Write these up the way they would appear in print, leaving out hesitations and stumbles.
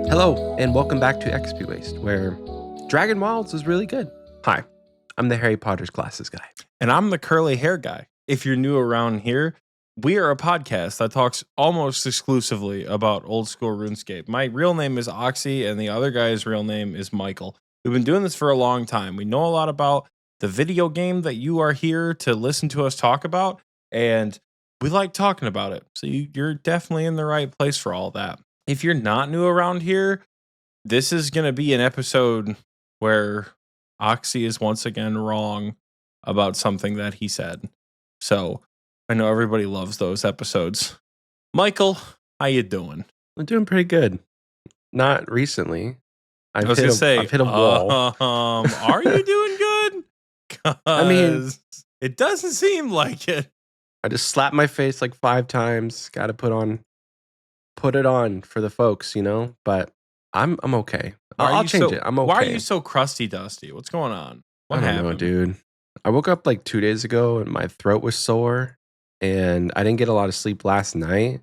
Hello, and welcome back to Xpwaste, where Dragonwilds is really good. Hi, I'm the Harry Potter's glasses guy. And I'm the curly hair guy. If you're new around here, we are a podcast that talks almost exclusively about old school RuneScape. My real name is Oxie, and the other guy's real name is Michael. We've been doing this for a long time. We know a lot about the video game that you are here to listen to us talk about, and we like talking about it. So you're definitely in the right place for all that. If you're not new around here, this is going to be an episode where Oxy is once again wrong about something that he said. So I know everybody loves those episodes. Michael, how you doing? I'm doing pretty good. Not recently. I've hit a wall. Are you doing good? I mean, it doesn't seem like it. I just slapped my face like 5 times. Got to put it on for the folks, But I'm okay. I'll change it. I'm okay. Why are you so crusty dusty? What's going on? What I don't happened? know, dude. I woke up like 2 days ago and my throat was sore, and I didn't get a lot of sleep last night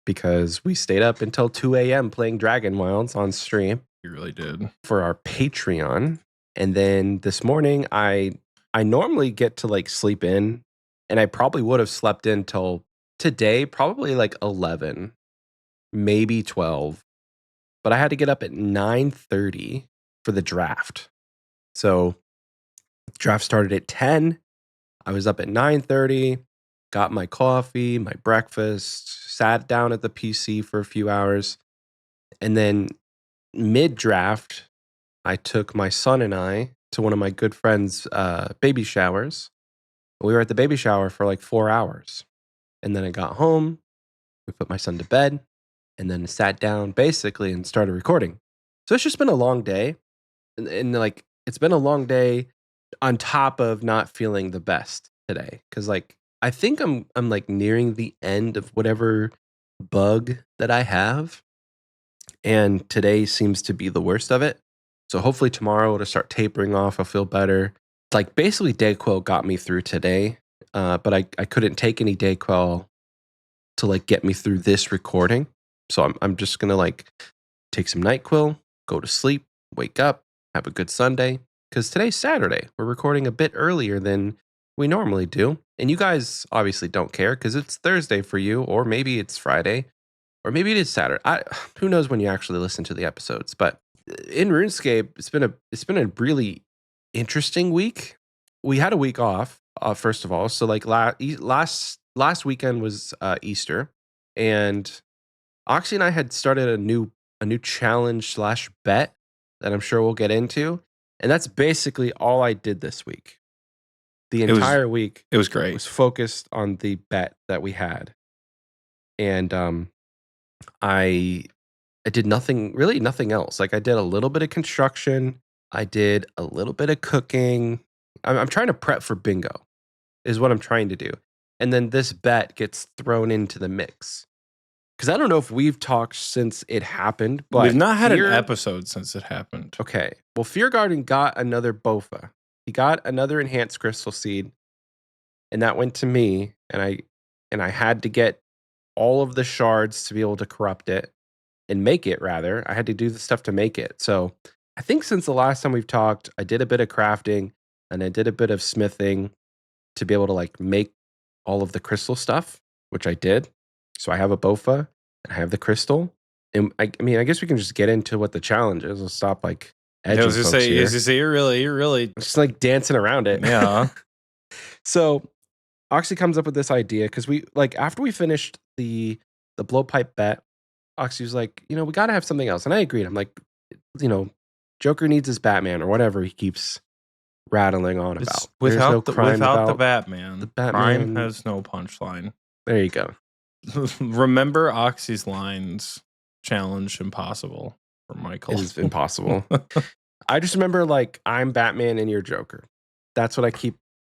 because we stayed up until 2 a.m. playing Dragonwilds on stream. You really did. For our Patreon. And then this morning, I normally get to like sleep in, and I probably would have slept in till today, probably like 11, maybe 12. But I had to get up at 9:30 for the draft. So draft started at 10. I was up at 9:30, got my coffee, my breakfast, sat down at the PC for a few hours. And then mid-draft, I took my son and I to one of my good friends' baby showers. We were at the baby shower for like 4 hours. And then I got home, we put my son to bed, and then sat down basically and started recording. So it's just been a long day. And like, it's been a long day on top of not feeling the best today. Cause like, I think I'm like nearing the end of whatever bug that I have. And today seems to be the worst of it. So hopefully tomorrow it'll start tapering off. I'll feel better. Like basically Dayquil got me through today. But I couldn't take any Dayquil to like get me through this recording. So I'm just gonna like take some NyQuil, go to sleep, wake up, have a good Sunday. Because today's Saturday. We're recording a bit earlier than we normally do. And you guys obviously don't care because it's Thursday for you, or maybe it's Friday, or maybe it is Saturday. Who knows when you actually listen to the episodes? But in RuneScape, it's been a really interesting week. We had a week off, first of all. So like last weekend was Easter, and Oxy and I had started a new challenge / bet that I'm sure we'll get into. And that's basically all I did this week. The entire week. It was great. Was focused on the bet that we had. And I did nothing else. Like I did a little bit of construction. I did a little bit of cooking. I'm trying to prep for bingo is what I'm trying to do. And then this bet gets thrown into the mix. Because I don't know if we've talked since it happened, but we've not had an episode since it happened. Okay. Well, Fear Garden got another BOFA. He got another enhanced crystal seed, and that went to me. And I had to get all of the shards to be able to corrupt it and make it. Rather, I had to do the stuff to make it. So I think since the last time we've talked, I did a bit of crafting and I did a bit of smithing to be able to like make all of the crystal stuff, which I did. So I have a BOFA and I have the crystal. And I mean, I guess we can just get into what the challenge is. We'll stop like edging folks here. You're really just like dancing around it. Yeah. So Oxy comes up with this idea because we like after we finished the blowpipe bet, Oxy was like, we got to have something else. And I agreed. I'm like, Joker needs his Batman or whatever he keeps rattling on about. Without the Batman, the crime has no punchline. There you go. Remember Oxy's lines, challenge impossible for Michael. It is impossible. I just remember like I'm Batman and you're Joker. That's what I keep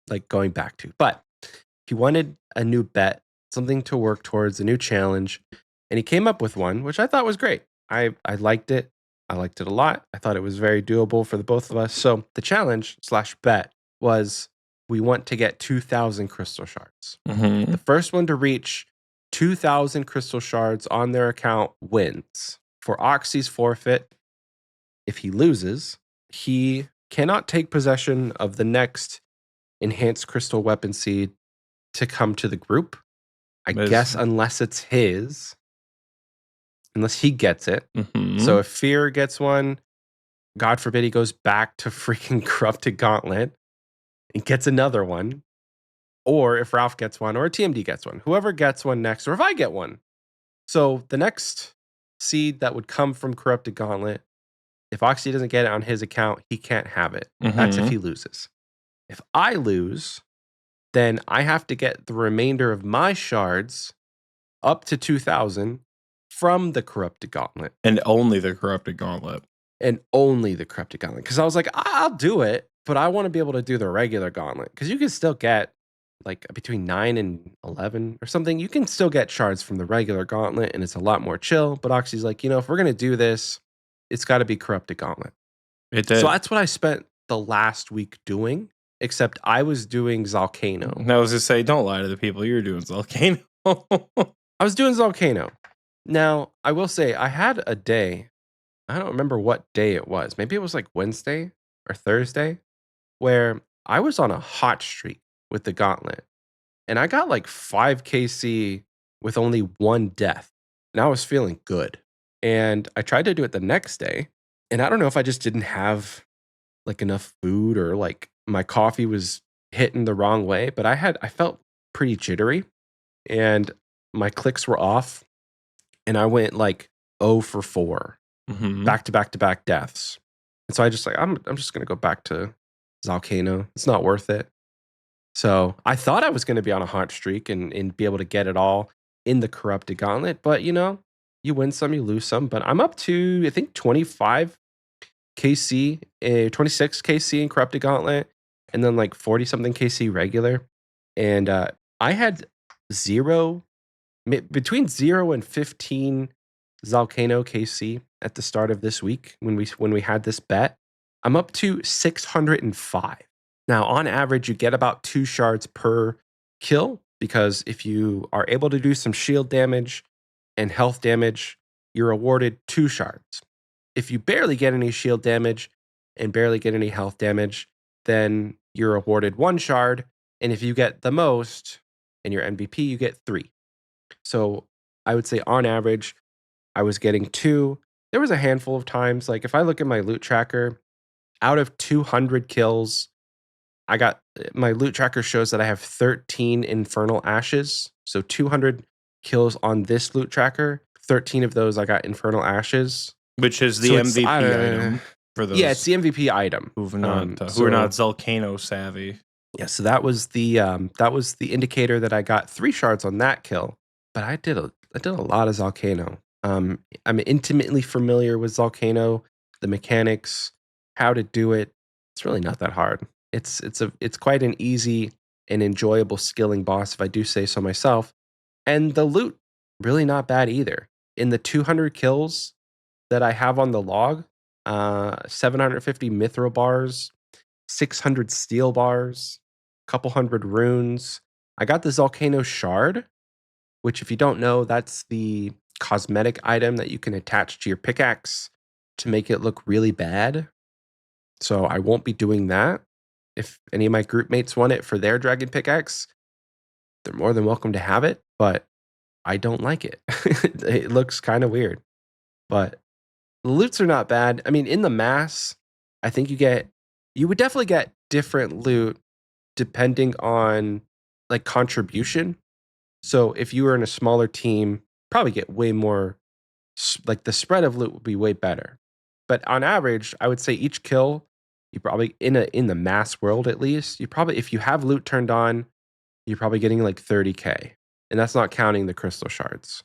like going back to. But he wanted a new bet, something to work towards, a new challenge. And he came up with one, which I thought was great. I liked it. I liked it a lot. I thought it was very doable for the both of us. So the challenge / bet was we want to get 2,000 crystal shards. Mm-hmm. The first one to reach 2,000 crystal shards on their account wins. For Oxie's forfeit, if he loses, he cannot take possession of the next enhanced crystal weapon seed to come to the group. I guess unless it's his, unless he gets it. So if Fear gets one, God forbid he goes back to freaking Corrupted Gauntlet and gets another one. Or if Ralph gets one, or TMD gets one, whoever gets one next, or if I get one. So the next seed that would come from Corrupted Gauntlet, if Oxie doesn't get it on his account, he can't have it. That's if he loses. If I lose, then I have to get the remainder of my shards up to 2,000 from the Corrupted Gauntlet. And only the Corrupted Gauntlet. And only the Corrupted Gauntlet. Because I was like, I'll do it, but I want to be able to do the regular Gauntlet. Because you can still get like between 9 and 11 or something. You can still get shards from the regular Gauntlet, and it's a lot more chill. But Oxie's like, if we're going to do this, it's got to be Corrupted Gauntlet. It did. So that's what I spent the last week doing, except I was doing Zalcano. I was going to say, don't lie to the people. You're doing Zalcano. I was doing Zalcano. Now, I will say, I had a day, I don't remember what day it was. Maybe it was like Wednesday or Thursday, where I was on a hot streak with the Gauntlet. And I got like 5 KC with only 1 death. And I was feeling good. And I tried to do it the next day. And I don't know if I just didn't have like enough food or like my coffee was hitting the wrong way, but I felt pretty jittery and my clicks were off. And I went like 0 for 4, back to back to back deaths. And so I just like, I'm just going to go back to Zalcano. It's not worth it. So I thought I was going to be on a hot streak and be able to get it all in the Corrupted Gauntlet. But, you win some, you lose some. But I'm up to, I think, 25 KC, 26 KC in Corrupted Gauntlet, and then like 40-something KC regular. And I had between 0 and 15 Zalcano KC at the start of this week when we had this bet. I'm up to 605. Now, on average, you get about 2 shards per kill, because if you are able to do some shield damage and health damage, you're awarded 2 shards. If you barely get any shield damage and barely get any health damage, then you're awarded 1 shard. And if you get the most and you're MVP, you get 3. So I would say on average, I was getting 2. There was a handful of times, like if I look at my loot tracker, out of 200 kills, my loot tracker shows that I have 13 Infernal Ashes. So 200 kills on this loot tracker, 13 of those I got Infernal Ashes. Which is the MVP item for those. Yeah, it's the MVP item. Who are not Zalcano savvy. Yeah, so that was the indicator that I got 3 shards on that kill. But I did a lot of Zalcano. I'm intimately familiar with Zalcano, the mechanics, how to do it. It's really not that hard. It's quite an easy and enjoyable skilling boss, if I do say so myself. And the loot, really not bad either. In the 200 kills that I have on the log, 750 mithril bars, 600 steel bars, a couple hundred runes. I got the Zalcano shard, which if you don't know, that's the cosmetic item that you can attach to your pickaxe to make it look really bad. So I won't be doing that. If any of my group mates want it for their dragon pickaxe, they're more than welcome to have it, but I don't like it. It looks kind of weird. But the loots are not bad. I mean, in the mass, I think you would definitely get different loot depending on like contribution. So if you were in a smaller team, probably get way more, like the spread of loot would be way better. But on average, I would say each kill, you probably in the mass world at least, if you have loot turned on, you're probably getting like 30k. And that's not counting the crystal shards.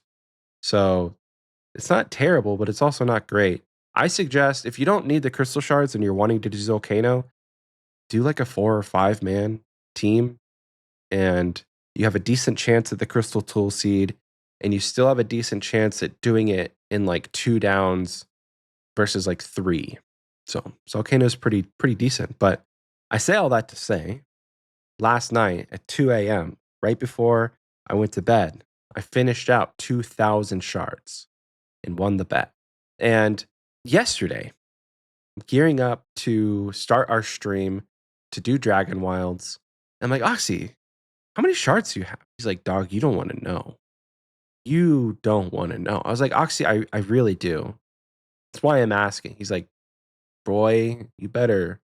So it's not terrible, but it's also not great. I suggest if you don't need the crystal shards and you're wanting to do Zalcano, do like a 4 or 5 man team, and you have a decent chance at the crystal tool seed, and you still have a decent chance at doing it in like 2 downs versus like 3. So Zalcano is pretty decent. But I say all that to say, last night at 2 a.m., right before I went to bed, I finished out 2,000 shards and won the bet. And yesterday, gearing up to start our stream to do Dragonwilds, I'm like, Oxie, how many shards do you have? He's like, dog, you don't want to know. You don't want to know. I was like, Oxie, I really do. That's why I'm asking. He's like, boy, you better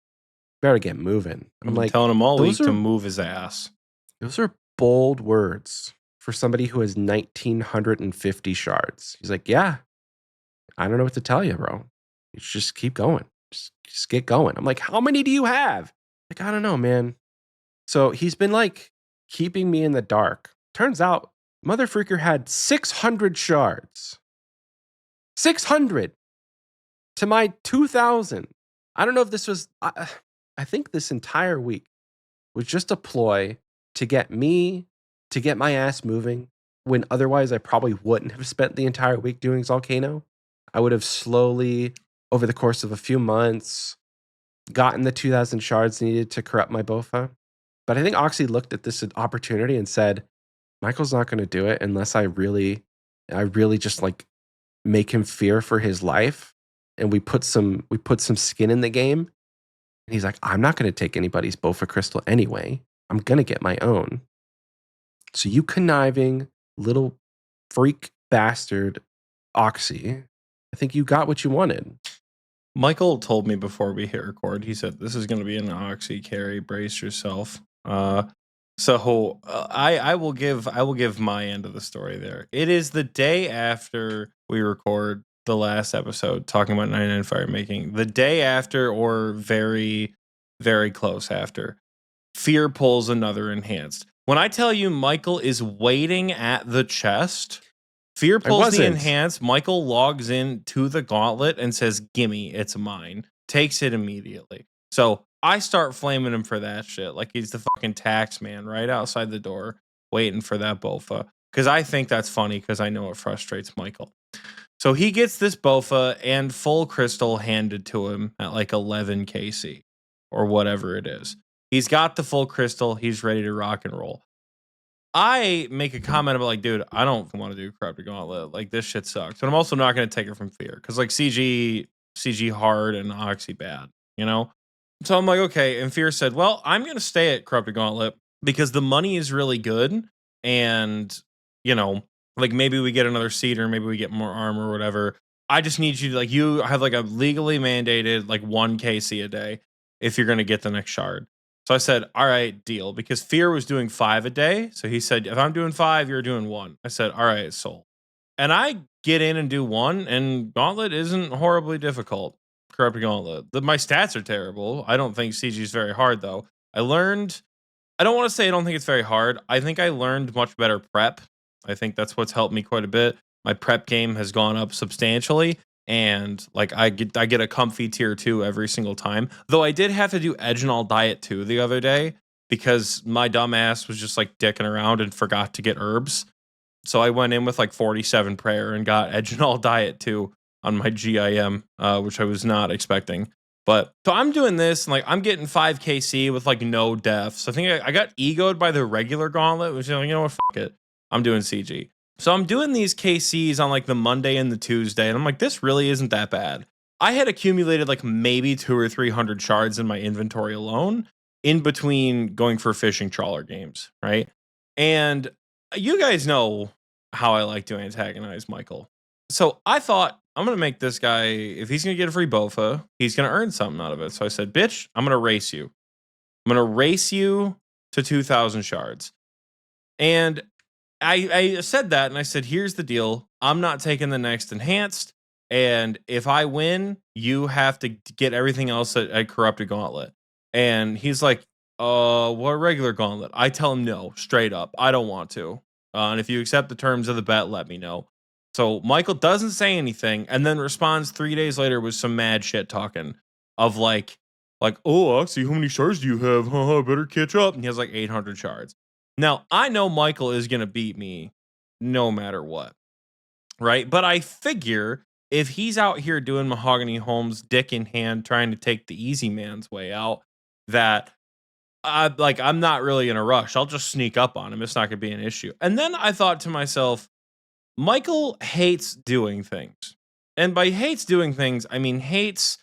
get moving. I'm I've been like, telling him all those week to are move his ass. those are bold words for somebody who has 1,950 shards. He's like, yeah, I don't know what to tell you, bro. You just keep going. Just get going. I'm like, how many do you have? Like, I don't know, man. So he's been like keeping me in the dark. Turns out, Mother Freaker had 600 shards. 600 to my 2,000. I don't know if this was, I think this entire week was just a ploy to get me to get my ass moving when otherwise I probably wouldn't have spent the entire week doing Volcano. I would have slowly, over the course of a few months, gotten the 2,000 shards needed to corrupt my Bofa. But I think Oxy looked at this opportunity and said, Michael's not going to do it unless I really just like make him fear for his life. And we put some skin in the game. And he's like, I'm not going to take anybody's Bofa crystal anyway. I'm going to get my own. So you conniving little freak bastard Oxy, I think you got what you wanted. Michael told me before we hit record, he said, this is going to be an Oxy carry. Brace yourself. I will give my end of the story there. It is the day after we record the last episode talking about 99 Fire Making. The day after, or very, very close after, Fear pulls another enhanced. When I tell you Michael is waiting at the chest, Fear pulls the enhanced. Michael logs in to the gauntlet and says, gimme, it's mine. Takes it immediately. So I start flaming him for that shit. Like he's the fucking tax man right outside the door waiting for that Bofa. Because I think that's funny because I know it frustrates Michael. So he gets this Bofa and full crystal handed to him at like 11 KC or whatever it is. He's got the full crystal. He's ready to rock and roll. I make a comment about like, dude, I don't want to do Corrupted Gauntlet. Like this shit sucks. But I'm also not going to take it from Fear because like CG hard and Oxy bad, you know? So I'm like, okay. And Fear said, well, I'm going to stay at Corrupted Gauntlet because the money is really good. And, you know, like maybe we get another seat or maybe we get more armor or whatever. I just need you to like, you have like a legally mandated like 1 KC a day if you're going to get the next shard. So I said, all right, deal. Because Fear was doing 5 a day. So he said, if I'm doing 5, you're doing 1. I said, all right, sold. And I get in and do 1, and Gauntlet isn't horribly difficult. Corrupted Gauntlet. My stats are terrible. I don't think CG is very hard, though. I don't want to say I don't think it's very hard. I think I learned much better prep. I think that's what's helped me quite a bit. My prep game has gone up substantially. And like I get a comfy tier 2 every single time. Though I did have to do Edge and All Diet 2 the other day because my dumb ass was just like dicking around and forgot to get herbs. So I went in with like 47 prayer and got Edge and All Diet 2 on my GIM, which I was not expecting. But so I'm doing this and like I'm getting 5 KC with like no deaths. I think I got egoed by the regular gauntlet, which is like, you know what, fuck it. I'm doing CG. So I'm doing these KCs on like the Monday and the Tuesday, and I'm like, this really isn't that bad. I had accumulated like maybe 200 or 300 shards in my inventory alone in between going for fishing trawler games, right? And you guys know how I like to antagonize Michael. So I thought, I'm going to make this guy, if he's going to get a free Bofa, he's going to earn something out of it. So I said, bitch, I'm going to race you. I'm going to race you to 2,000 shards. And I said that, and I said, here's the deal. I'm not taking the next enhanced, and if I win, you have to get everything else at Corrupted Gauntlet. And he's like, what regular gauntlet? I tell him no, straight up. I don't want to. And if you accept the terms of the bet, let me know. So Michael doesn't say anything, and then responds 3 days later with some mad shit talking of like, oh, Oxy, how many shards do you have? Haha, better catch up. And he has like 800 shards. Now, I know Michael is going to beat me no matter what, right? But I figure if he's out here doing Mahogany Holmes dick in hand trying to take the easy man's way out, that I'm not really in a rush. I'll just sneak up on him. It's not going to be an issue. And then I thought to myself, Michael hates doing things. And by hates doing things, I mean hates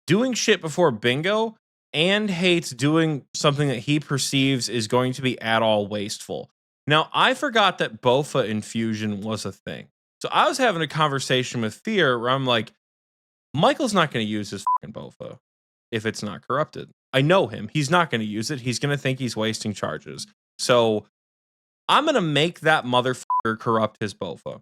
doing shit before bingo and hates doing something that he perceives is going to be at all wasteful. Now, I forgot that Bofa infusion was a thing. So I was having a conversation with Fear where I'm like, Michael's not going to use his fucking Bofa if it's not corrupted. I know him. He's not going to use it. He's going to think he's wasting charges. So I'm going to make that motherfucker corrupt his Bofa.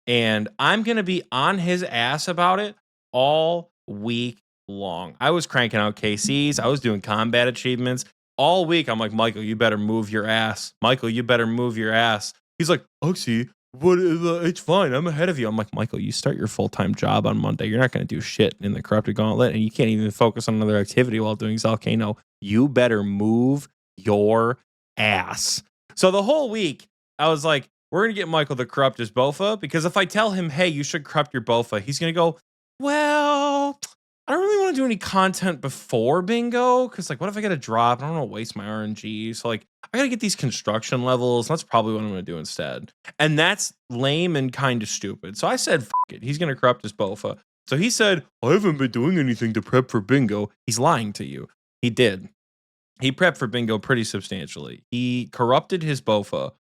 And I'm going to be on his ass about it all week long. I was cranking out KCs. I was doing combat achievements all week. I'm like, Michael, you better move your ass. Michael, you better move your ass. He's like, Oxie, what? It's fine. I'm ahead of you. I'm like, Michael, you start your full-time job on Monday. You're not going to do shit in the Corrupted Gauntlet, and you can't even focus on another activity while doing Volcano. You better move your ass. So the whole week, I was like, we're going to get Michael to corrupt his Bofa, because if I tell him, hey, you should corrupt your Bofa, he's going to go, well, I don't really want to do any content before bingo, because like, what if I get a drop? I don't want to waste my RNG. So like, I got to get these construction levels. That's probably what I'm going to do instead. And that's lame and kind of stupid. So I said, fuck it. He's going to corrupt his Bofa. So he said, I haven't been doing anything to prep for bingo. He's lying to you. He did. He prepped for bingo pretty substantially. He corrupted his Bofa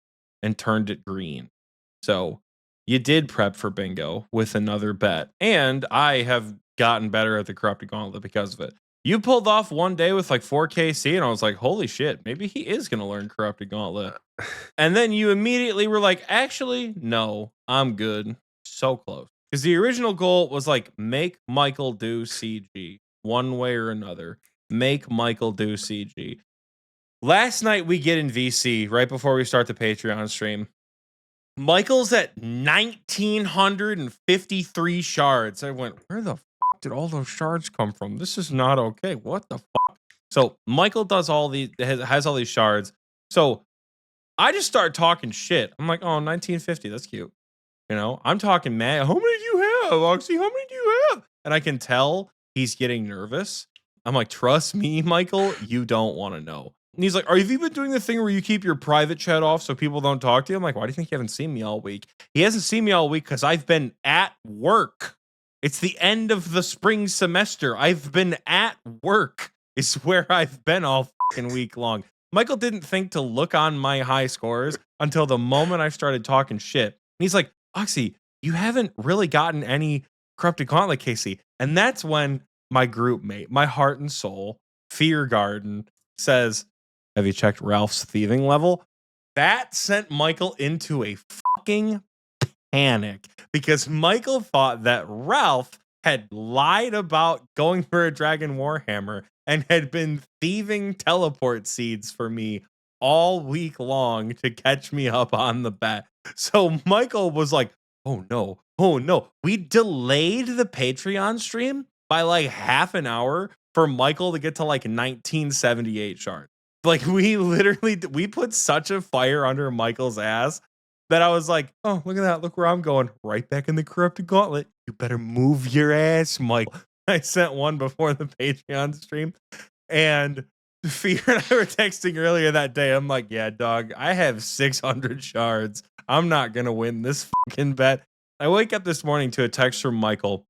and turned it green. So you did prep for bingo with another bet. And I have gotten better at the Corrupted Gauntlet because of it. You pulled off one day with like 4KC, and I was like, holy shit, maybe he is going to learn Corrupted Gauntlet. And then you immediately were like, actually, no, I'm good. So close. Because the original goal was like, make Michael do CG one way or another. Make Michael do CG. Last night we get in VC right before we start the Patreon stream. Michael's at 1,953 shards. I went, where the fuck did all those shards come from? This is not okay. What the fuck? So Michael does all these, has all these shards. So I just start talking shit. I'm like, oh, 1950. That's cute. You know, I'm talking mad. How many do you have, Oxie? How many do you have? And I can tell he's getting nervous. I'm like, trust me, Michael, you don't want to know. And he's like, have you been doing the thing where you keep your private chat off so people don't talk to you? I'm like, why do you think you haven't seen me all week? He hasn't seen me all week because I've been at work. It's the end of the spring semester. I've been at work. It's where I've been all fucking week long. Michael didn't think to look on my high scores until the moment I started talking shit. And he's like, Oxie, you haven't really gotten any Corrupted Gauntlet, KC. And that's when my group mate, my heart and soul, Fear Garden, says, have you checked Ralph's thieving level? That sent Michael into a fucking panic because Michael thought that Ralph had lied about going for a Dragon Warhammer and had been thieving teleport seeds for me all week long to catch me up on the bet. So Michael was like, oh no, oh no. We delayed the Patreon stream by like half an hour for Michael to get to like 1978 shards. Like we put such a fire under Michael's ass that I was like, oh, look at that. Look where I'm going. Right back in the Corrupted Gauntlet. You better move your ass, Michael. I sent one before the Patreon stream. And Fear and I were texting earlier that day. I'm like, yeah, dog, I have 600 shards. I'm not going to win this fucking bet. I wake up this morning to a text from Michael.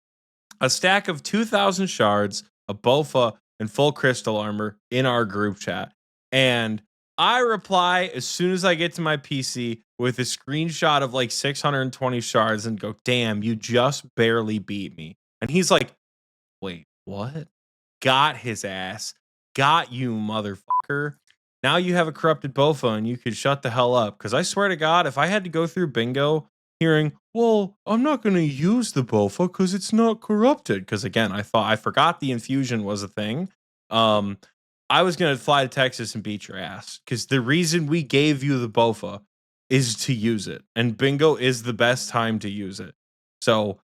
A stack of 2,000 shards, a Bofa, and full crystal armor in our group chat. And I reply as soon as I get to my PC with a screenshot of like 620 shards and go, damn, you just barely beat me. And he's like, wait, what? Got his ass. Got you, motherfucker. Now you have a corrupted Bofa and you could shut the hell up. Because I swear to God, if I had to go through bingo hearing, well, I'm not going to use the Bofa because it's not corrupted. Because again, I forgot the infusion was a thing. I was going to fly to Texas and beat your ass because the reason we gave you the Bofa is to use it. And bingo is the best time to use it. So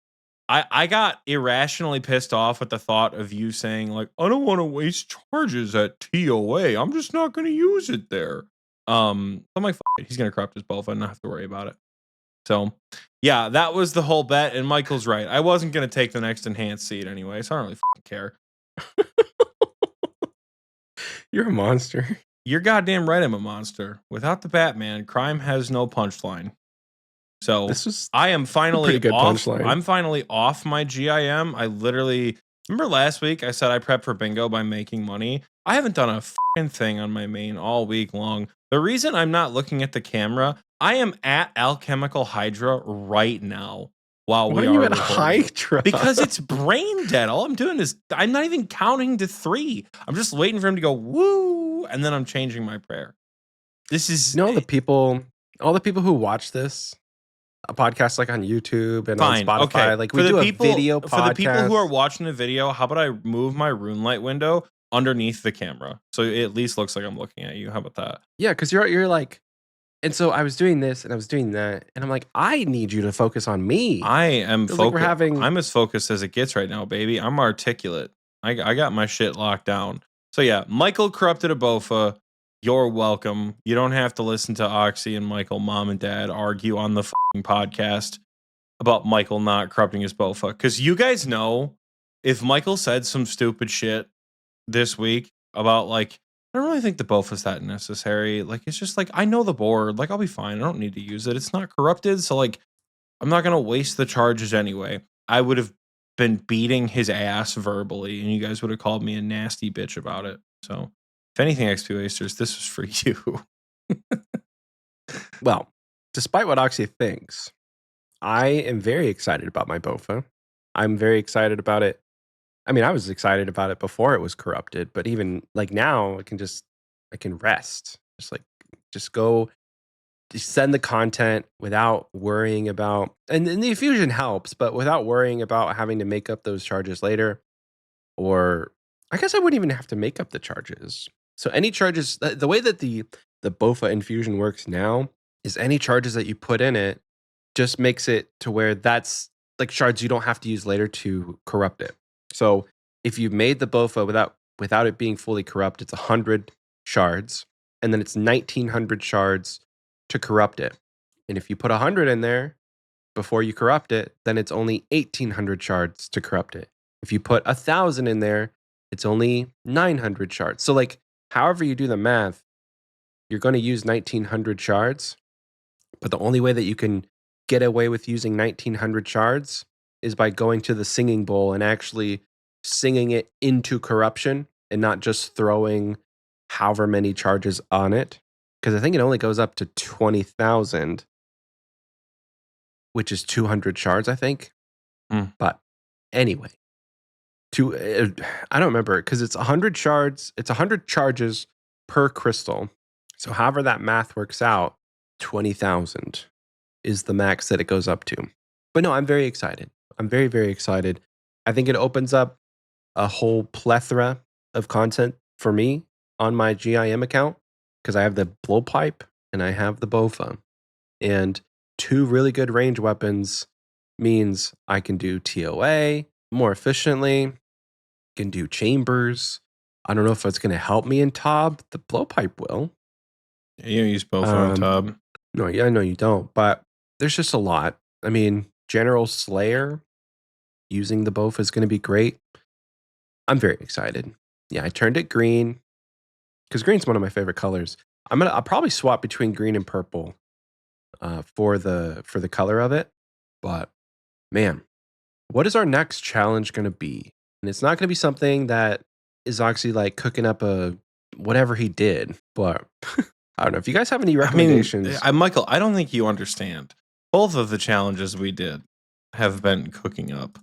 I got irrationally pissed off at the thought of you saying like, I don't want to waste charges at TOA. I'm just not going to use it there. I'm like, he's going to corrupt his Bofa and not have to worry about it. So yeah, that was the whole bet. And Michael's right. I wasn't going to take the next enhanced seed anyway. So I don't really care. You're a monster. You're goddamn right I'm a monster. Without the Batman, crime has no punchline. So This was I am finally pretty good off. punchline. I'm finally off my GIM. I literally remember last week I said I prep for bingo by making money. I haven't done a fucking thing on my main all week long. The reason I'm not looking at the camera, I am at Alchemical Hydra right now while Why we are you are at recording. Hydra? Because it's brain dead. All I'm doing is I'm not even counting to 3. I'm just waiting for him to go woo, and then I'm changing my prayer. This is all the people who watch this, a podcast like on YouTube and fine. on Spotify, Okay. like we do a video podcast. For the people who are watching the video, how about I move my rune light window underneath the camera so it at least looks like I'm looking at you? How about that? Yeah, because you're like, and so I was doing this and I was doing that, and I'm like, I need you to focus on me. I am Feels like focused. I'm as focused as it gets right now, baby. I'm articulate. I got my shit locked down. So yeah, Michael corrupted a Bofa. You're welcome. You don't have to listen to Oxie and Michael, mom and dad, argue on the podcast about Michael not corrupting his Bofa. Because you guys know, if Michael said some stupid shit this week about like, I don't really think the Bofa's that necessary. Like, it's just like, I know the board. Like, I'll be fine. I don't need to use it. It's not corrupted. So like, I'm not going to waste the charges anyway. I would have been beating his ass verbally, and you guys would have called me a nasty bitch about it. So, if anything, Xpwasters, this was for you. Well, despite what Oxy thinks, I am very excited about my Bofa. I'm very excited about it. I mean, I was excited about it before it was corrupted, but even like now, I can rest. Just go send the content without worrying about, and the infusion helps, but without worrying about having to make up those charges later. Or I guess I wouldn't even have to make up the charges. So any charges, the way that the Bofa infusion works now is any charges that you put in it just makes it to where that's like shards you don't have to use later to corrupt it. So if you made the Bofa without it being fully corrupt, it's 100 shards, and then it's 1900 shards to corrupt it. And if you put 100 in there before you corrupt it, then it's only 1800 shards to corrupt it. If you put 1000 in there, it's only 900 shards. So like however you do the math, you're going to use 1900 shards, but the only way that you can get away with using 1900 shards is by going to the singing bowl and actually singing it into corruption and not just throwing however many charges on it. Because I think it only goes up to 20,000, which is 200 shards, I think. But anyway, I don't remember because it's 100 shards. It's 100 charges per crystal. So however that math works out, 20,000 is the max that it goes up to. But no, I'm very excited. I'm very, very excited. I think it opens up a whole plethora of content for me on my GIM account because I have the blowpipe and I have the Bofa. And 2 really good range weapons means I can do TOA more efficiently, can do chambers. I don't know if it's going to help me in Tob. The blowpipe will. Yeah, you don't use Bofa on Tob. No, yeah, I know you don't, but there's just a lot. I mean, General Slayer using the Bofa is going to be great. I'm very excited. Yeah, I turned it green because green's one of my favorite colors. I'll probably swap between green and purple for the color of it. But man, what is our next challenge going to be? And it's not going to be something that is actually like cooking up a whatever he did. But I don't know if you guys have any recommendations. I mean, Michael, I don't think you understand. Both of the challenges we did have been cooking up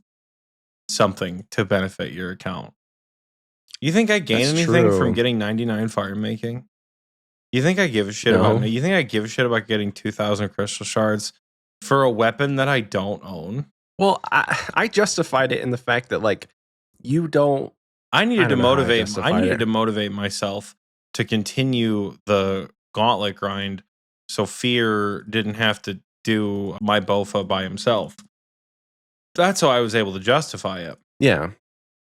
something to benefit your account. You think I gain anything from getting 99 fire making? You think I give a shit about? You think I give a shit about getting 2,000 crystal shards for a weapon that I don't own? Well, I justified it in the fact that like you don't. I needed to motivate. I needed to motivate myself to continue the gauntlet grind, so Fear didn't have to do my Bofa by himself. That's how I was able to justify it. Yeah.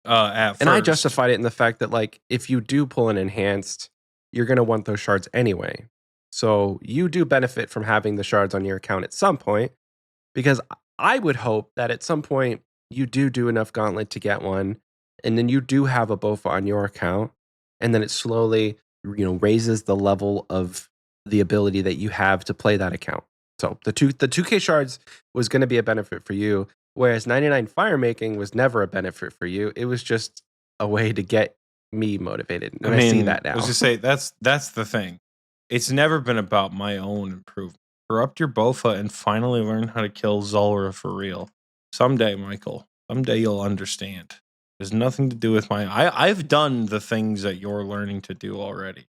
At first. And I justified it in the fact that like if you do pull an enhanced, you're going to want those shards anyway. So you do benefit from having the shards on your account at some point, because I would hope that at some point you do enough gauntlet to get one, and then you do have a Bofa on your account, and then it slowly, raises the level of the ability that you have to play that account. So the 2K shards was going to be a benefit for you, whereas 99 fire making was never a benefit for you. It was just a way to get me motivated, and I see that I was now. just say that's the thing. It's never been about my own improvement. Corrupt your Bofa and finally learn how to kill Zulrah for real. Someday, Michael. Someday you'll understand. There's nothing to do with I've done the things that you're learning to do already.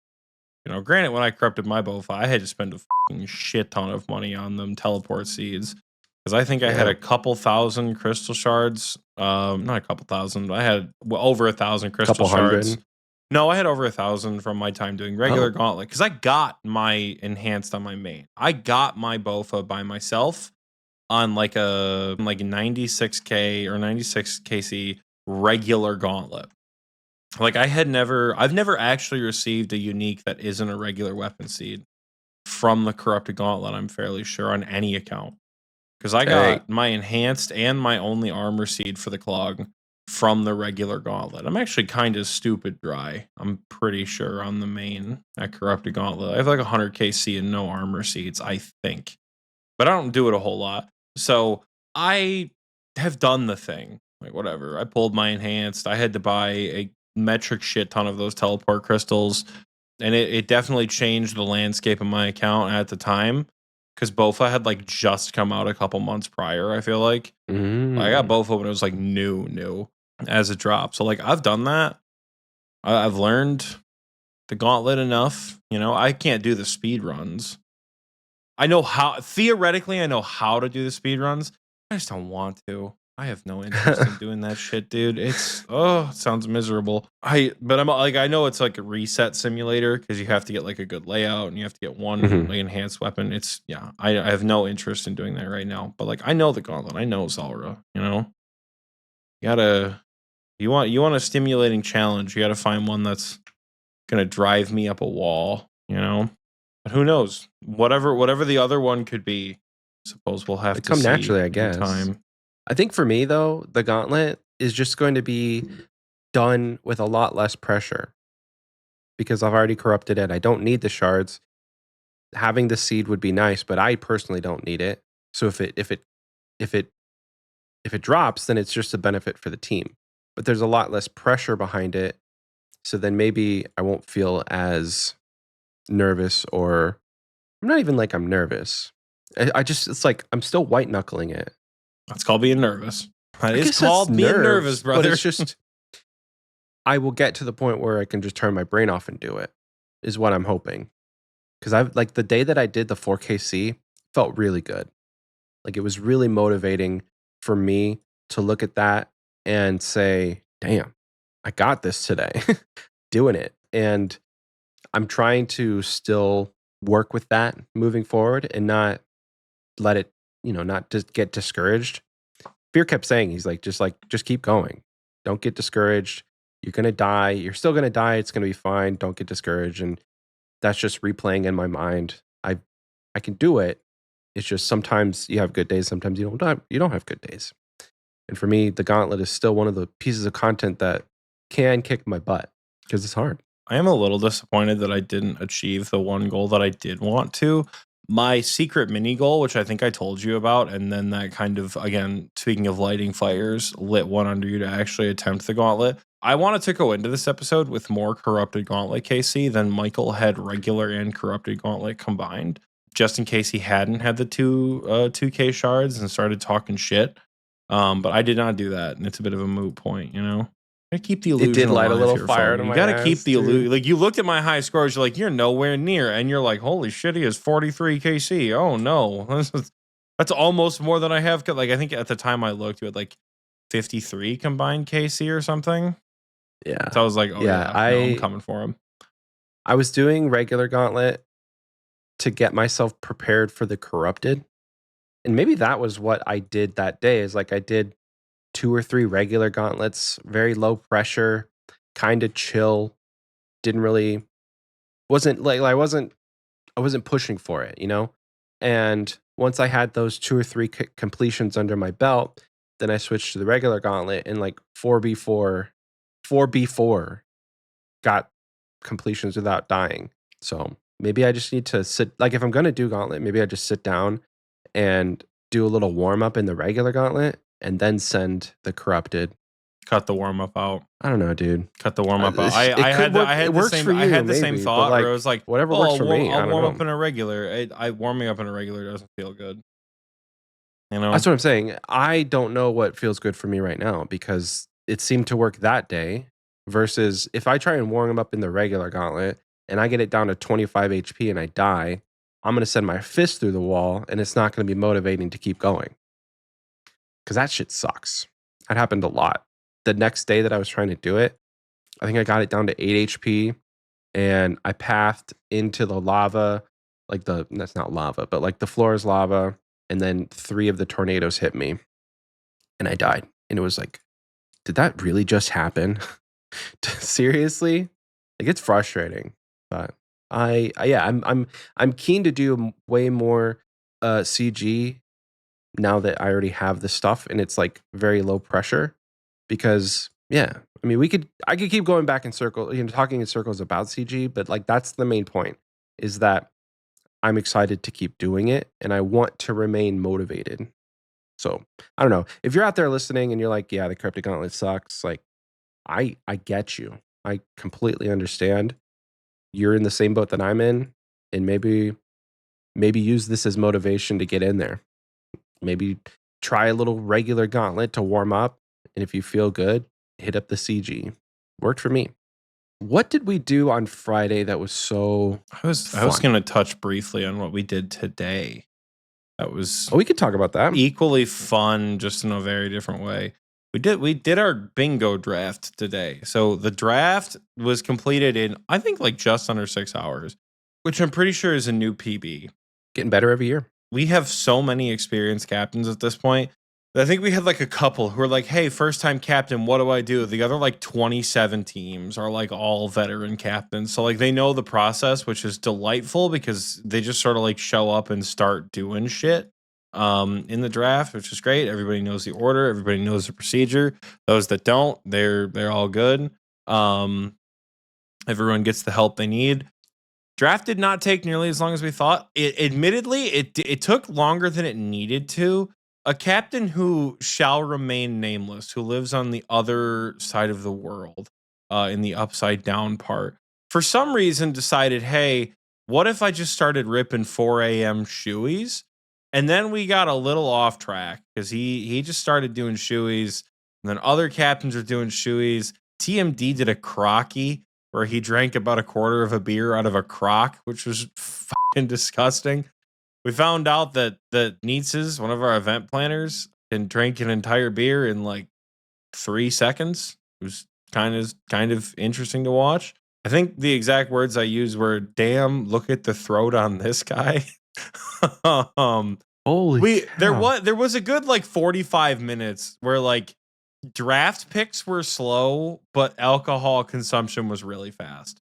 You know, granted, when I corrupted my Bofa, I had to spend a fucking shit ton of money on them teleport seeds. Because I think I had Yeah. a couple thousand crystal shards. Not a couple thousand. I had over 1,000 crystal Couple shards. hundred. No, I had over 1,000 from my time doing regular Oh. gauntlet. Because I got my enhanced on my main. I got my Bofa by myself on like a 96k or 96 KC regular gauntlet. Like I've never actually received a unique that isn't a regular weapon seed from the corrupted gauntlet, I'm fairly sure, on any account. Because I got my enhanced and my only armor seed for the clog from the regular gauntlet. I'm actually kind of stupid dry. I'm pretty sure on the main at corrupted gauntlet. I have like 100 KC and no armor seeds, I think. But I don't do it a whole lot. So I have done the thing. Like whatever. I pulled my enhanced. I had to buy a metric shit ton of those teleport crystals. And it definitely changed the landscape of my account at the time. Because Bofa had like just come out a couple months prior, I feel like. I got Bofa when it was like new as a drop. So like I've done that. I've learned the gauntlet enough. You know, I can't do the speed runs. I know how, theoretically, I know how to do the speed runs. I just don't want to. I have no interest in doing that shit, dude. It sounds miserable. But I'm like, I know it's like a reset simulator because you have to get like a good layout and you have to get one like enhanced weapon. I have no interest in doing that right now. But like, I know the gauntlet. I know Zulrah. You know, you want a stimulating challenge. You gotta find one that's gonna drive me up a wall. You know. But who knows? Whatever the other one could be, I suppose we'll have to come see naturally, I in guess. time. I think for me though, the gauntlet is just going to be done with a lot less pressure because I've already corrupted it. I don't need the shards. Having the seed would be nice, but I personally don't need it. So if it drops, then it's just a benefit for the team. But there's a lot less pressure behind it. So then maybe I won't feel as nervous, or I'm not even like I'm nervous. I just, it's like I'm still white knuckling it. That's called being nervous. That I is guess called that's being nerves, nervous, brother. But it's just, I will get to the point where I can just turn my brain off and do it, is what I'm hoping. Because I've like the day that I did the 4KC felt really good. Like it was really motivating for me to look at that and say, damn, I got this today, doing it. And I'm trying to still work with that moving forward and not let it, not just get discouraged. Fear kept saying, he's like, just keep going. Don't get discouraged. You're going to die. You're still going to die. It's going to be fine. Don't get discouraged. And that's just replaying in my mind. I can do it. It's just sometimes you have good days. Sometimes you don't have good days. And for me, the gauntlet is still one of the pieces of content that can kick my butt because it's hard. I am a little disappointed that I didn't achieve the one goal that I did want to. My secret mini goal, which I think I told you about, and then that kind of, again, speaking of lighting fires, lit one under you to actually attempt the gauntlet. I wanted to go into this episode with more corrupted gauntlet KC than Michael had regular and corrupted gauntlet combined, just in case he hadn't had the 2K shards and started talking shit. But I did not do that, and it's a bit of a moot point, you know? Gotta keep the illusion. It did light a little here, fire to you my gotta keep ass, the dude. illusion. Like you looked at my high scores, you're like, you're nowhere near, and you're like, holy shit, he has 43 KC. Oh no, that's almost more than I have. Like I think at the time I looked, you had like 53 combined KC or something. Yeah. So I was like, oh yeah, I'm coming for him. I was doing regular gauntlet to get myself prepared for the corrupted, and maybe that was what I did that day. Is like I did 2 or 3 regular gauntlets, very low pressure, kind of chill. Wasn't like I wasn't pushing for it, And once I had those 2 or 3 completions under my belt, then I switched to the regular gauntlet, and like 4B4 got completions without dying. So maybe I just need to sit, like if I'm going to do gauntlet, maybe I just sit down and do a little warm up in the regular gauntlet and then send the corrupted. Cut the warm up out. I don't know, dude. Cut the warm up out. It could work. It works for you, I had the same maybe, but thought where like I was like, whatever oh, works for me. I'll I don't warm know. up in a regular. Warming up in a regular doesn't feel good. You know, That's what I'm saying. I don't know what feels good for me right now because it seemed to work that day. Versus if I try and warm up in the regular gauntlet and I get it down to 25 HP and I die, I'm going to send my fist through the wall and it's not going to be motivating to keep going. Because that shit sucks. That happened a lot. The next day that I was trying to do it, I think I got it down to 8 HP and I pathed into the lava. That's not lava, but like the floor is lava. And then 3 of the tornadoes hit me and I died. And it was like, did that really just happen? Seriously? Like, it's frustrating. But I'm keen to do way more CG now that I already have the stuff and it's like very low pressure because I mean I could keep going back in circles, talking in circles about CG, but like that's the main point is that I'm excited to keep doing it and I want to remain motivated. So I don't know if you're out there listening and you're like, yeah, the Cryptic Gauntlet sucks. Like I get you. I completely understand. You're in the same boat that I'm in, and maybe use this as motivation to get in there. Maybe try a little regular gauntlet to warm up, and if you feel good, hit up the CG. Worked for me. What did we do on Friday that was so I was going to touch briefly on what we did today. That was we could talk about that. Equally fun, just in a very different way. We did our bingo draft today. So the draft was completed in I think like just under 6 hours, which I'm pretty sure is a new PB. Getting better every year. We have so many experienced captains at this point. I think we had like a couple who are like, hey, first time captain, what do I do? The other like 27 teams are like all veteran captains. So like they know the process, which is delightful because they just sort of like show up and start doing shit in the draft, which is great. Everybody knows the order. Everybody knows the procedure. Those that don't, they're all good. Everyone gets the help they need. Draft did not take nearly as long as we thought. Admittedly, it took longer than it needed to. A captain who shall remain nameless, who lives on the other side of the world, in the upside down part, for some reason decided, hey, what if I just started ripping 4 a.m. shoeies? And then we got a little off track because he just started doing shoeies, and then other captains are doing shoeies. TMD did a crocky where he drank about a quarter of a beer out of a crock, which was fucking disgusting. We found out that Nietzsche's, one of our event planners, can drink an entire beer in like 3 seconds. It was kind of interesting to watch. I think the exact words I used were, damn, look at the throat on this guy. Holy cow. There was a good like 45 minutes where like draft picks were slow, but alcohol consumption was really fast.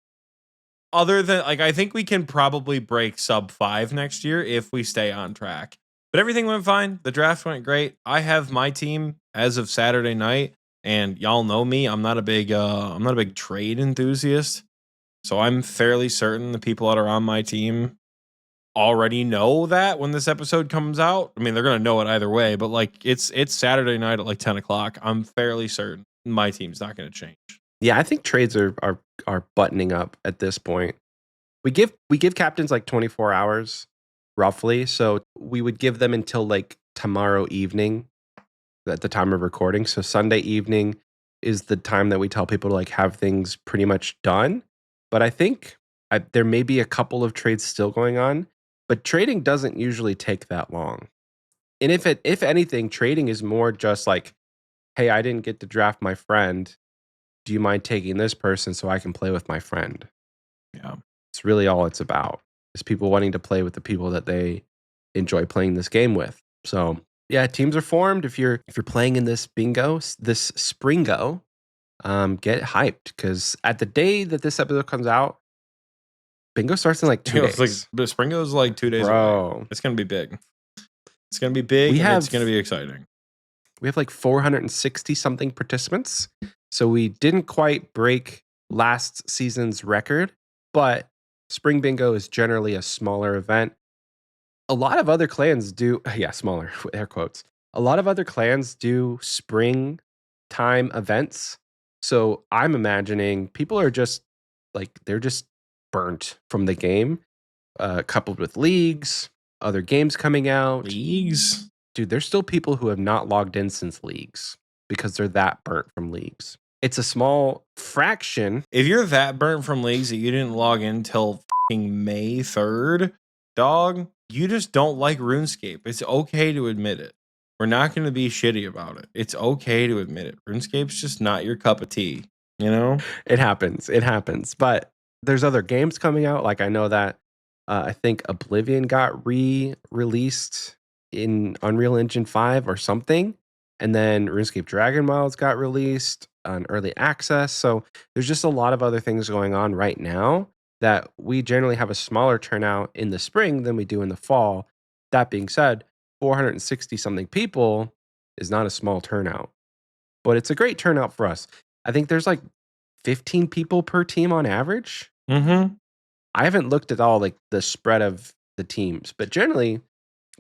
Other than like, I think we can probably break sub 5 next year if we stay on track. But everything went fine. The draft went great. I have my team as of Saturday night, and y'all know me. I'm not a big trade enthusiast, so I'm fairly certain the people that are on my team already know that when this episode comes out. I mean, they're gonna know it either way, but like it's Saturday night at like 10 o'clock. I'm fairly certain my team's not gonna change. Yeah, I think trades are buttoning up at this point. We give captains like 24 hours roughly, so we would give them until like tomorrow evening at the time of recording. So Sunday evening is the time that we tell people to like have things pretty much done. But I think there may be a couple of trades still going on, but trading doesn't usually take that long. And if anything, trading is more just like, hey, I didn't get to draft my friend. Do you mind taking this person so I can play with my friend? Yeah. It's really all it's about. Is people wanting to play with the people that they enjoy playing this game with. So yeah, teams are formed. If you're playing in this bingo, this springo, get hyped because at the day that this episode comes out, bingo starts in like 2 days. Like, the springo's like 2 days away. It's gonna be big. It's gonna be big. It's gonna be exciting. We have like 460 something participants. So we didn't quite break last season's record, but Spring Bingo is generally a smaller event. a lot of other clans do, yeah, smaller, air quotes. A lot of other clans do spring time events. So I'm imagining people are just like, they're just burnt from the game, coupled with leagues, other games coming out. Leagues? Dude, there's still people who have not logged in since leagues because they're that burnt from leagues. It's a small fraction. If you're that burnt from leagues that you didn't log in till May 3rd, dog, you just don't like RuneScape. It's okay to admit it. We're not going to be shitty about it. It's okay to admit it. RuneScape's just not your cup of tea, you know? It happens. It happens. But there's other games coming out. Like I know that I think Oblivion got re-released in Unreal Engine 5 or something. And then RuneScape Dragonwilds got released on early access. So there's just a lot of other things going on right now that we generally have a smaller turnout in the spring than we do in the fall. That being said, 460 something people is not a small turnout, but it's a great turnout for us. I think there's like 15 people per team on average. Mm-hmm. I haven't looked at all like the spread of the teams, but generally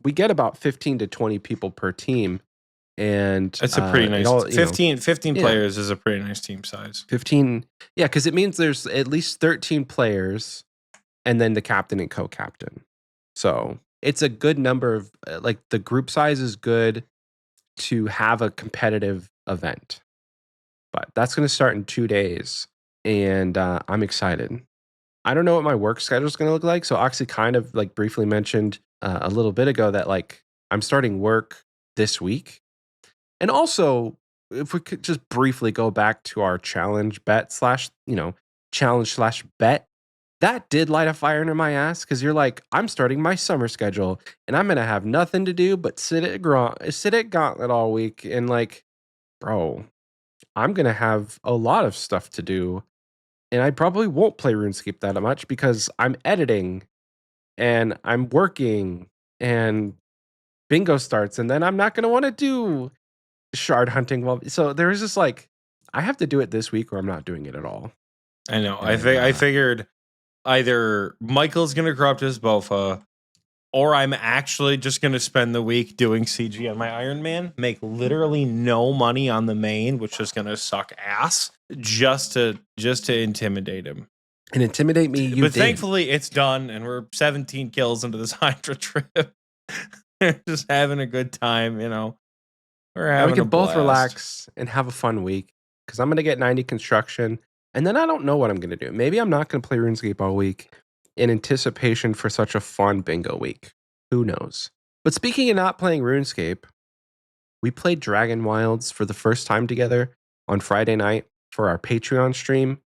we get about 15 to 20 people per team. And It's a pretty nice all, 15 yeah. players is a pretty nice team size. 15, yeah, because it means there's at least 13 players and then the captain and co-captain. So it's a good number of like the group size is good to have a competitive event. But that's going to start in 2 days, and I'm excited. I don't know what my work schedule is going to look like. So Oxy kind of like briefly mentioned a little bit ago that like I'm starting work this week. And also, if we could just briefly go back to our challenge bet slash, challenge slash bet, that did light a fire under my ass because you're like, I'm starting my summer schedule and I'm going to have nothing to do but sit at Gauntlet all week. And like, bro, I'm going to have a lot of stuff to do. And I probably won't play RuneScape that much because I'm editing and I'm working and bingo starts. And then I'm not going to want to do shard hunting. So there was just like, I have to do it this week or I'm not doing it at all. I know. I figured either Michael's going to corrupt his Bofa, or I'm actually just going to spend the week doing CG on my Iron Man, make literally no money on the main, which is going to suck ass, just to intimidate him. And intimidate me, but thankfully it's done, and we're 17 kills into this Hydra trip. Just having a good time, We're having we can a both blast. relax and have a fun week because I'm going to get 90 construction. And then I don't know what I'm going to do. Maybe I'm not going to play RuneScape all week in anticipation for such a fun bingo week. Who knows? But speaking of not playing RuneScape, we played Dragonwilds for the first time together on Friday night for our Patreon stream.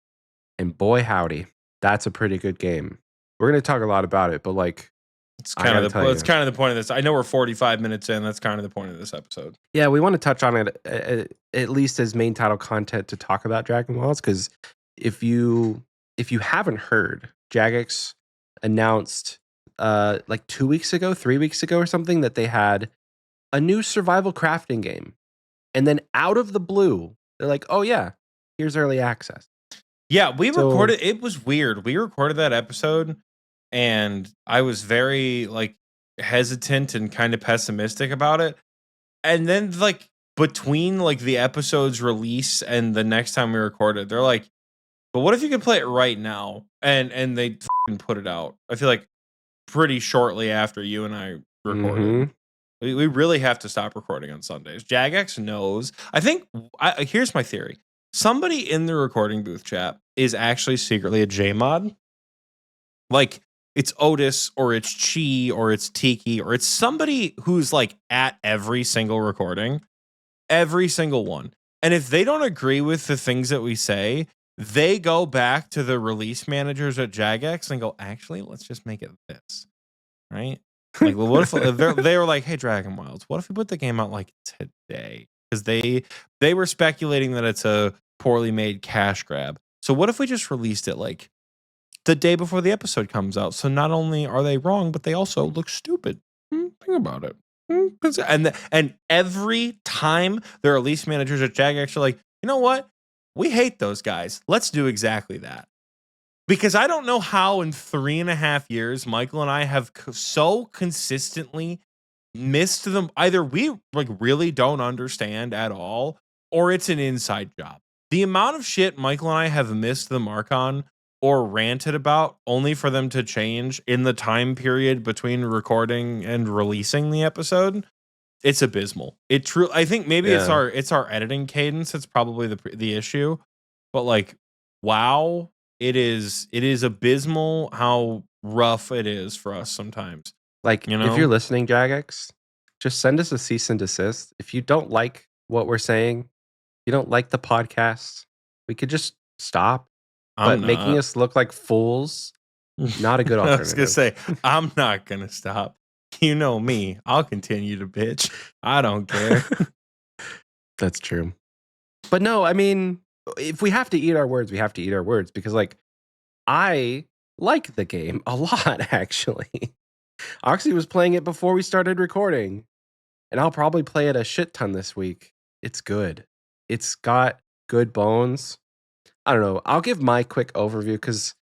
And boy, howdy, that's a pretty good game. We're going to talk a lot about it, but like, it's kind of the point of this. I know we're 45 minutes in. That's kind of the point of this episode. Yeah, we want to touch on it at least as main title content to talk about Dragonwilds, because if you haven't heard, Jagex announced like 2 weeks ago, 3 weeks ago or something that they had a new survival crafting game. And then out of the blue, they're like, "Oh yeah, here's early access." Yeah, recorded. It was weird. We recorded that episode, and I was very like hesitant and kind of pessimistic about it. And then like between like the episode's release and the next time we recorded, they're like, "But what if you could play it right now?" And they put it out. I feel like pretty shortly after you and I recorded. Mm-hmm. We really have to stop recording on Sundays. Jagex knows. I think here's my theory. Somebody in the recording booth chat is actually secretly a JMod. Like it's Otis or it's Chi or it's Tiki or it's somebody who's like at every single recording, every single one. And if they don't agree with the things that we say, they go back to the release managers at Jagex and go, actually, let's just make it this. Right? Like, well, what if they were like, hey, Dragonwilds, what if we put the game out like today? Because they were speculating that it's a poorly made cash grab. So what if we just released it like the day before the episode comes out? So not only are they wrong, but they also look stupid. Think about it. And every time the release managers at Jagex are like, you know what? We hate those guys. Let's do exactly that. Because I don't know how in 3.5 years, Michael and I have so consistently missed them. Either we like really don't understand at all, or it's an inside job. The amount of shit Michael and I have missed the mark on or ranted about only for them to change in the time period between recording and releasing the episode, it's abysmal. It true. I think maybe Yeah. it's our editing cadence. It's probably the issue. But like, wow, it is abysmal how rough it is for us sometimes. Like, You if you're know, listening, Jagex, just send us a cease and desist. If you don't like what we're saying, you don't like the podcast, we could just stop. I'm But making not. us look like fools, not a good I was gonna alternative. say I'm not gonna stop. You know me. I'll continue to bitch. I don't care. That's true. But no, I mean, if we have to eat our words, we have to eat our words because, like, I like the game a lot, actually. Oxie was playing it before we started recording, and I'll probably play it a shit ton this week. It's good. It's got good bones. I don't know. I'll give my quick overview because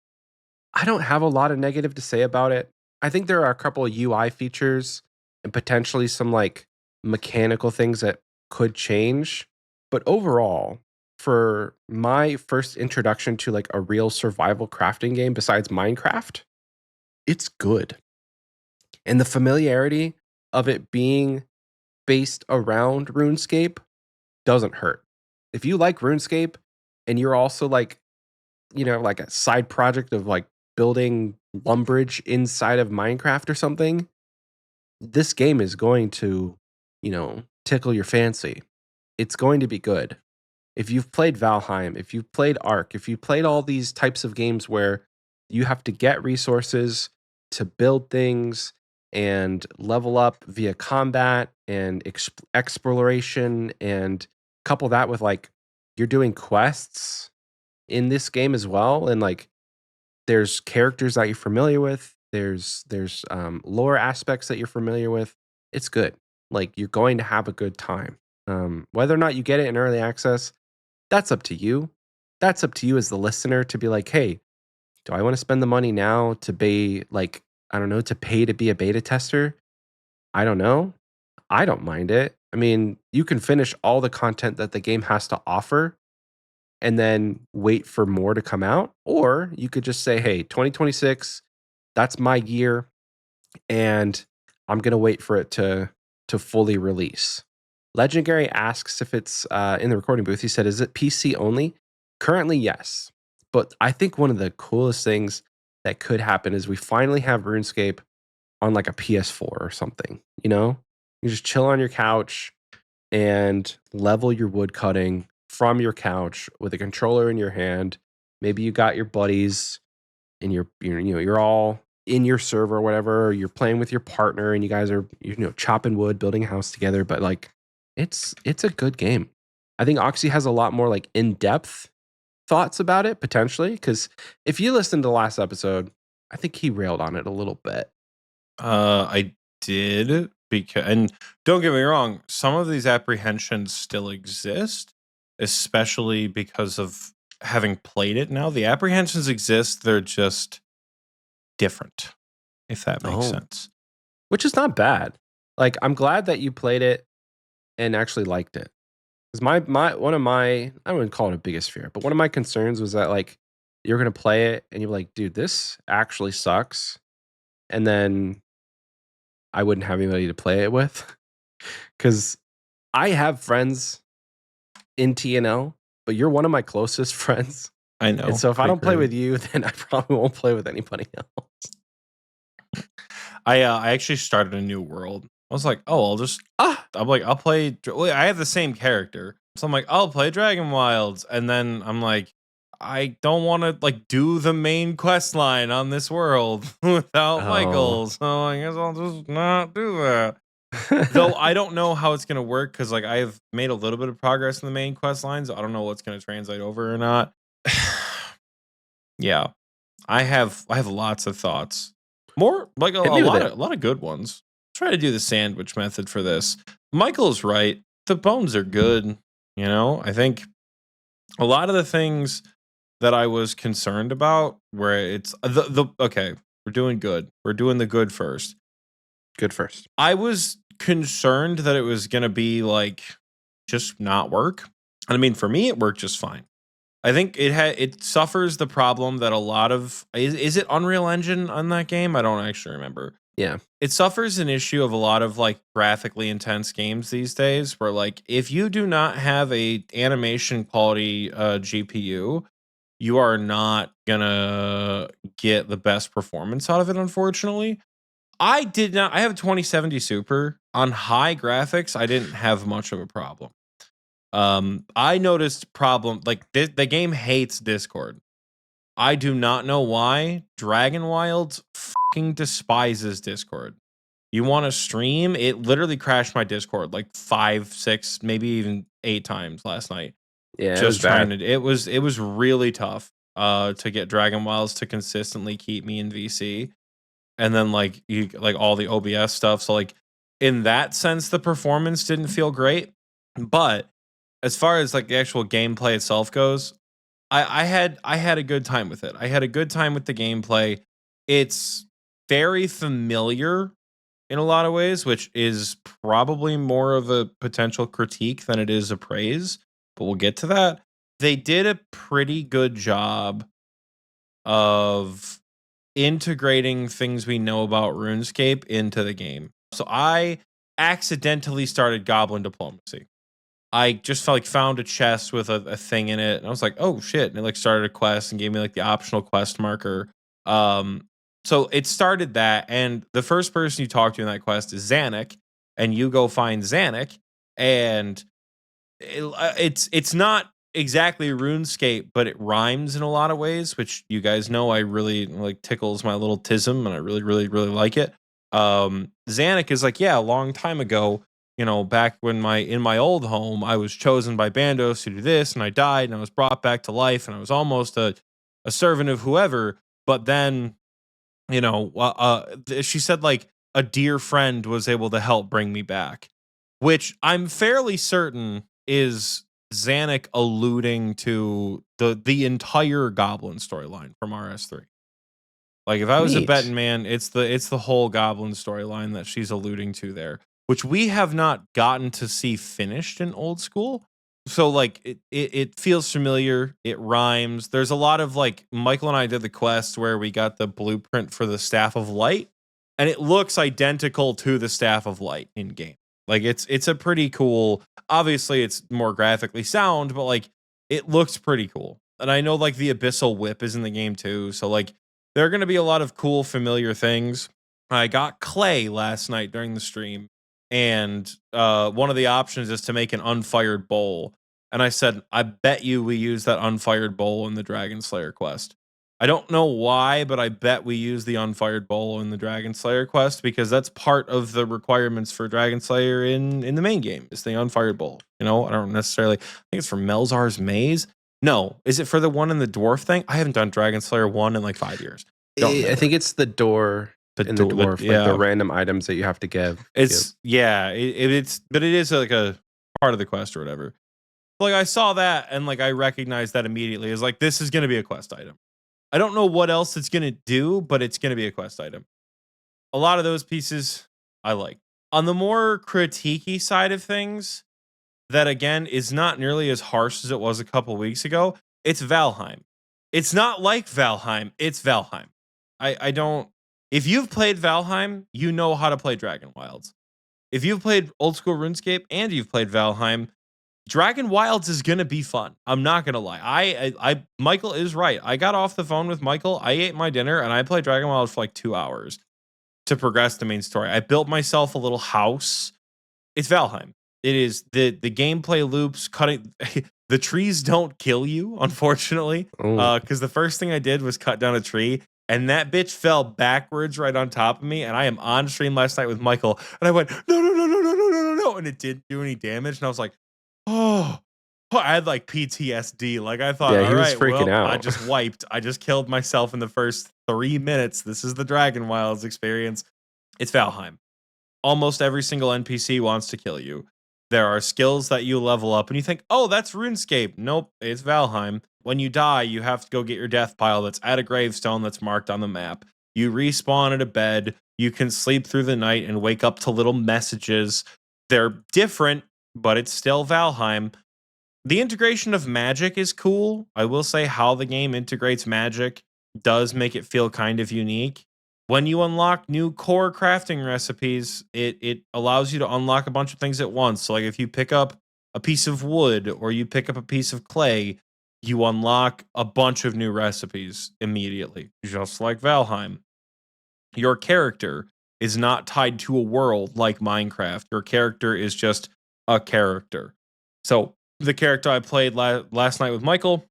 I don't have a lot of negative to say about it. I think there are a couple of UI features and potentially some like mechanical things that could change. But overall, for my first introduction to like a real survival crafting game besides Minecraft, it's good. And the familiarity of it being based around RuneScape doesn't hurt. If you like RuneScape and you're also like, like a side project of like building Lumbridge inside of Minecraft or something, this game is going to, tickle your fancy. It's going to be good. If you've played Valheim, if you've played Ark, if you've played all these types of games where you have to get resources to build things and level up via combat and exploration, and couple that with like you're doing quests in this game as well, and like there's characters that you're familiar with, there's lore aspects that you're familiar with. It's good. Like, you're going to have a good time. Whether or not you get it in early access, that's up to you. That's up to you as the listener to be like, hey, do I want to spend the money now to be like, I don't know, to pay to be a beta tester? I don't know. I don't mind it. I mean, you can finish all the content that the game has to offer and then wait for more to come out. Or you could just say, hey, 2026, that's my year, and I'm gonna wait for it to fully release. Legendary asks if it's in the recording booth. He said, "Is it PC only?" Currently, yes. But I think one of the coolest things that could happen is we finally have RuneScape on like a PS4 or something. You just chill on your couch and level your wood cutting from your couch with a controller in your hand. Maybe you got your buddies and you're all in your server or whatever, or you're playing with your partner and you guys are chopping wood, building a house together. But like, it's a good game. I think Oxy has a lot more like in-depth thoughts about it potentially, because if you listen to the last episode, I think he railed on it a little bit. I did, because, and don't get me wrong, some of these apprehensions still exist, especially because of having played it now. The apprehensions exist, they're just different, if that makes sense. Which is not bad. Like, I'm glad that you played it and actually liked it. Because one of my, I wouldn't call it a biggest fear, but one of my concerns was that like you're gonna play it and you're like, dude, this actually sucks. And then I wouldn't have anybody to play it with. Because I have friends in TNL, but you're one of my closest friends. I know. And so if I don't play with you, then I probably won't play with anybody else. I actually started a new world. I was like, oh, I'll play. I have the same character, so I'm like, I'll play Dragonwilds, and then I'm like, I don't want to like do the main quest line on this world without Michael, so I guess I'll just not do that. Though I don't know how it's gonna work, because like I've made a little bit of progress in the main quest lines. I don't know what's gonna translate over or not. Yeah, I have lots of thoughts. More like a lot of good ones. Try to do the sandwich method for this. Michael's right. The bones are good. I think a lot of the things that I was concerned about, where it's okay, we're doing good. We're doing the good first. Good first. I was concerned that it was gonna be like just not work. And I mean, for me, it worked just fine. I think it suffers the problem that a lot of is it Unreal Engine on that game? I don't actually remember. Yeah. It suffers an issue of a lot of like graphically intense games these days where like if you do not have a animation quality GPU, you are not gonna get the best performance out of it, unfortunately. I did not I have a 2070 Super. On high graphics, I didn't have much of a problem. I noticed problem like the game hates Discord. I do not know why. Dragonwilds fucking despises Discord. You want to stream? It literally crashed my Discord like 5, 6, maybe even 8 times last night. Yeah, it was Just trying bad. to it was really tough to get Dragonwilds to consistently keep me in VC. And then like you like all the OBS stuff. So like in that sense, the performance didn't feel great. But as far as like the actual gameplay itself goes, I had a good time with it. I had a good time with the gameplay. It's very familiar in a lot of ways, which is probably more of a potential critique than it is a praise, but we'll get to that. They did a pretty good job of integrating things we know about RuneScape into the game. So I accidentally started Goblin Diplomacy. I just felt like found a chest with a thing in it, and I was like, "Oh shit!" And it like started a quest and gave me like the optional quest marker. So it started that, and the first person you talk to in that quest is Zanuck, and you go find Zanuck, and it's not exactly RuneScape, but it rhymes in a lot of ways, which you guys know I really like tickles my little tism, and I really, really, really like it. Zanuck is like, yeah, a long time ago, you know, back when in my old home, I was chosen by Bandos to do this, and I died, and I was brought back to life, and I was almost a servant of whoever, but then, you know, she said like a dear friend was able to help bring me back, which I'm fairly certain is Zanuck alluding to the entire Goblin storyline from RS3. Like if I was a betting Neat. man, it's the whole Goblin storyline that she's alluding to there, which we have not gotten to see finished in old school. So like it feels familiar, it rhymes. There's a lot of like Michael and I did the quest where we got the blueprint for the Staff of Light, and it looks identical to the Staff of Light in game. Like it's a pretty cool. Obviously, it's more graphically sound, but like it looks pretty cool. And I know like the Abyssal Whip is in the game too, so like there are going to be a lot of cool, familiar things. I got clay last night during the stream, and one of the options is to make an unfired bowl. And I said, I bet you we use that unfired bowl in the Dragon Slayer quest. I don't know why, but I bet we use the unfired bowl in the Dragon Slayer quest because that's part of the requirements for Dragon Slayer in the main game. It's the unfired bowl. You know, I don't necessarily think it's for Melzar's Maze. No, is it for the one in the dwarf thing? I haven't done Dragon Slayer 1 in like 5 years. Don't I remember. think it's the door in the dwarf, like the Yeah. random items that you have to give. It's yeah, it's but it is like a part of the quest or whatever. Like I saw that and like I recognized that immediately as like this is going to be a quest item. I don't know what else it's going to do, but it's going to be a quest item. A lot of those pieces I like. On the more critiquey side of things, that again is not nearly as harsh as it was a couple weeks ago. It's Valheim. It's not like Valheim. It's Valheim. I don't. If you've played Valheim, you know how to play Dragonwilds. If you've played old school RuneScape and you've played Valheim, Dragonwilds is gonna be fun. I'm not gonna lie. Michael is right. I got off the phone with Michael. I ate my dinner and I played Dragonwilds for like 2 hours to progress the main story. I built myself a little house. It's Valheim. It is the gameplay loops cutting. The trees don't kill you, unfortunately, Oh, because the first thing I did was cut down a tree, and that bitch fell backwards right on top of me. And I am on stream last night with Michael, and I went no no no no no no no no no, and it didn't do any damage, and I was like, oh. I had like PTSD. Like I thought, yeah, all he was right, freaking well, I out. just wiped. I just killed myself in the first 3 minutes. This is the Dragonwilds experience. It's Valheim. Almost every single NPC wants to kill you. There are skills that you level up and you think, oh, that's RuneScape. Nope, it's Valheim. When you die, you have to go get your death pile that's at a gravestone that's marked on the map. You respawn at a bed. You can sleep through the night and wake up to little messages. They're different, but it's still Valheim. The integration of magic is cool. I will say how the game integrates magic does make it feel kind of unique. When you unlock new core crafting recipes, it allows you to unlock a bunch of things at once. So like if you pick up a piece of wood or you pick up a piece of clay, you unlock a bunch of new recipes immediately, just like Valheim. Your character is not tied to a world like Minecraft. Your character is just a character. So the character I played last night with Michael,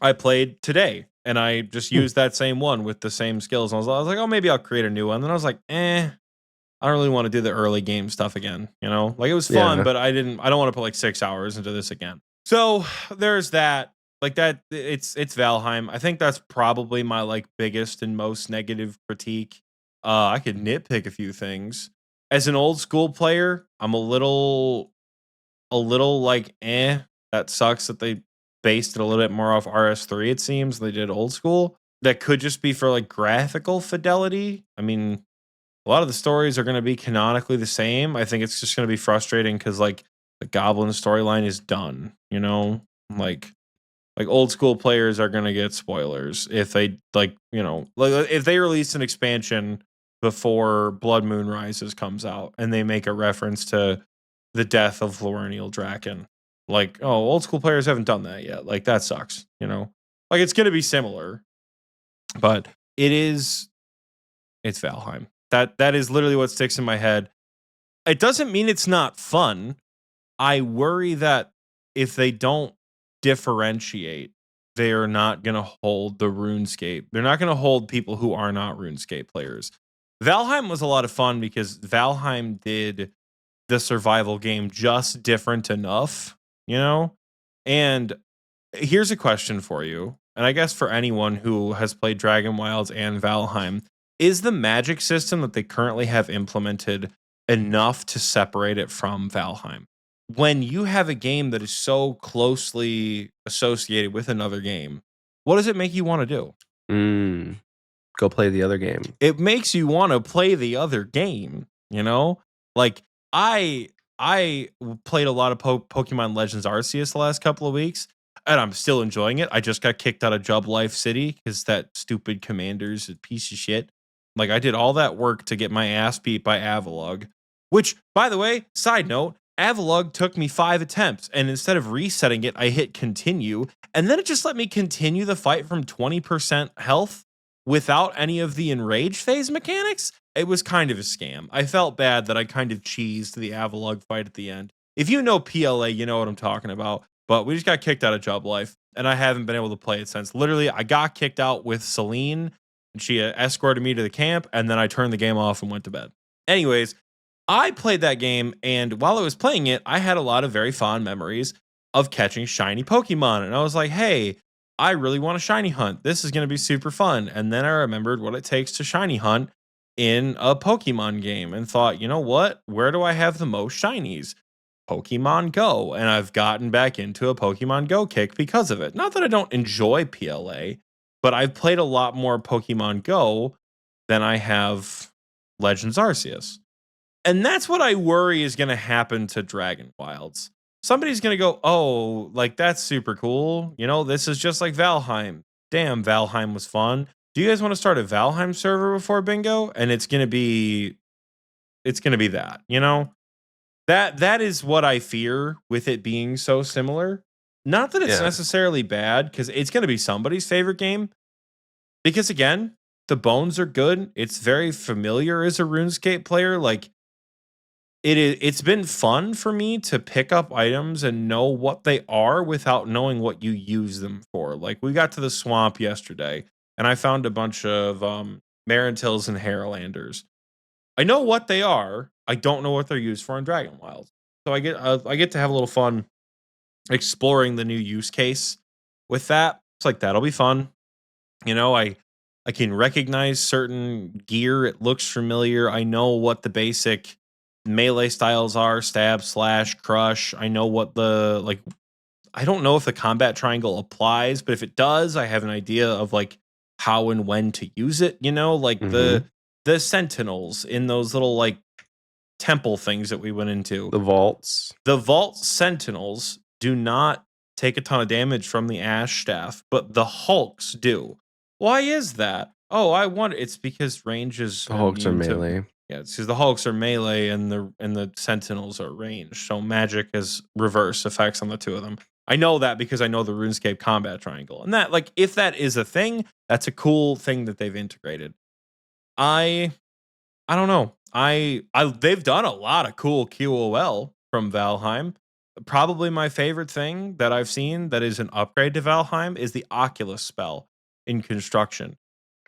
I played today, and I just used that same one with the same skills. I was like, oh, maybe I'll create a new one. Then I was like, I don't really want to do the early game stuff again. You know, like it was fun, Yeah. but I don't want to put like 6 hours into this again. So there's that. Like that, it's Valheim. I think that's probably my like biggest and most negative critique. I could nitpick a few things. As an old school player, I'm a little like, that sucks that they based it a little bit more off RS3, it seems. They did old school. That could just be for like graphical fidelity. I mean, a lot of the stories are going to be canonically the same. I think it's just going to be frustrating because like the Goblin storyline is done, you know? Like old school players are going to get spoilers if they like, you know, like if they release an expansion before Blood Moon Rises comes out and they make a reference to the death of Florinial Draken. Like, oh, old school players haven't done that yet. Like that sucks, you know? Like it's going to be similar, but it's Valheim. That is literally what sticks in my head. It doesn't mean it's not fun. I worry that if they don't differentiate, they are not going to hold the RuneScape. They're not going to hold people who are not RuneScape players. Valheim was a lot of fun because Valheim did the survival game just different enough, you know? And here's a question for you, and I guess for anyone who has played Dragonwilds and Valheim, is the magic system that they currently have implemented enough to separate it from Valheim? When you have a game that is so closely associated with another game, what does it make you want to do? Go play the other game. It makes you want to play the other game, you know? Like I played a lot of Pokemon Legends Arceus the last couple of weeks, and I'm still enjoying it. I just got kicked out of Jub Life City because that stupid commander's a piece of shit. Like I did all that work to get my ass beat by Avalugg, which, by the way, side note, Avalugg took me 5 attempts, and instead of resetting it, I hit continue, and then it just let me continue the fight from 20% health without any of the enrage phase mechanics. It was kind of a scam. I felt bad that I kind of cheesed the Avalugg fight at the end. If you know PLA, you know what I'm talking about. But we just got kicked out of Jub Life, and I haven't been able to play it since. Literally, I got kicked out with Celine, and she escorted me to the camp, and then I turned the game off and went to bed. Anyways, I played that game, and while I was playing it, I had a lot of very fond memories of catching shiny Pokemon. And I was like, hey, I really want a shiny hunt. This is going to be super fun. And then I remembered what it takes to shiny hunt in a Pokemon game and thought, you know what? Where do I have the most shinies? Pokemon Go. And I've gotten back into a Pokemon Go kick because of it. Not that I don't enjoy PLA, but I've played a lot more Pokemon Go than I have Legends Arceus. And that's what I worry is going to happen to Dragonwilds. Somebody's going to go, oh, like that's super cool. You know, this is just like Valheim. Damn, Valheim was fun. Do you guys want to start a Valheim server before bingo? And it's going to be that, you know? That is what I fear with it being so similar. Not that it's Yeah. necessarily bad, because it's going to be somebody's favorite game. Because again, the bones are good. It's very familiar as a RuneScape player. Like, it's been fun for me to pick up items and know what they are without knowing what you use them for. Like we got to the swamp yesterday and I found a bunch of Marintils and Harlanders. I know what they are. I don't know what they're used for in Dragonwilds. So I get to have a little fun exploring the new use case with that. It's like that'll be fun. You know, I can recognize certain gear. It looks familiar. I know what the basic melee styles are: stab, slash, crush. I know what the like. I don't know if the combat triangle applies, but if it does, I have an idea of like how and when to use it. You know, like Mm-hmm. the sentinels in those little like temple things that we went into. The vaults. The vault sentinels do not take a ton of damage from the ash staff, but the hulks do. Why is that? Oh, I wonder. It's because range is The Hulks are immune to. melee. Yeah, it's because the hulks are melee and the sentinels are range. So magic has reverse effects on the two of them. I know that because I know the RuneScape combat triangle, and that like if that is a thing, that's a cool thing that they've integrated. I don't know. They've done a lot of cool QOL from Valheim. Probably my favorite thing that I've seen that is an upgrade to Valheim is the Oculus spell in construction.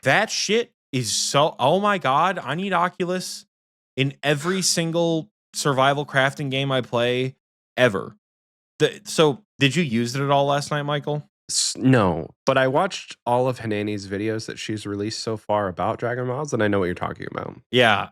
That shit is so, oh my god, I need Oculus in every single survival crafting game I play ever. So did you use it at all last night, Michael? No, but I watched all of Hanani's videos that she's released so far about Dragonwilds, and I know what you're talking about. Yeah.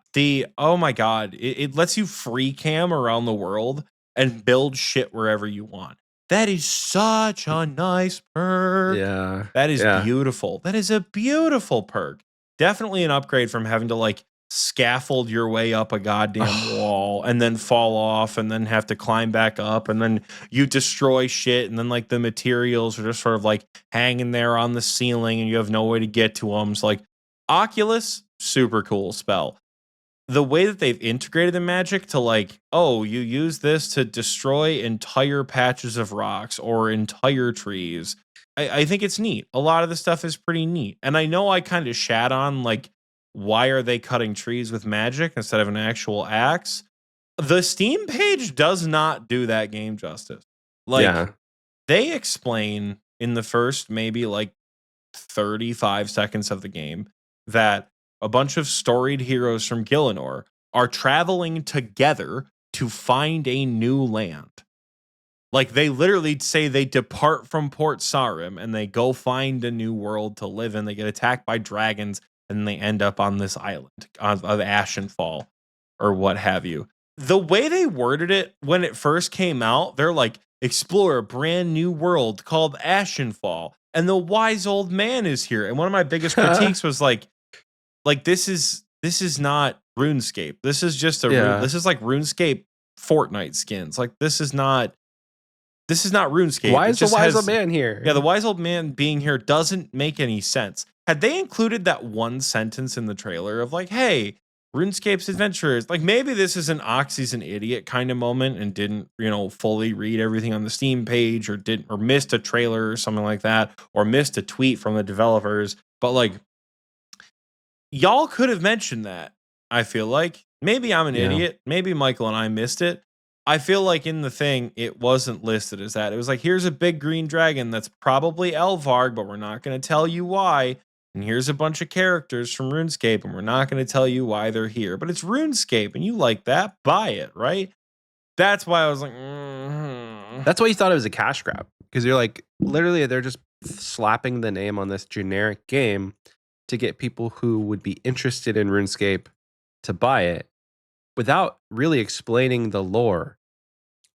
Oh my god, it lets you free cam around the world and build shit wherever you want. That is such a nice perk. Yeah. That is Yeah. beautiful. That is a beautiful perk. Definitely an upgrade from having to like scaffold your way up a goddamn wall and then fall off and then have to climb back up and then you destroy shit and then like the materials are just sort of like hanging there on the ceiling and you have no way to get to them. So like Oculus, super cool spell. The way that they've integrated the magic to like, oh, you use this to destroy entire patches of rocks or entire trees. I think it's neat. A lot of the stuff is pretty neat. And I know I kind of shat on like, why are they cutting trees with magic instead of an actual axe? The Steam page does not do that game justice. Like, Yeah. they explain in the first maybe like 35 seconds of the game that a bunch of storied heroes from Gielinor are traveling together to find a new land. Like they literally say they depart from Port Sarim and they go find a new world to live in. They get attacked by dragons and they end up on this island of Ashenfall or what have you. The way they worded it when it first came out, they're like, explore a brand new world called Ashenfall. And the wise old man is here. And one of my biggest critiques was like this is not RuneScape. This is just this is like RuneScape Fortnite skins. Like this is not RuneScape. Why It is the just wise has- old man here? Yeah, the wise old man being here doesn't make any sense. Had they included that one sentence in the trailer of like, hey, RuneScape's adventurers, like maybe this is an Oxie's an idiot kind of moment and didn't, fully read everything on the Steam page or missed a trailer or something like that, or missed a tweet from the developers. But like, y'all could have mentioned that. I feel like maybe I'm an idiot. Maybe Michael and I missed it. I feel like in the thing, it wasn't listed as that. It was like, here's a big green dragon that's probably Elvarg, but we're not going to tell you why. And here's a bunch of characters from RuneScape, and we're not going to tell you why they're here. But it's RuneScape, and you like that, buy it, right? That's why I was like, That's why you thought it was a cash grab. Because you're like, literally, they're just slapping the name on this generic game to get people who would be interested in RuneScape to buy it without really explaining the lore.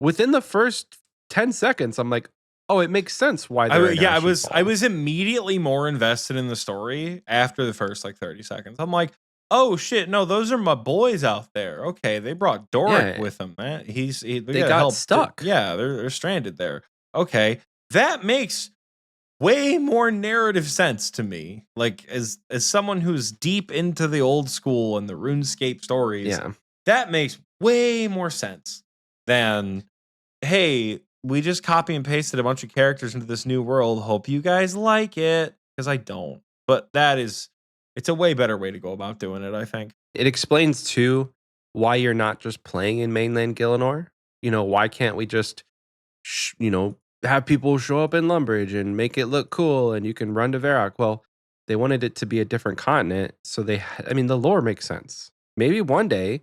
Within the first 10 seconds, I'm like, oh, it makes sense why they're in Ashenfall. I was immediately more invested in the story after the first like 30 seconds. I'm like, oh shit, no, those are my boys out there. Okay, they brought Doric with them, man. They got stuck. Yeah, they're stranded there. Okay, that makes way more narrative sense to me. Like as someone who's deep into the old school and the RuneScape stories, that makes way more sense than, hey, we just copy and pasted a bunch of characters into this new world. Hope you guys like it, because I don't. But it's a way better way to go about doing it, I think. It explains too why you're not just playing in mainland Gielinor. Why can't we just have people show up in Lumbridge and make it look cool and you can run to Varrock? Well, they wanted it to be a different continent, so the lore makes sense. Maybe one day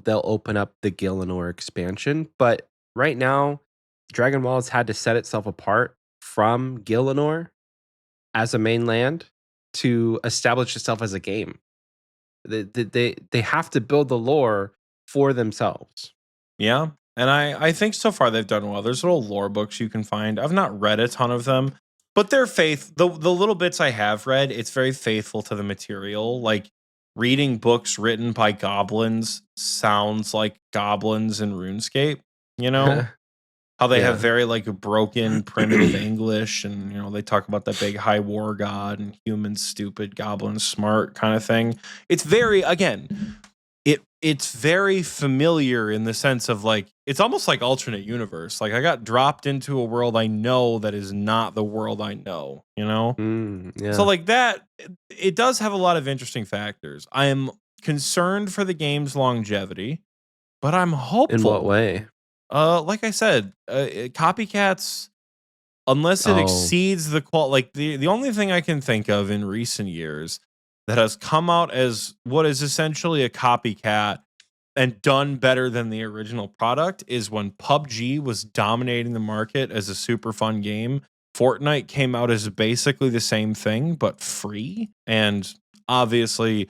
they'll open up the Gielinor expansion, but right now Dragonwilds had to set itself apart from Gielinor as a mainland to establish itself as a game. They have to build the lore for themselves. Yeah. And I think so far they've done well. There's little lore books you can find. I've not read a ton of them, but they're the little bits I have read, it's very faithful to the material. Like reading books written by goblins sounds like goblins in RuneScape, you know? How they have Yeah. very like broken primitive English, and they talk about that big high war god and humans stupid, goblins smart kind of thing. It's very, again, it's very familiar in the sense of like it's almost like alternate universe. Like I got dropped into a world I know that is not the world I know, So Yeah. like that, it does have a lot of interesting factors. I am concerned for the game's longevity, but I'm In what hopeful. way? Like I said, copycats, unless it Oh. exceeds the qual, like the only thing I can think of in recent years that has come out as what is essentially a copycat and done better than the original product is when PUBG was dominating the market as a super fun game. Fortnite came out as basically the same thing but free, and obviously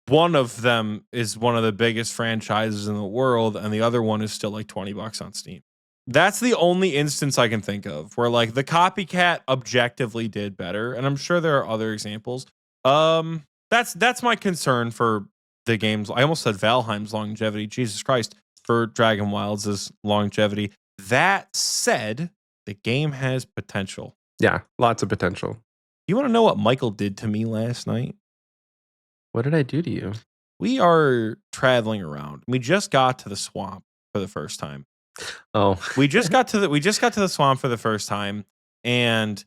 one of them is one of the biggest franchises in the world, and the other one is still like $20 on Steam. That's the only instance I can think of where like the copycat objectively did better, and I'm sure there are other examples. That's my concern for the games. I almost said Valheim's longevity. Jesus Christ, for Dragonwilds' longevity. That said, the game has potential. Yeah, lots of potential. You want to know what Michael did to me last night? What did I do to you? We are traveling around. We just got to the swamp for the first time. Oh. we just got to the swamp for the first time, and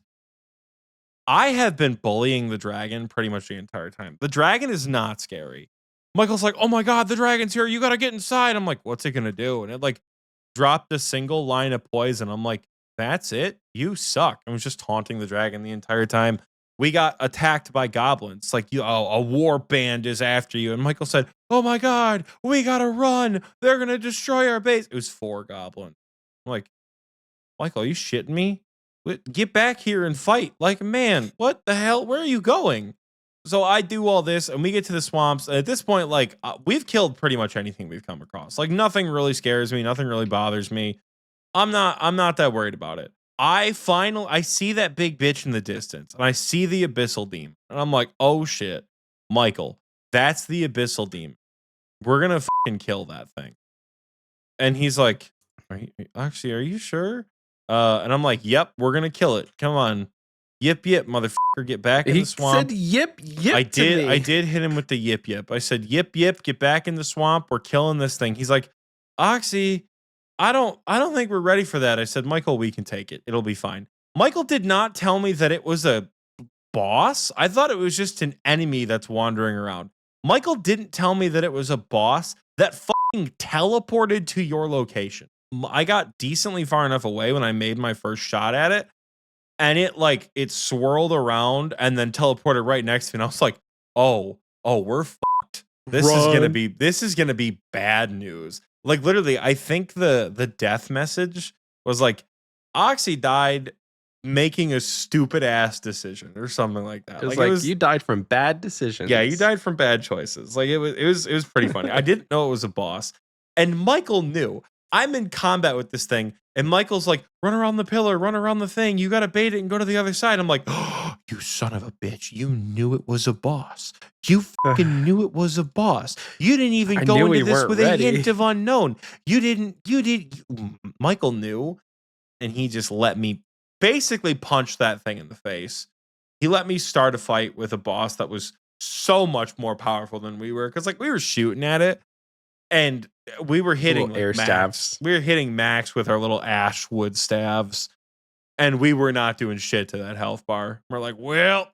I have been bullying the dragon pretty much the entire time. The dragon is not scary. Michael's like, "Oh my god, the dragon's here. You got to get inside." I'm like, "What's it going to do?" And it like dropped a single line of poison. I'm like, "That's it? You suck." I was just taunting the dragon the entire time. We got attacked by goblins. Like, a war band is after you. And Michael said, "Oh my god, we gotta run. They're gonna destroy our base." It was 4 goblins. I'm like, "Michael, are you shitting me? Get back here and fight." Like, man, what the hell? Where are you going? So I do all this, and we get to the swamps. At this point, like, we've killed pretty much anything we've come across. Like, nothing really scares me. Nothing really bothers me. I'm not that worried about it. I see that big bitch in the distance, and I see the abyssal demon, and I'm like, "Oh shit, Michael, that's the abyssal demon. We're gonna fucking kill that thing." And he's like, "Are you sure?" And I'm like, "Yep, we're gonna kill it. Come on, yip yip, motherfucker, get back in He the swamp." said yip yip I to me. did hit him with the yip yip. I said, "Yip yip, get back in the swamp. We're killing this thing." He's like, "Oxy, I don't think we're ready for that." I said, "Michael, we can take it. It'll be fine." Michael did not tell me that it was a boss. I thought it was just an enemy that's wandering around. Michael didn't tell me that it was a boss that fucking teleported to your location. I got decently far enough away when I made my first shot at it, and it swirled around and then teleported right next to me. And I was like, "Oh, we're fucked. This is gonna be bad news." Like literally, I think the death message was like, "Oxy died making a stupid ass decision," or something like that. It was Like it like was, you died from bad decisions. yeah, you died from bad choices. Like it was pretty funny. I didn't know it was a boss, and Michael knew. I'm in combat with this thing, and Michael's like, "Run around the pillar, run around the thing. You gotta bait it and go to the other side." I'm like, "Oh, you son of a bitch! You knew it was a boss. You fucking knew it was a boss. You didn't even I go knew into we this weren't with ready." a hint of unknown. You didn't. You did. Michael knew, and he just let me basically punch that thing in the face. He let me start a fight with a boss that was so much more powerful than we were, because like we were shooting at it, and we were hitting Little like air max. staffs. We were hitting max with our little ash wood staves, and we were not doing shit to that health bar. We're like, "Well,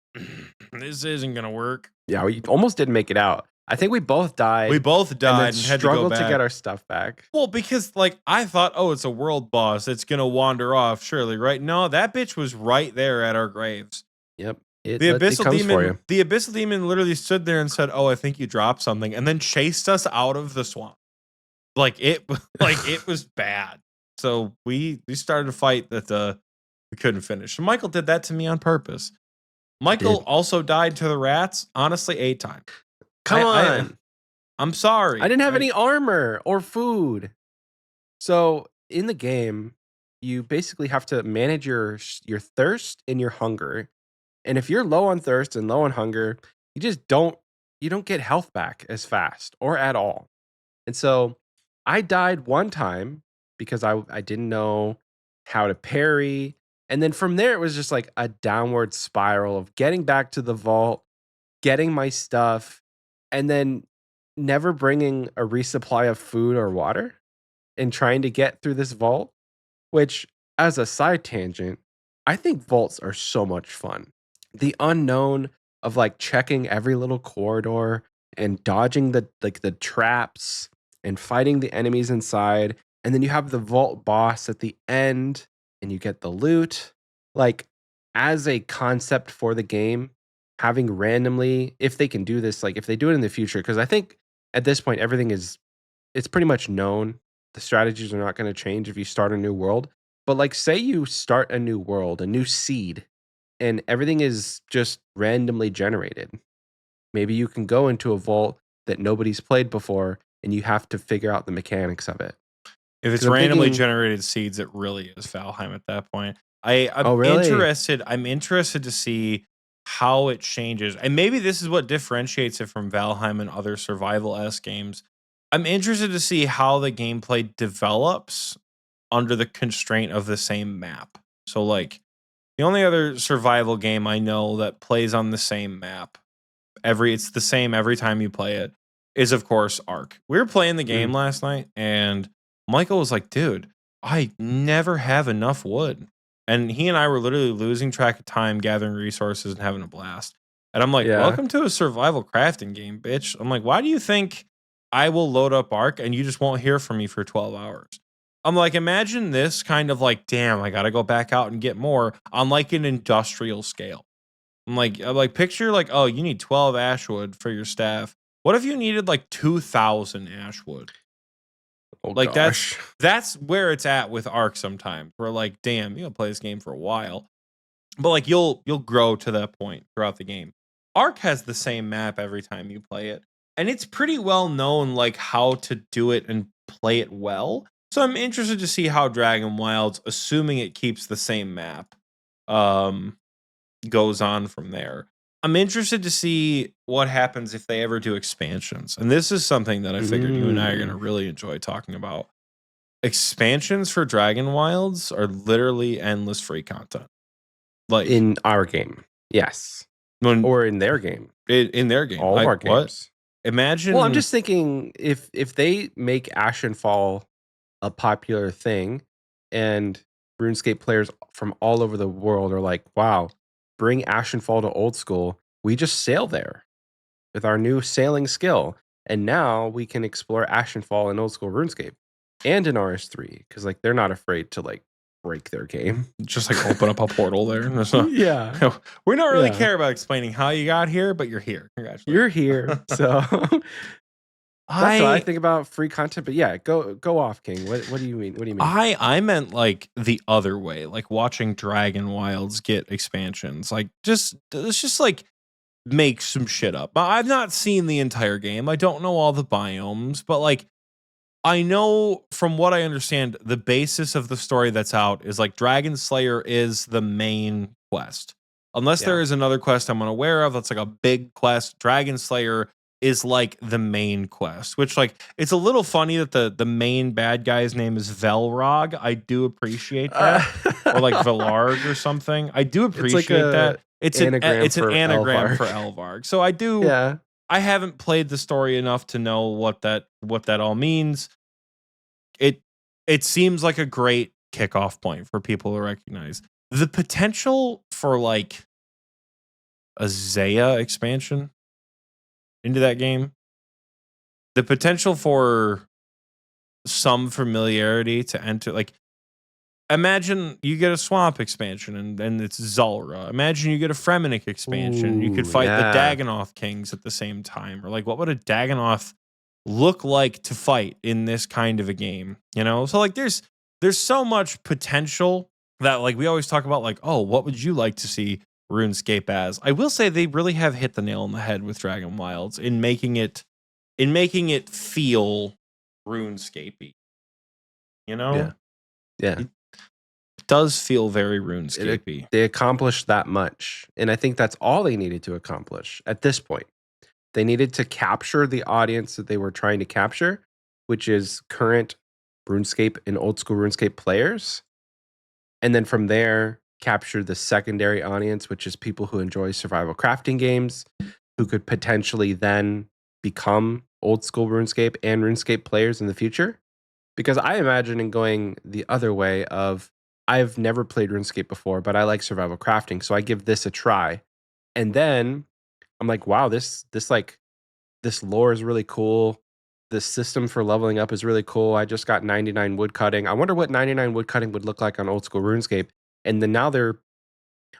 this isn't gonna work." Yeah, we almost didn't make it out. I think we both died. We both and died then and had to go struggled to back. get our stuff back. Well, because like I thought, "Oh, it's a world boss. It's gonna wander off, surely, right?" No, that bitch was right there at our graves. Yep. The It comes for you. abyssal demon literally stood there and said, "Oh, I think you dropped something," and then chased us out of the swamp. Like it, like it was bad. So we started a fight that we couldn't finish. So Michael did that to me on purpose. Michael did. also died to the rats. Honestly, 8 times. Come I on. I'm sorry. I didn't have any armor or food. So in the game, you basically have to manage your thirst and your hunger. And if you're low on thirst and low on hunger, you just don't get health back as fast or at all. And so I died one time because I didn't know how to parry. And then from there, it was just like a downward spiral of getting back to the vault, getting my stuff, and then never bringing a resupply of food or water and trying to get through this vault. Which, as a side tangent, I think vaults are so much fun. The unknown of like checking every little corridor and dodging the traps and fighting the enemies inside. And then you have the vault boss at the end and you get the loot. Like, as a concept for the game, having randomly, if they can do this, like if they do it in the future, because I think at this point everything it's pretty much known. The strategies are not going to change if you start a new world. But like say you start a new world, a new seed, and everything is just randomly generated. Maybe you can go into a vault that nobody's played before and you have to figure out the mechanics of it. If it's 'Cause I'm randomly thinking, generated seeds, it really is Valheim at that point. I'm oh really? interested. I'm interested to see how it changes, and maybe this is what differentiates it from Valheim and other survival s games. I'm interested to see how the gameplay develops under the constraint of the same map. So, like, the only other survival game I know that plays on the same map it's the same every time you play it is of course Ark. We were playing the game Mm, last night and Michael was like, "Dude, I never have enough wood." And he and I were literally losing track of time gathering resources and having a blast. And I'm like, yeah. "Welcome to a survival crafting game, bitch." I'm like, "Why do you think I will load up Ark and you just won't hear from me for 12 hours?" I'm like, imagine this kind of like, damn, I got to go back out and get more on like an industrial scale. I'm like, picture like, oh, you need 12 ashwood for your staff. What if you needed like 2,000 ashwood? Oh Like that's gosh. that's where it's at with Ark sometimes. We're like, damn, you'll play this game for a while. But like you'll grow to that point throughout the game. Ark has the same map every time you play it. And it's pretty well known like how to do it and play it well. So I'm interested to see how Dragon Wilds, assuming it keeps the same map, um, goes on from there. I'm interested to see what happens if they ever do expansions. And this is something that I figured you and I are going to Mm. really enjoy talking about. Expansions for Dragon Wilds are literally endless free content. Like In our game, yes. when Or in their game, in their game. all of Like our what? games. Well, I'm Imagine just thinking if they make Ashenfall a popular thing and RuneScape players from all over the world are like, wow, bring Ashenfall to old school. We just sail there with our new sailing skill. And now we can explore Ashenfall in old school RuneScape and in RS3 because like they're not afraid to like break their game. just like open up a portal there. Yeah. We don't really Yeah. care about explaining how you got here, but you're here. You're Congratulations. here. So that's what I I think about free content. But yeah, go off, King. What do you mean? What do you mean? I meant like the other way, like watching Dragon Wilds get expansions. Like just let's just like make some shit up. I've not seen the entire game. I don't know all the biomes, but like I know from what I understand, the basis of the story that's out is like Dragon Slayer is the main quest. Unless Yeah. there is another quest I'm unaware of that's like a big quest, Dragon Slayer is like the main quest, which like it's a little funny that the main bad guy's name is Velrog. I do appreciate Uh, that. Or like Velarg or something. I do it's like appreciate a that. It's anagram an for anagram Elvarg. for Elvarg. So I do Yeah. I haven't played the story enough to know what that all means. It it seems like a great kickoff point for people to recognize the potential for like a Zaya expansion into that game. The potential for some familiarity to enter, like imagine you get a swamp expansion and it's Zulrah. Imagine you get a Fremennik expansion and you could Ooh, fight the yeah. Dagannoth kings at the same time. Or like what would a Dagannoth look like to fight in this kind of a game? You know? So like there's so much potential that like we always talk about like, oh, what would you like to see RuneScape as? I will say they really have hit the nail on the head with Dragon Wilds in making it in making it feel RuneScape-y. You know? Yeah. It does feel very RuneScape-y. They accomplished that much. And I think that's all they needed to accomplish at this point. They needed to capture the audience that they were trying to capture, which is current RuneScape and old school RuneScape players. And then from there, capture the secondary audience, which is people who enjoy survival crafting games, who could potentially then become old school RuneScape and RuneScape players in the future. Because I imagine in going the other way of I've never played RuneScape before, but I like survival crafting, so I give this a try. And then I'm like, wow, this lore is really cool. The system for leveling up is really cool. I just got 99 wood cutting. I wonder what 99 wood cutting would look like on old school RuneScape. And then now they're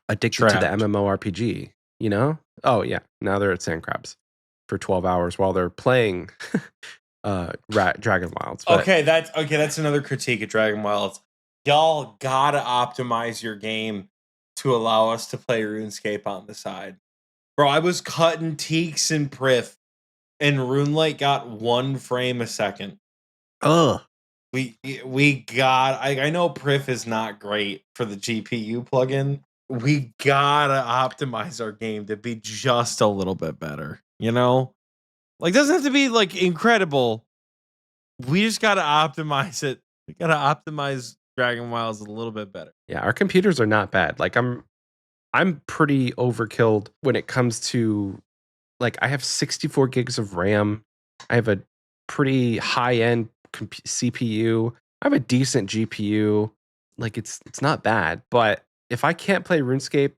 addicted to the Trapped. MMORPG, you know? Oh yeah, now they're at Sand Crabs for 12 hours while they're playing Dragonwilds. But That's another critique of Dragonwilds. Y'all gotta optimize your game to allow us to play RuneScape on the side. Bro, I was cutting teaks and Prif, and RuneLight got 1 frame a second. ugh. I know Prif is not great for the GPU plugin. We gotta optimize our game to be just a little bit better, you know? Like, doesn't have to be like incredible. We just gotta optimize it. We gotta optimize Dragonwilds a little bit better. Yeah, our computers are not bad. Like I'm pretty overkilled when it comes to like I have 64 gigs of RAM. I have a pretty high-end CPU. I have a decent GPU. Like it's not bad, but if I can't play RuneScape,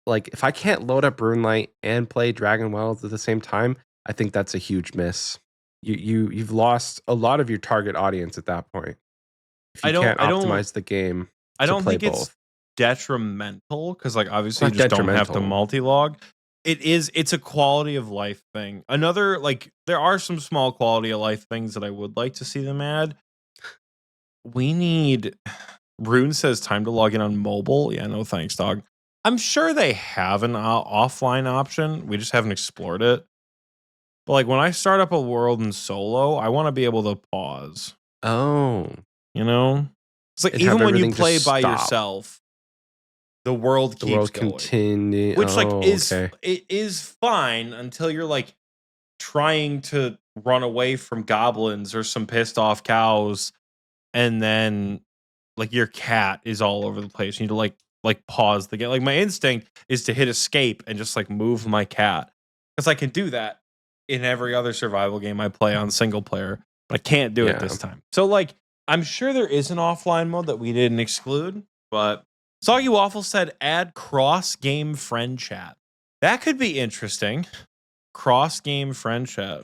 like if I can't load up RuneLight and play Dragonwells at the same time, I think that's a huge miss. You've lost a lot of your target audience at that point. If you can't optimize the game I to don't play think it's both. detrimental because, like, obviously It's you not just don't have to detrimental. multi-log. It's a quality of life thing. Another, like, there are some small quality of life things that I would like to see them add. We need Rune says time to log in on mobile. Yeah, no thanks, dog. I'm sure they have an offline option. We just haven't explored it. But like when I start up a world in solo, I want to be able to pause. Oh, You know, it's like and have even when you everything play just by stop. yourself, the world The keeps world going, continue. which like Oh, okay. it is fine until you're like trying to run away from goblins or some pissed off cows, and then like your cat is all over the place. You need to like pause the game. Like my instinct is to hit escape and just like move my cat because I can do that in every other survival game I play on single player, but I can't do it Yeah. this time. So like I'm sure there is an offline mode that we didn't exclude, but Soggy Waffle said add cross game friend chat. That could be interesting. Cross game friend chat.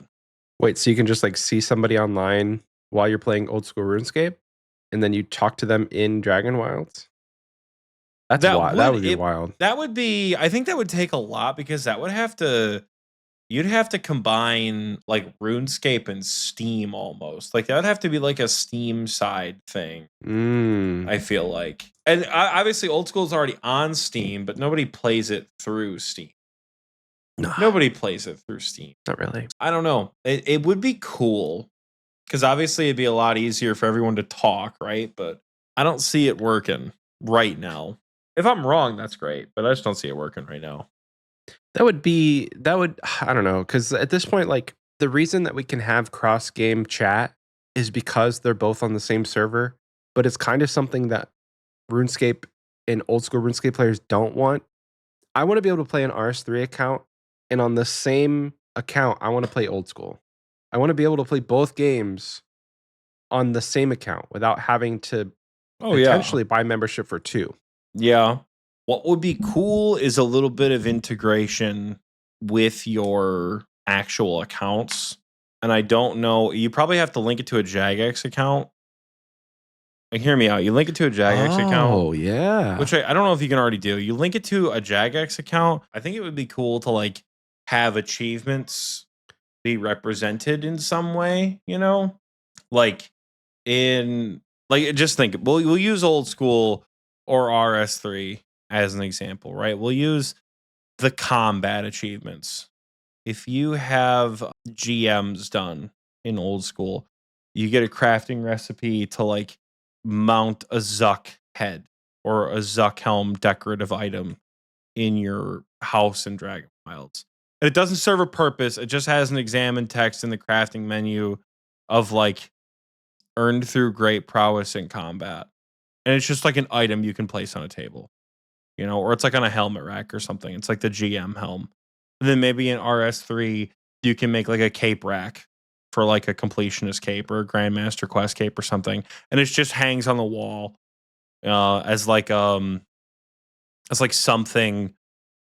Wait, so you can just like see somebody online while you're playing old school RuneScape, and then you talk to them in Dragonwilds? That's wild. That would be wild. That would be, I think that would take a lot because that would have to, you'd have to combine like RuneScape and Steam almost. Like that would have to be like a Steam side thing. I feel like. And obviously old school is already on Steam, but nobody plays it through Steam. No, Nobody plays it through Steam. not really. I don't know. It would be cool because obviously it'd be a lot easier for everyone to talk, right? But I don't see it working right now. If I'm wrong, that's great, but I just don't see it working right now. That would I don't know, because at this point, like the reason that we can have cross game chat is because they're both on the same server, but it's kind of something that RuneScape and old school RuneScape players don't want. I want to be able to play an RS3 account, and on the same account, I want to play old school. I want to be able to play both games on the same account without having to potentially buy membership for 2. Yeah. What would be cool is a little bit of integration with your actual accounts. And I don't know, you probably have to link it to a Jagex account. Like, hear me out. You link it to a Jagex account. Oh, yeah. Which I don't know if you can already do. You link it to a Jagex account. I think it would be cool to like have achievements be represented in some way, you know? Like just think, we'll use old school or RS3 as an example, right? We'll use the combat achievements. if you have GMs done in old school, you get a crafting recipe to like mount a Zuck head or a Zuck helm decorative item in your house in Dragonwilds. And it doesn't serve a purpose. It just has an examine text in the crafting menu of like earned through great prowess in combat. And it's just like an item you can place on a table, you know, or it's like on a helmet rack or something. It's like the GM helm. And then maybe in RS3, you can make like a cape rack for like a completionist cape or a Grandmaster Quest cape or something. And it just hangs on the wall as like something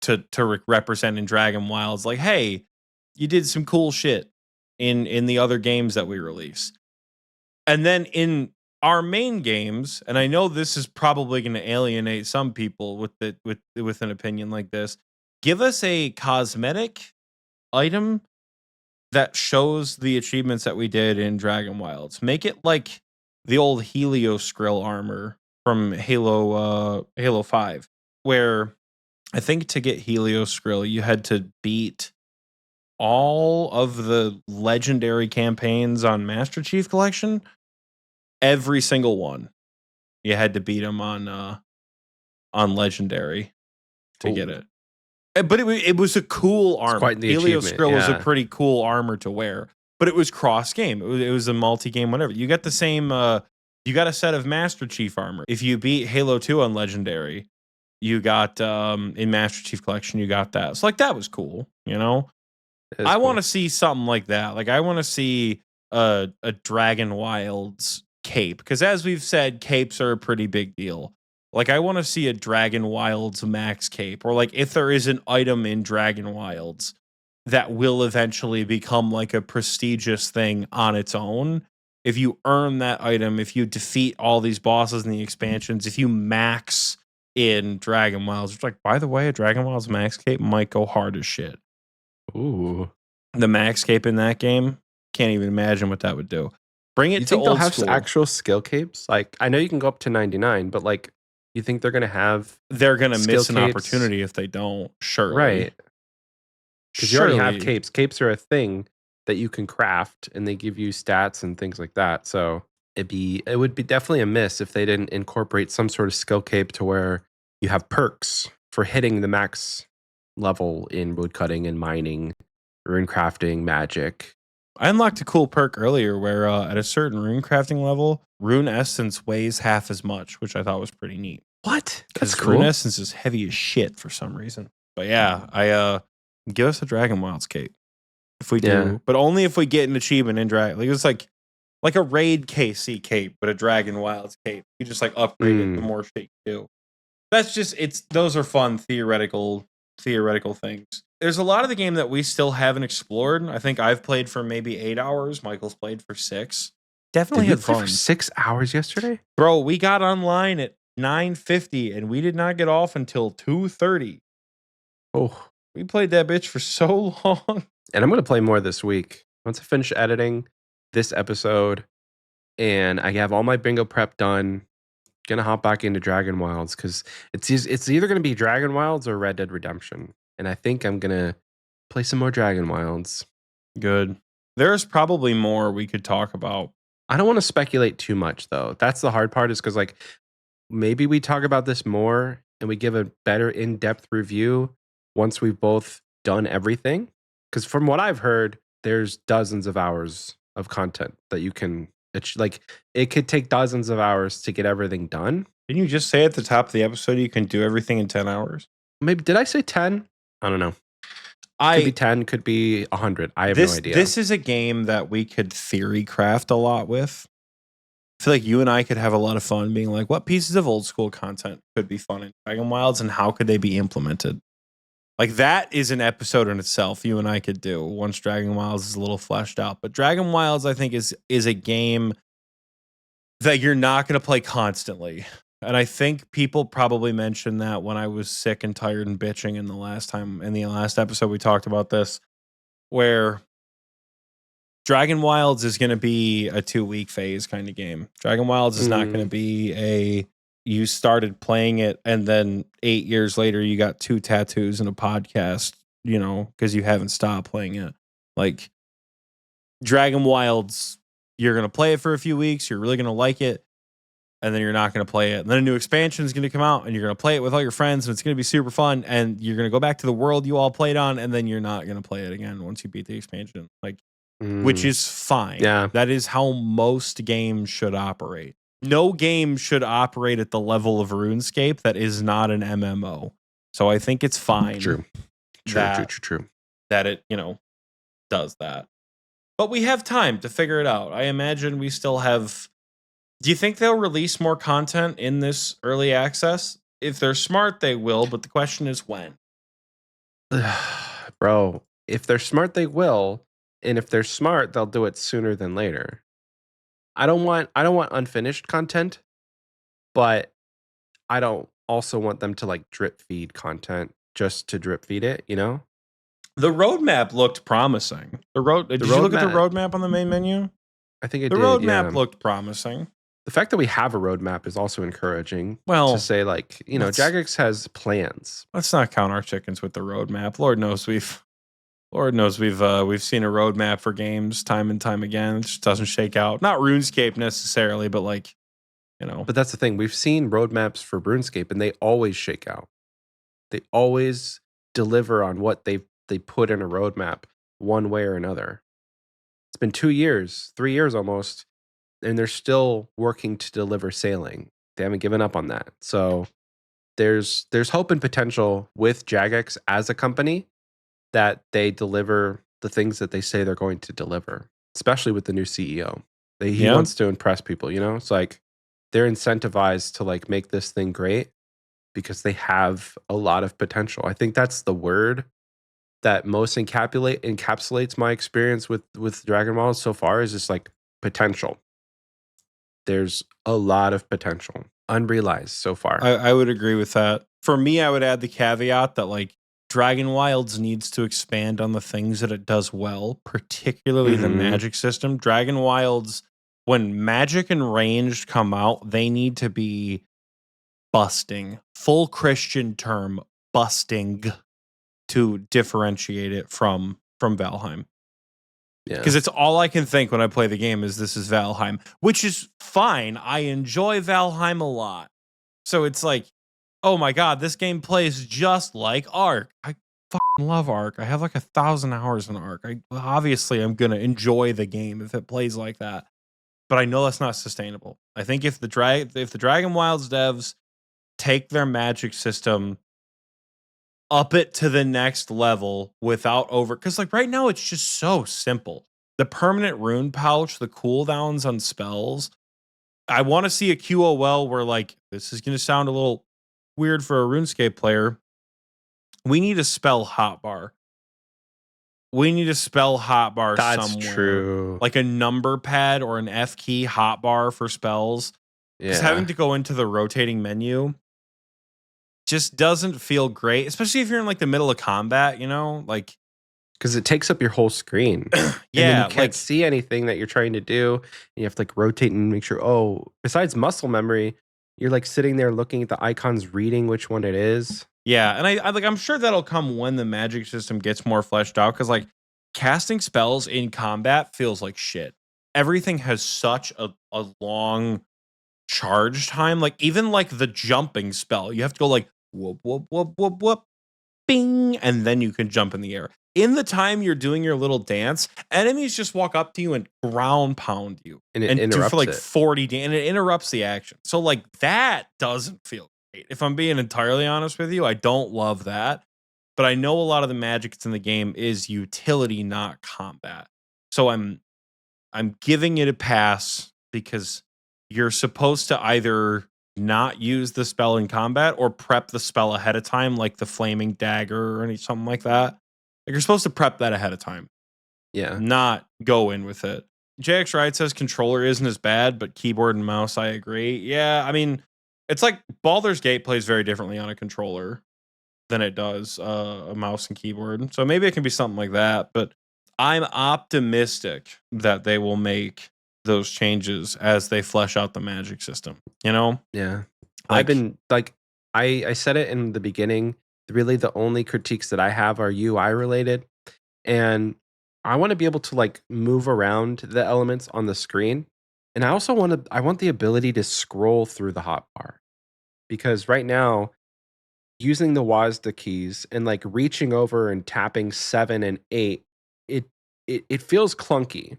to represent in Dragonwilds, like, hey, you did some cool shit in the other games that we release. And then in our main games, and I know this is probably going to alienate some people with an opinion like this, give us a cosmetic item that shows the achievements that we did in Dragonwilds. Make it like the old Helio Skrill armor from Halo 5, where I think to get Helio Skrill, you had to beat all of the legendary campaigns on Master Chief Collection. Every single one. You had to beat them on legendary to get it. But it was a cool armor. Quite the Helio achievement, Skrill was a yeah. pretty cool armor to wear. But it was cross game. It was a multi game, whatever. You got the same. You got a set of Master Chief armor. If you beat Halo 2 on legendary, you got in Master Chief Collection, you got that. So like that was cool, you know. I want to see something like that. Like I want to see a Dragonwilds cape, because as we've said, capes are a pretty big deal. Like I want to see a Dragonwilds max cape, or like if there is an item in Dragonwilds that will eventually become like a prestigious thing on its own. If you earn that item, if you defeat all these bosses in the expansions, if you max in Dragonwilds, which, like, by the way, a Dragonwilds max cape might go hard as shit. Ooh. The max cape in that game, can't even imagine what that would do. Bring it You to think they'll old have school. actual skill capes? Like, I know you can go up to 99, but like, you think they're gonna have? They're gonna skill miss an capes? opportunity if they don't. Surely, Right? Because you already have capes. Capes are a thing that you can craft, and they give you stats and things like that. So it would be definitely a miss if they didn't incorporate some sort of skill cape to where you have perks for hitting the max level in woodcutting and mining, rune crafting, magic. I unlocked a cool perk earlier where at a certain rune crafting level, rune essence weighs half as much, which I thought was pretty neat. What? Because That's cool. rune essence is heavy as shit for some reason. But yeah, I give us a Dragonwilds cape if we do, but only if we get an achievement in Dragon. Like, it's like a raid KC cape, but a Dragonwilds cape. You just like upgrade it the more shit you do. That's just those are fun theoretical things. There's a lot of the game that we still haven't explored. I think I've played for maybe 8 hours. Michael's played for 6. Definitely had fun. For 6 hours yesterday? Bro, we got online at 9:50 and we did not get off until 2:30. Oh. We played that bitch for so long. And I'm going to play more this week. Once I finish editing this episode and I have all my bingo prep done, going to hop back into Dragonwilds, because it's either going to be Dragonwilds or Red Dead Redemption. And I think I'm going to play some more Dragonwilds. Good. There's probably more we could talk about. I don't want to speculate too much, though. That's the hard part, is because like maybe we talk about this more and we give a better in-depth review once we've both done everything. Because from what I've heard, there's dozens of hours of content that you can, like, it could take dozens of hours to get everything done. Didn't you just say at the top of the episode you can do everything in 10 hours? Maybe, did I say 10? I don't know. Could be 10, could be 100. I have no idea. This is a game that we could theory craft a lot with. I feel like you and I could have a lot of fun being like, what pieces of old school content could be fun in Dragonwilds and how could they be implemented? Like, that is an episode in itself you and I could do once Dragonwilds is a little fleshed out. But Dragonwilds, I think, is a game that you're not going to play constantly. And I think people probably mentioned that when I was sick and tired and bitching in the last episode we talked about this, where Dragonwilds is going to be a 2-week phase kind of game. Dragonwilds is not going to be you started playing it and then 8 years later you got 2 tattoos and a podcast you know, because you haven't stopped playing it. Like Dragonwilds, you're gonna play it for a few weeks, you're really gonna like it, and then you're not gonna play it. And then a new expansion is gonna come out, and you're gonna play it with all your friends, and it's gonna be super fun. And you're gonna go back to the world you all played on, and then you're not gonna play it again once you beat the expansion. Like, which Mm, is fine. yeah, That is how most games should operate. No game should operate at the level of RuneScape that is not an MMO. So I think it's fine true, true, true, that true, true. that it, does that. But we have time to figure it out. I imagine we still have. Do you think they'll release more content in this early access? If they're smart, they will, but the question is when. Bro, if they're smart, they will, and if they're smart, they'll do it sooner than later. I don't want unfinished content, but I don't also want them to like drip feed content just to drip feed it, you know? The roadmap looked promising. Did The you look at the roadmap, roadmap on the main menu? I think it The did, yeah. roadmap looked promising. The fact that we have a roadmap is also encouraging to Well, say like, let's Jagex has plans. let's not count our chickens with the roadmap. Lord knows we've seen a roadmap for games time and time again. It just doesn't shake out. Not RuneScape necessarily, but like, But that's the thing. We've seen roadmaps for RuneScape and they always shake out. They always deliver on what they put in a roadmap one way or another. It's been 2 years, 3 years almost, and they're still working to deliver sailing. They haven't given up on that. So there's hope and potential with Jagex as a company that they deliver the things that they say they're going to deliver, especially with the new CEO. He yeah. wants to impress people, you know? It's like they're incentivized to like make this thing great because they have a lot of potential. I think that's the word that most encapsulates my experience with Dragonwilds so far is just like potential. There's a lot of potential unrealized so far. I would agree with that. For me, I would add the caveat that like Dragonwilds needs to expand on the things that it does well, particularly the Hmm. magic system. Dragonwilds, when magic and ranged come out, they need to be busting. Full Christian term, busting, to differentiate it from Valheim. Yeah. Because it's all I can think when I play the game is this is Valheim, which is fine. I enjoy Valheim a lot. So it's like, oh my god, this game plays just like Ark. I fucking love Ark. I have like 1,000 hours in Ark. Obviously I'm gonna enjoy the game if it plays like that. But I know that's not sustainable. I think if the Dragon Wilds devs take their magic system, up it to the next level without because like right now it's just so simple. The permanent rune pouch, the cooldowns on spells. I want to see a QOL where like this is gonna sound a little weird for a RuneScape player. We need a spell hotbar. We need a spell hotbar That's somewhere. true. Like a number pad or an F key hotbar for spells. Because having Yeah. to go into the rotating menu just doesn't feel great, especially if you're in like the middle of combat, Like, Because it takes up your whole screen. And then you yeah, can't like, see anything that you're trying to do. And you have to like rotate and make sure, oh, besides muscle memory, you're like sitting there looking at the icons, reading which one it is. yeah. And I like, I'm sure that'll come when the magic system gets more fleshed out. Cause like casting spells in combat feels like shit. Everything has such a long charge time. Like, even like the jumping spell, you have to go like whoop, whoop, whoop, whoop, whoop, bing, and then you can jump in the air. In the time you're doing your little dance, enemies just walk up to you and ground pound you And it and do for interrupts like it. 40 and it interrupts the action. So like that doesn't feel great. If I'm being entirely honest with you, I don't love that. But I know a lot of the magic that's in the game is utility, not combat. So I'm giving it a pass because you're supposed to either not use the spell in combat or prep the spell ahead of time, like the flaming dagger or something like that. Like you're supposed to prep that ahead of time, Yeah. not go in with it. JX Wright says controller isn't as bad, but keyboard and mouse, I agree. Yeah, I mean, it's like Baldur's Gate plays very differently on a controller than it does a mouse and keyboard. So maybe it can be something like that. But I'm optimistic that they will make those changes as they flesh out the magic system. Yeah. I've Like, been like I said it in the beginning. Really, the only critiques that I have are UI related, and I want to be able to like move around the elements on the screen, and I want the ability to scroll through the hotbar because right now using the WASD keys and like reaching over and tapping 7 and 8, it it feels clunky.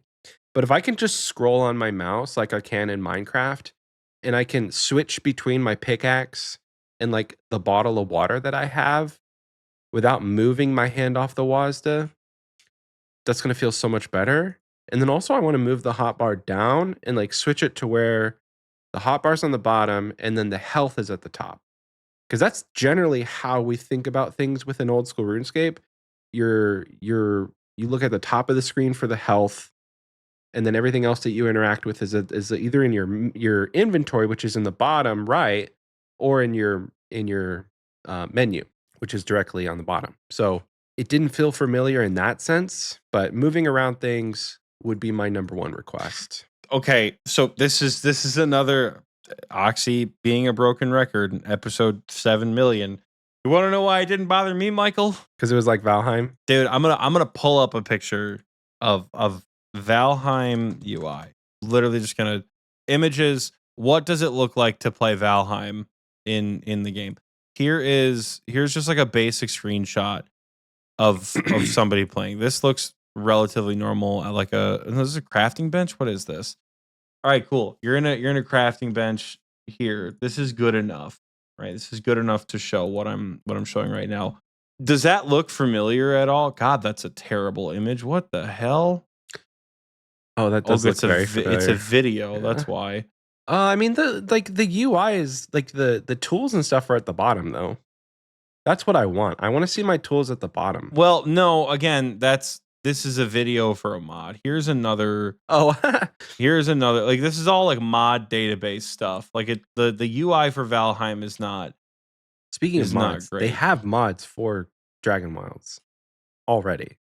But if I can just scroll on my mouse like I can in Minecraft, and I can switch between my pickaxe and like the bottle of water that I have without moving my hand off the WASD, that's gonna feel so much better. And then also I want to move the hotbar down and like switch it to where the hotbar's on the bottom and then the health is at the top. Because that's generally how we think about things with an old school RuneScape. You look at the top of the screen for the health, and then everything else that you interact with is either in your inventory, which is in the bottom right, or in your menu, which is directly on the bottom. So it didn't feel familiar in that sense, but moving around things would be my number one request. Okay, so this is another Oxy being a broken record, episode 7 million. You want to know why it didn't bother me, Michael? Because it was like Valheim. Dude, I'm gonna pull up a picture of Valheim UI. Literally just gonna images. What does it look like to play Valheim in the game? Here's just like a basic screenshot of somebody playing. This looks relatively normal at like this is a crafting bench. What is this? All right, cool. You're in a crafting bench here. This is good enough, right? This is good enough to show what I'm showing right now. Does that look familiar at all? God, that's a terrible image. What the hell? Oh, that does look very familiar. It's a video. Yeah. That's why. I mean the UI is like the tools and stuff are at the bottom though. That's what I want. I want to see my tools at the bottom. Well, no, again, this is a video for a mod. Here's another. Oh, here's another. Like this is all like mod database stuff. Like the UI for Valheim is not. Speaking of mods, they have mods for Dragonwilds already.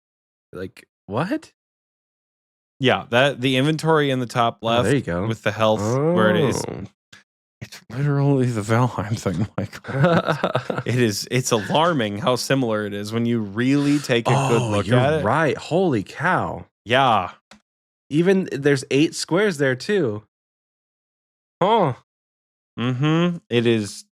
Like what? Yeah, that the inventory in the top left. There you go. With the health where it is. It's literally the Valheim thing, Michael. It's alarming how similar it is when you really take a good look at it. You're right. Holy cow. Yeah. Even there's 8 squares there too. Oh. Mm-hmm. It is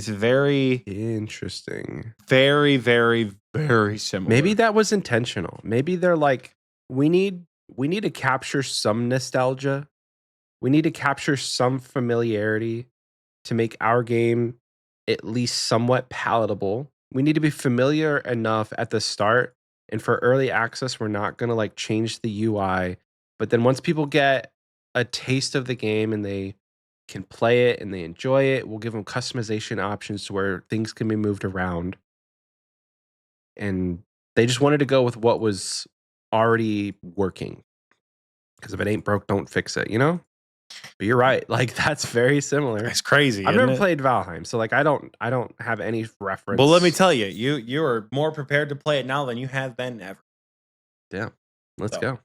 very interesting. Very, very, very similar. Maybe that was intentional. Maybe they're like, we need to capture some nostalgia. We need to capture some familiarity to make our game at least somewhat palatable. We need to be familiar enough at the start, and for early access, we're not going to like change the UI. But then once people get a taste of the game and they can play it and they enjoy it, we'll give them customization options to where things can be moved around. And they just wanted to go with what was already working. Because if it ain't broke, don't fix it, you know? But you're right. Like that's very similar. It's crazy. I've never played Valheim, so like I don't have any reference. Well, let me tell you, you are more prepared to play it now than you have been ever. Yeah. Let's go.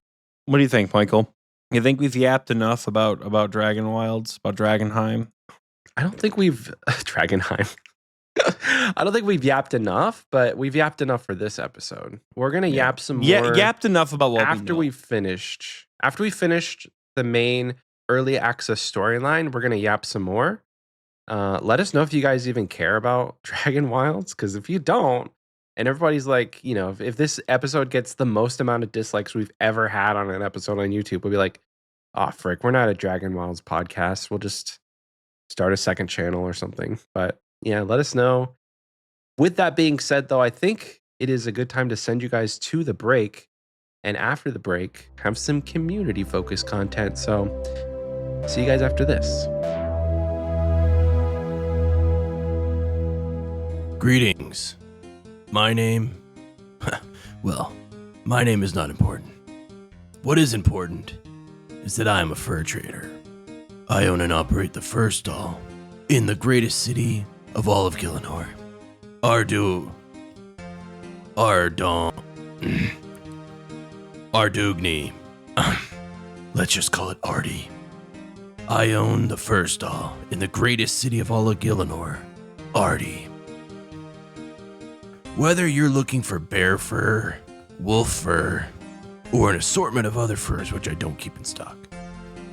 What do you think, Michael? You think we've yapped enough about Dragonwilds, about Dragonheim? I don't think we've Dragonheim. I don't think we've yapped enough, but we've yapped enough for this episode. We're gonna yap some more. Yeah, yapped enough about what after we finished. After we finished the main early access storyline, we're gonna yap some more. Let us know if you guys even care about Dragonwilds, because if you don't, and everybody's like, you know, if this episode gets the most amount of dislikes we've ever had on an episode on YouTube, we'll be like, oh frick, we're not a Dragonwilds podcast. We'll just start a second channel or something. But yeah, let us know. With that being said, though, I think it is a good time to send you guys to the break. And after the break, have some community-focused content. So see you guys after this. Greetings. My name is not important. What is important is that I am a fur trader. I own and operate the fur stall in the greatest city of all of Gillinor. Ardugni. Let's just call it Artie. I own the fur stall in the greatest city of all of Gillinor, Artie. Whether you're looking for bear fur, wolf fur, or an assortment of other furs which I don't keep in stock,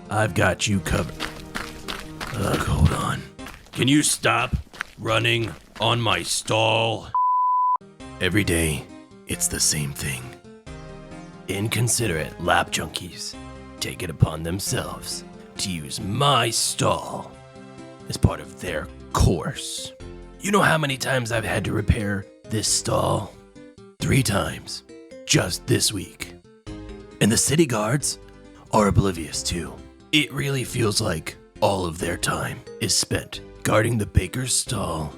I've got you covered. Ugh, hold on. Can you stop running on my stall? Every day, it's the same thing. Inconsiderate lap junkies take it upon themselves to use my stall as part of their course. You know how many times I've had to repair this stall? 3 times, just this week. And the city guards are oblivious too. It really feels like all of their time is spent guarding the baker's stall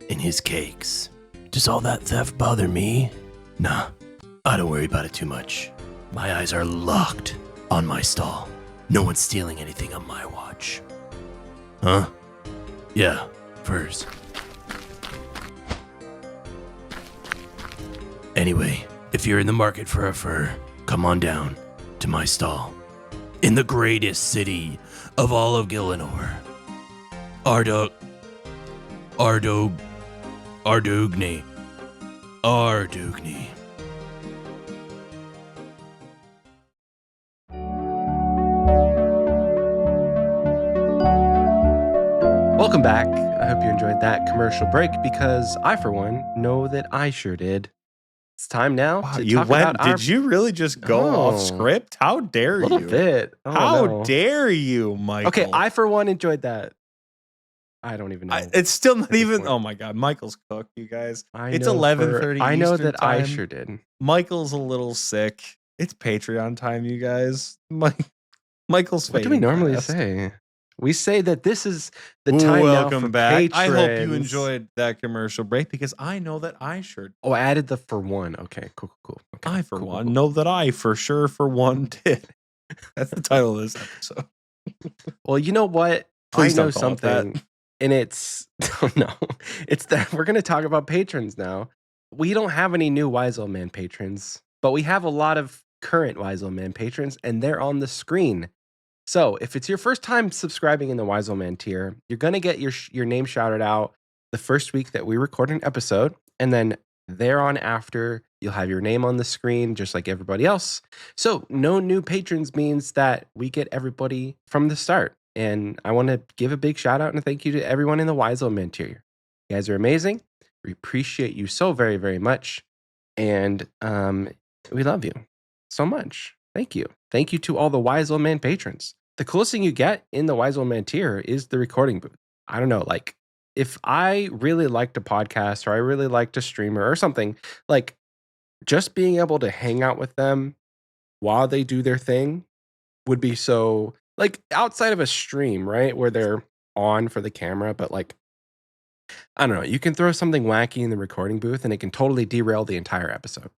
and his cakes. Does all that theft bother me? Nah, I don't worry about it too much. My eyes are locked on my stall. No one's stealing anything on my watch. Huh? Yeah, furs. Anyway, if you're in the market for a fur, come on down to my stall. In the greatest city of all of Gillinor. Ardugny. Welcome back. I hope you enjoyed that commercial break because I, for one, know that I sure did. It's time now Wow, to you talk went. about our Did you really just go off script? How dare little you? bit. Oh, How no. dare you, Michael? Okay, I, for one, enjoyed that. I don't even know. It's still not at this even. point. Oh my God, Michael's cooked, you guys. It's know 11:30. I know Eastern that time. I sure did. Michael's a little sick. It's Patreon time, you guys. Michael's What do we fading normally fast. say? We say that this is the time now for Welcome back. I hope you patrons. enjoyed that commercial break because I know that I sure. Oh, I added the for one. Okay, cool. Okay, I, for cool, one, know that I for sure for one did. That's the title of this episode. Well, you know what? Please I know don't call it that. something, and it's no, it's that we're going to talk about patrons now. We don't have any new Wise Old Man patrons, but we have a lot of current Wise Old Man patrons, and they're on the screen. So if it's your first time subscribing in the Wise Old Man tier, you're going to get your name shouted out the first week that we record an episode, and then thereon after, you'll have your name on the screen just like everybody else. So no new patrons means that we get everybody from the start. And I want to give a big shout out and a thank you to everyone in the Wise Old Man tier. You guys are amazing. We appreciate you so very, very much. And we love you so much. Thank you. Thank you to all the Wise Old Man patrons. The coolest thing you get in the Wise Old Man tier is the recording booth. I don't know, like if I really liked a podcast or I really liked a streamer or something, like just being able to hang out with them while they do their thing would be so, like outside of a stream, right? Where they're on for the camera, but like, I don't know, you can throw something wacky in the recording booth and it can totally derail the entire episode.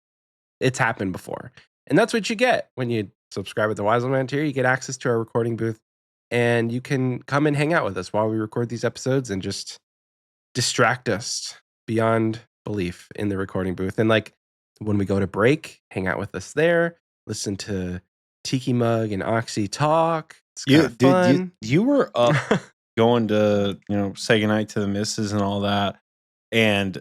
It's happened before. And that's what you get when you subscribe with the Wise Old Man tier. You get access to our recording booth and you can come and hang out with us while we record these episodes and just distract us beyond belief in the recording booth. And like when we go to break, hang out with us there, listen to Tiki Mug and Oxie talk. It's kind of fun. You were up going to, say goodnight to the missus and all that. And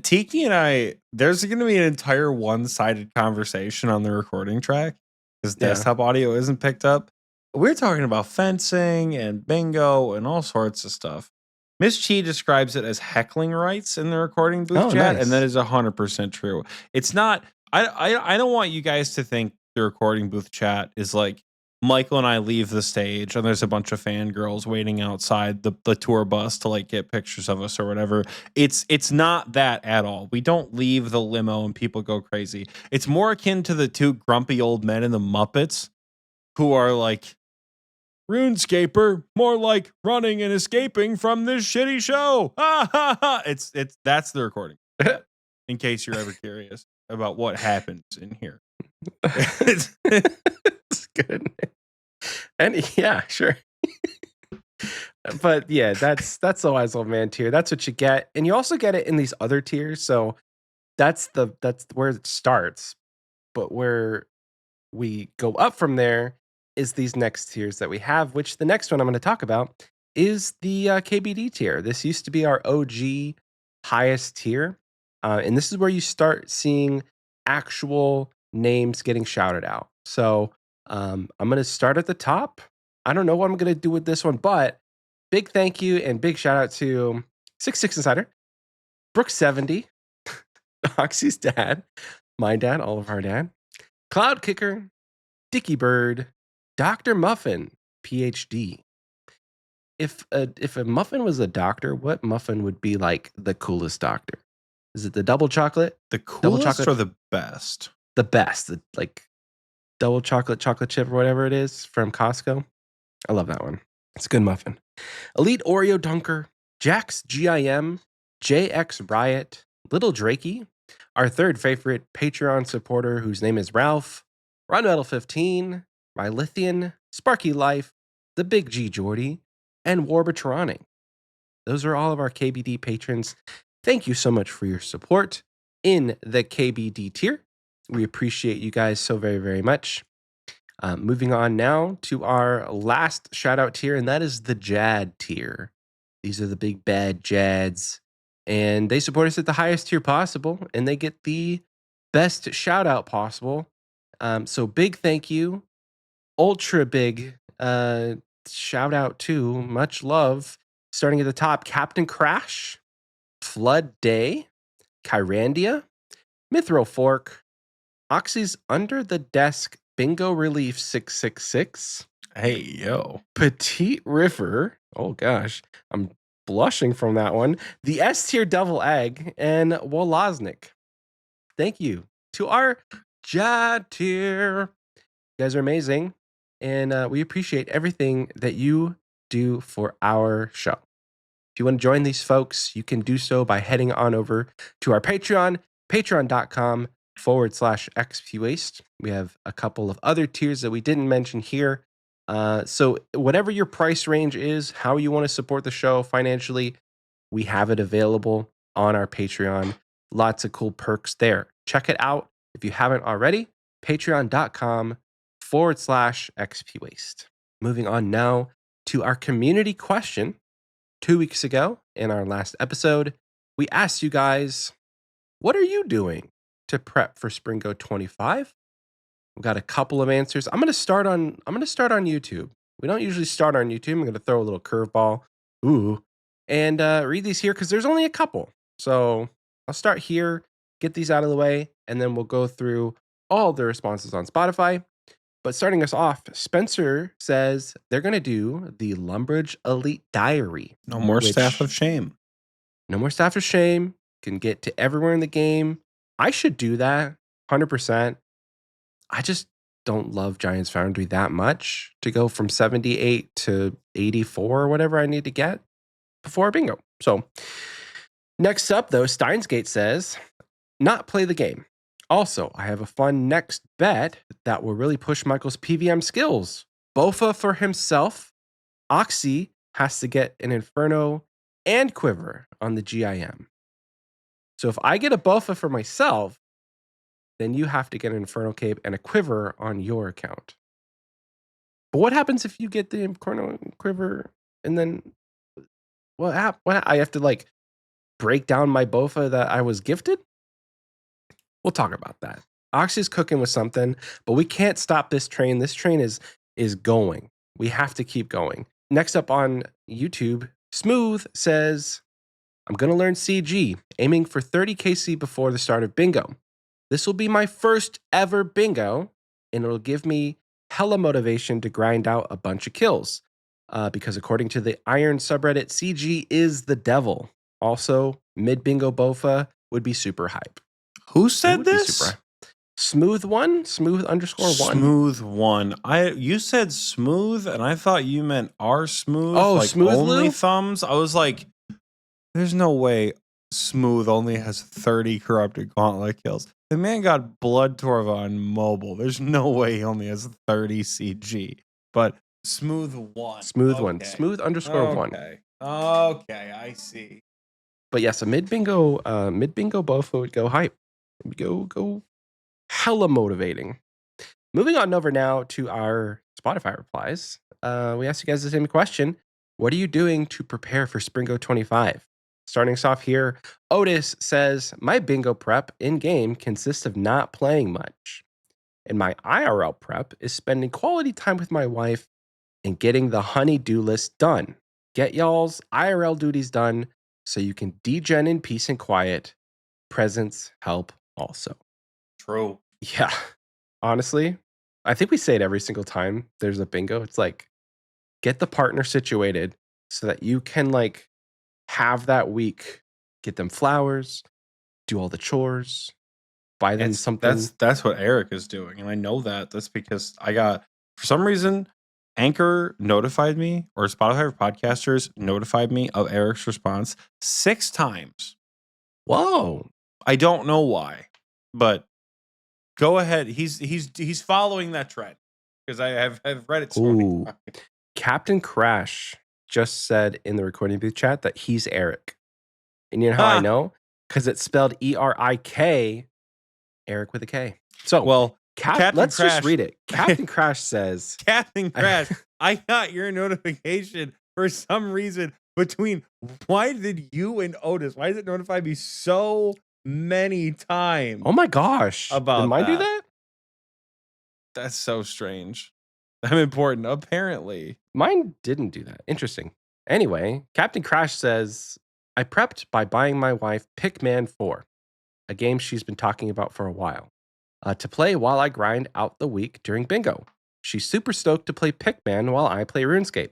Tiki and I, there's going to be an entire one-sided conversation on the recording track because desktop audio isn't picked up. We're talking about fencing and bingo and all sorts of stuff. Miss Chi describes it as heckling rights in the recording booth chat, nice. and that is 100% true. It's not. I don't want you guys to think the recording booth chat is like Michael and I leave the stage and there's a bunch of fangirls waiting outside the tour bus to like get pictures of us or whatever. It's not that at all. We don't leave the limo and people go crazy. It's more akin to the two grumpy old men in the Muppets who are like, RuneScaper, more like running and escaping from this shitty show. Ha ha ha. That's the recording. In case you're ever curious about what happens in here. It's good. And yeah, sure. But yeah, that's the Wise Old Man tier. That's what you get. And you also get it in these other tiers. So that's where it starts. But where we go up from there is these next tiers that we have, which the next one I'm going to talk about is the KBD tier. This used to be our OG highest tier. And this is where you start seeing actual names getting shouted out. So I'm going to start at the top. I don't know what I'm going to do with this one, but big thank you and big shout out to 66 Insider, Brooks70, Oxie's dad, my dad, all of our dad, Cloud Kicker, Dicky Bird, Dr. Muffin, PhD. If a muffin was a doctor, what muffin would be like the coolest doctor? Is it the double chocolate? The Double coolest chocolate? or the best? The best, the, like double chocolate chip or whatever it is from Costco. I love that one. It's a good muffin. Elite Oreo Dunker, Jax GIM, JX Riot, Little Drakey, our third favorite Patreon supporter whose name is Ralph, Ron Metal 15, Rylithian, Sparky Life, the Big G Jordy, and Warbitronic. Those are all of our KBD patrons. Thank you so much for your support in the KBD tier. We appreciate you guys so very, very much. Moving on now to our last shout out tier, and that is the Jad tier. These are the big bad Jads, and they support us at the highest tier possible, and they get the best shout out possible. So big thank you, ultra big shout out to, much love. Starting at the top, Captain Crash, Flood Day, Kyrandia, Mithro Fork, Oxy's Under the Desk Bingo Relief 666. Hey, yo. Petite River. Oh gosh, I'm blushing from that one. The S tier Double Egg and Woloznik. Thank you to our Jad tier. You guys are amazing, and we appreciate everything that you do for our show. If you want to join these folks, you can do so by heading on over to our Patreon, patreon.com/Xpwaste. We have a couple of other tiers that we didn't mention here. So whatever your price range is, how you want to support the show financially, we have it available on our Patreon. Lots of cool perks there. Check it out if you haven't already. Patreon.com/Xpwaste. Moving on now to our community question. 2 weeks ago, in our last episode, we asked you guys, what are you doing to prep for Springo 25? We've got a couple of answers. I'm going to start on YouTube. We don't usually start on YouTube. I'm going to throw a little curveball. And read these here because there's only a couple. So I'll start here, get these out of the way, and then we'll go through all the responses on Spotify. But starting us off, Spencer says they're going to do the Lumbridge Elite Diary. No more Staff of Shame. No more Staff of Shame. Can get to everywhere in the game. I should do that 100%. I just don't love Giants Foundry that much to go from 78 to 84 or whatever I need to get before bingo. So next up, though, Steinsgate says, not play the game. Also, I have a fun next bet that will really push Michael's PVM skills. Bofa for himself. Oxy has to get an Inferno and Quiver on the GIM. So if I get a Bofa for myself, then you have to get an Inferno Cape and a Quiver on your account. But what happens if you get the Inferno and Quiver and then what I have to like break down my Bofa that I was gifted? We'll talk about that. Oxy's cooking with something, but we can't stop this train. This train is going. We have to keep going. Next up on YouTube, Smooth says, I'm going to learn CG, aiming for 30 KC before the start of bingo. This will be my first ever bingo, and it'll give me hella motivation to grind out a bunch of kills. Because according to the Iron subreddit, CG is the devil. Also, mid-bingo Bofa would be super hype. Who said this? Smooth _1. Smooth one. You said smooth, and I thought you meant our smooth. Oh, like smooth only Lou? thumbs. I was like, there's no way smooth only has 30 corrupted gauntlet kills. The man got Blood Torva on mobile. There's no way he only has 30 CG. But smooth one. Smooth one. Smooth _1. Okay, I see. But yes, a mid-bingo Bofa would go hype. Go hella motivating. Moving on over now to our Spotify replies. We asked you guys the same question. What are you doing to prepare for Springo 25? Starting us off here, Otis says, my bingo prep in-game consists of not playing much. And my IRL prep is spending quality time with my wife and getting the honey-do list done. Get y'all's IRL duties done so you can degen in peace and quiet. Presents help also. True. Yeah. Honestly, I think we say it every single time there's a bingo. It's like, get the partner situated so that you can like have that week, get them flowers, do all the chores, buy them something. That's what Eric is doing, and I know that. That's because I got, for some reason, Anchor notified me, or Spotify for podcasters notified me of Eric's response 6 times. Whoa. I don't know why, but go ahead. He's following that trend because I've read it so many times. Captain Crash just said in the recording booth chat that he's Eric. And you know how I know? Because it's spelled E-R-I-K, Eric with a K. So, well, let's just read it. Captain Crash says, Captain Crash, I got your notification for some reason why did you and Otis, why does it notify me so many times? Oh my gosh. Did mine do that? That's so strange. I'm important, apparently. Mine didn't do that. Interesting. Anyway, Captain Crash says, I prepped by buying my wife Pikmin 4, a game she's been talking about for a while, to play while I grind out the week during bingo. She's super stoked to play Pikmin while I play RuneScape.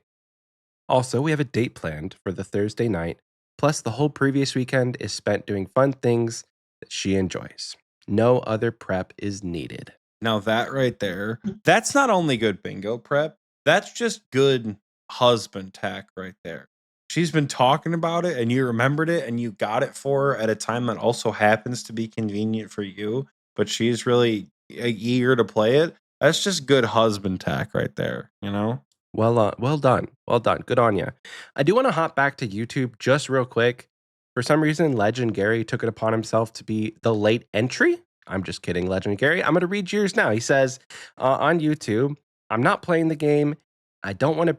Also, we have a date planned for the Thursday night, plus the whole previous weekend is spent doing fun things that she enjoys. No other prep is needed. Now that right there, that's not only good bingo prep, that's just good husband tack right there. She's been talking about it and you remembered it and you got it for her at a time that also happens to be convenient for you, but she's really eager to play it. That's just good husband tack right there, you know? Well done. Well done. Good on you. I do want to hop back to YouTube just real quick. For some reason, Legend Gary took it upon himself to be the late entry. I'm just kidding, Legend Gary. I'm going to read yours now. He says on YouTube, I'm not playing the game. I don't want the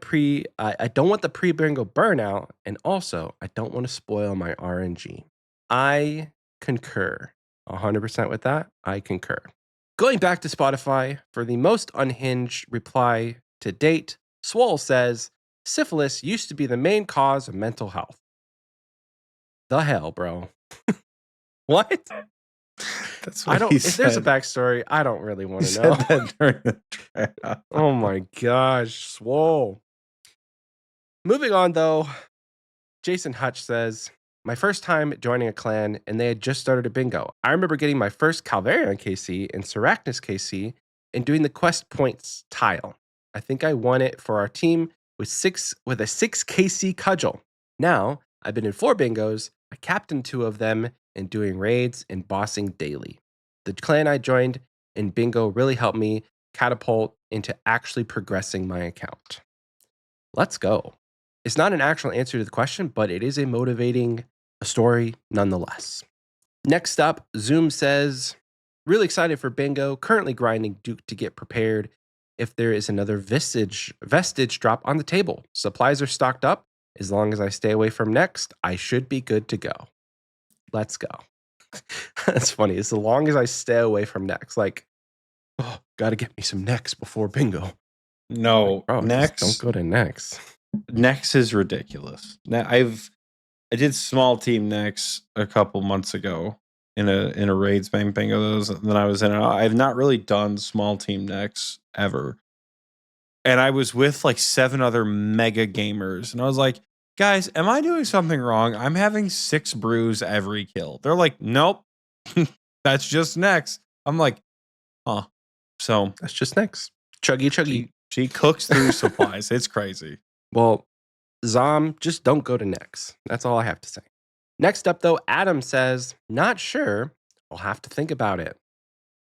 pre-bingo burnout, and also I don't want to spoil my RNG. I concur 100% with that. I concur. Going back to Spotify for the most unhinged reply to date, Swole says, syphilis used to be the main cause of mental health. The hell, bro. What? That's what if there's a backstory, I don't really want to know. That during the draft. Oh my gosh, Swole. Moving on though, Jason Hutch says, my first time joining a clan and they had just started a bingo. I remember getting my first Calvarian KC and Seracnus KC and doing the quest points tile. I think I won it for our team with a 6 KC cudgel. Now, I've been in 4 bingos, I captained 2 of them, and doing raids and bossing daily. The clan I joined in bingo really helped me catapult into actually progressing my account. Let's go. It's not an actual answer to the question, but it is a motivating story nonetheless. Next up, Zoom says, really excited for bingo, currently grinding Duke to get prepared if there is another vestige drop on the table. Supplies are stocked up. As long as I stay away from next, I should be good to go. Let's go. That's funny. As long as I stay away from next, like, oh, gotta get me some next before bingo. No, like, bro, next. Don't go to next. Next is ridiculous. Now I did small team next a couple months ago in a raids bingo that I was in. I've not really done small team next ever. And I was with like 7 other mega gamers. And I was like, guys, am I doing something wrong? I'm having 6 brews every kill. They're like, nope, that's just next. I'm like, huh. So that's just next. Chuggy. She cooks through supplies. It's crazy. Well, Zom, just don't go to next. That's all I have to say. Next up, though, Adam says, not sure. I'll have to think about it.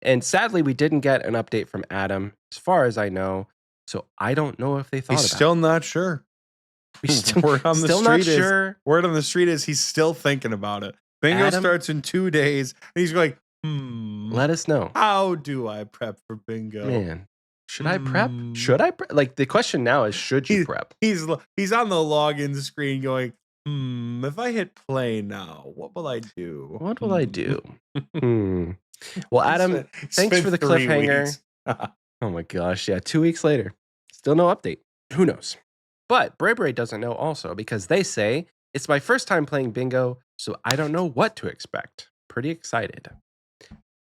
And sadly, we didn't get an update from Adam, as far as I know. So I don't know if they thought He's about still it. not sure. Word on the street is he's still thinking about it. Bingo starts in 2 days, and he's going, let us know. How do I prep for bingo? Man, should I prep? Should I prep? Like, the question now is, should you prep? He's on the login screen going, If I hit play now, what will I do? What will I do? Well, Adam, thanks for the 3 cliffhanger. weeks. Oh my gosh, yeah, 2 weeks later. Still no update. Who knows? But Bray doesn't know also because they say, it's my first time playing bingo, so I don't know what to expect. Pretty excited.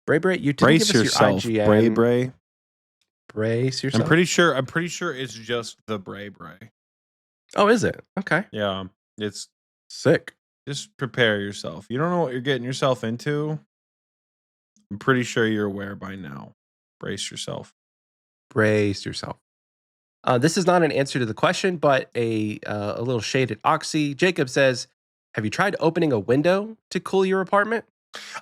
Bray, you didn't Brace give us yourself, your IGN. Bray. Brace yourself. I'm pretty sure it's just the Bray. Oh, is it? Okay. Yeah, it's Sick. just prepare yourself. You don't know what you're getting yourself into. I'm pretty sure you're aware by now. Brace yourself. Brace yourself. This is not an answer to the question, but a little shade at Oxie. Jacob says, have you tried opening a window to cool your apartment?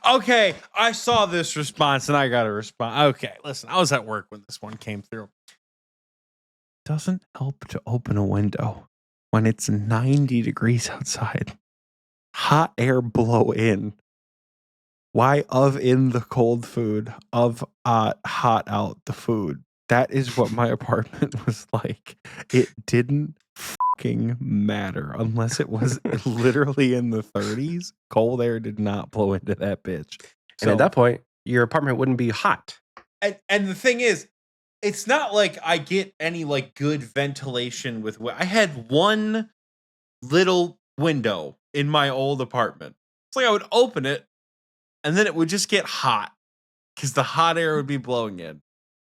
Okay, I saw this response and I got to respond. Okay, listen, I was at work when this one came through. Doesn't help to open a window when it's 90 degrees outside. Hot air blow in. Why of in the cold food, of hot out the food? That is what my apartment was like. It didn't fucking matter unless it was literally in the 30s. Cold air did not blow into that bitch. And at that point, your apartment wouldn't be hot. And the thing is, it's not like I get any like good ventilation with. I had one little window in my old apartment. It's like I would open it, and then it would just get hot because the hot air would be blowing in.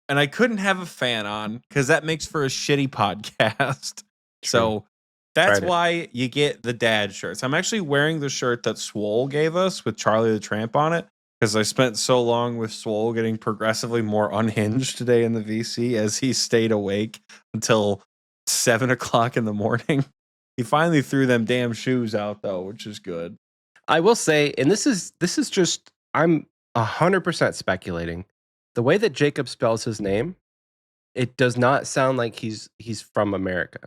And I couldn't have a fan on because that makes for a shitty podcast. So that's why you get the dad shirts. I'm actually wearing the shirt that Swole gave us with Charlie the Tramp on it because I spent so long with Swole getting progressively more unhinged today in the VC as he stayed awake until 7 o'clock in the morning. He finally threw them damn shoes out though, which is good. I will say, and this is just, I'm 100% speculating. The way that Jacob spells his name, it does not sound like he's from America.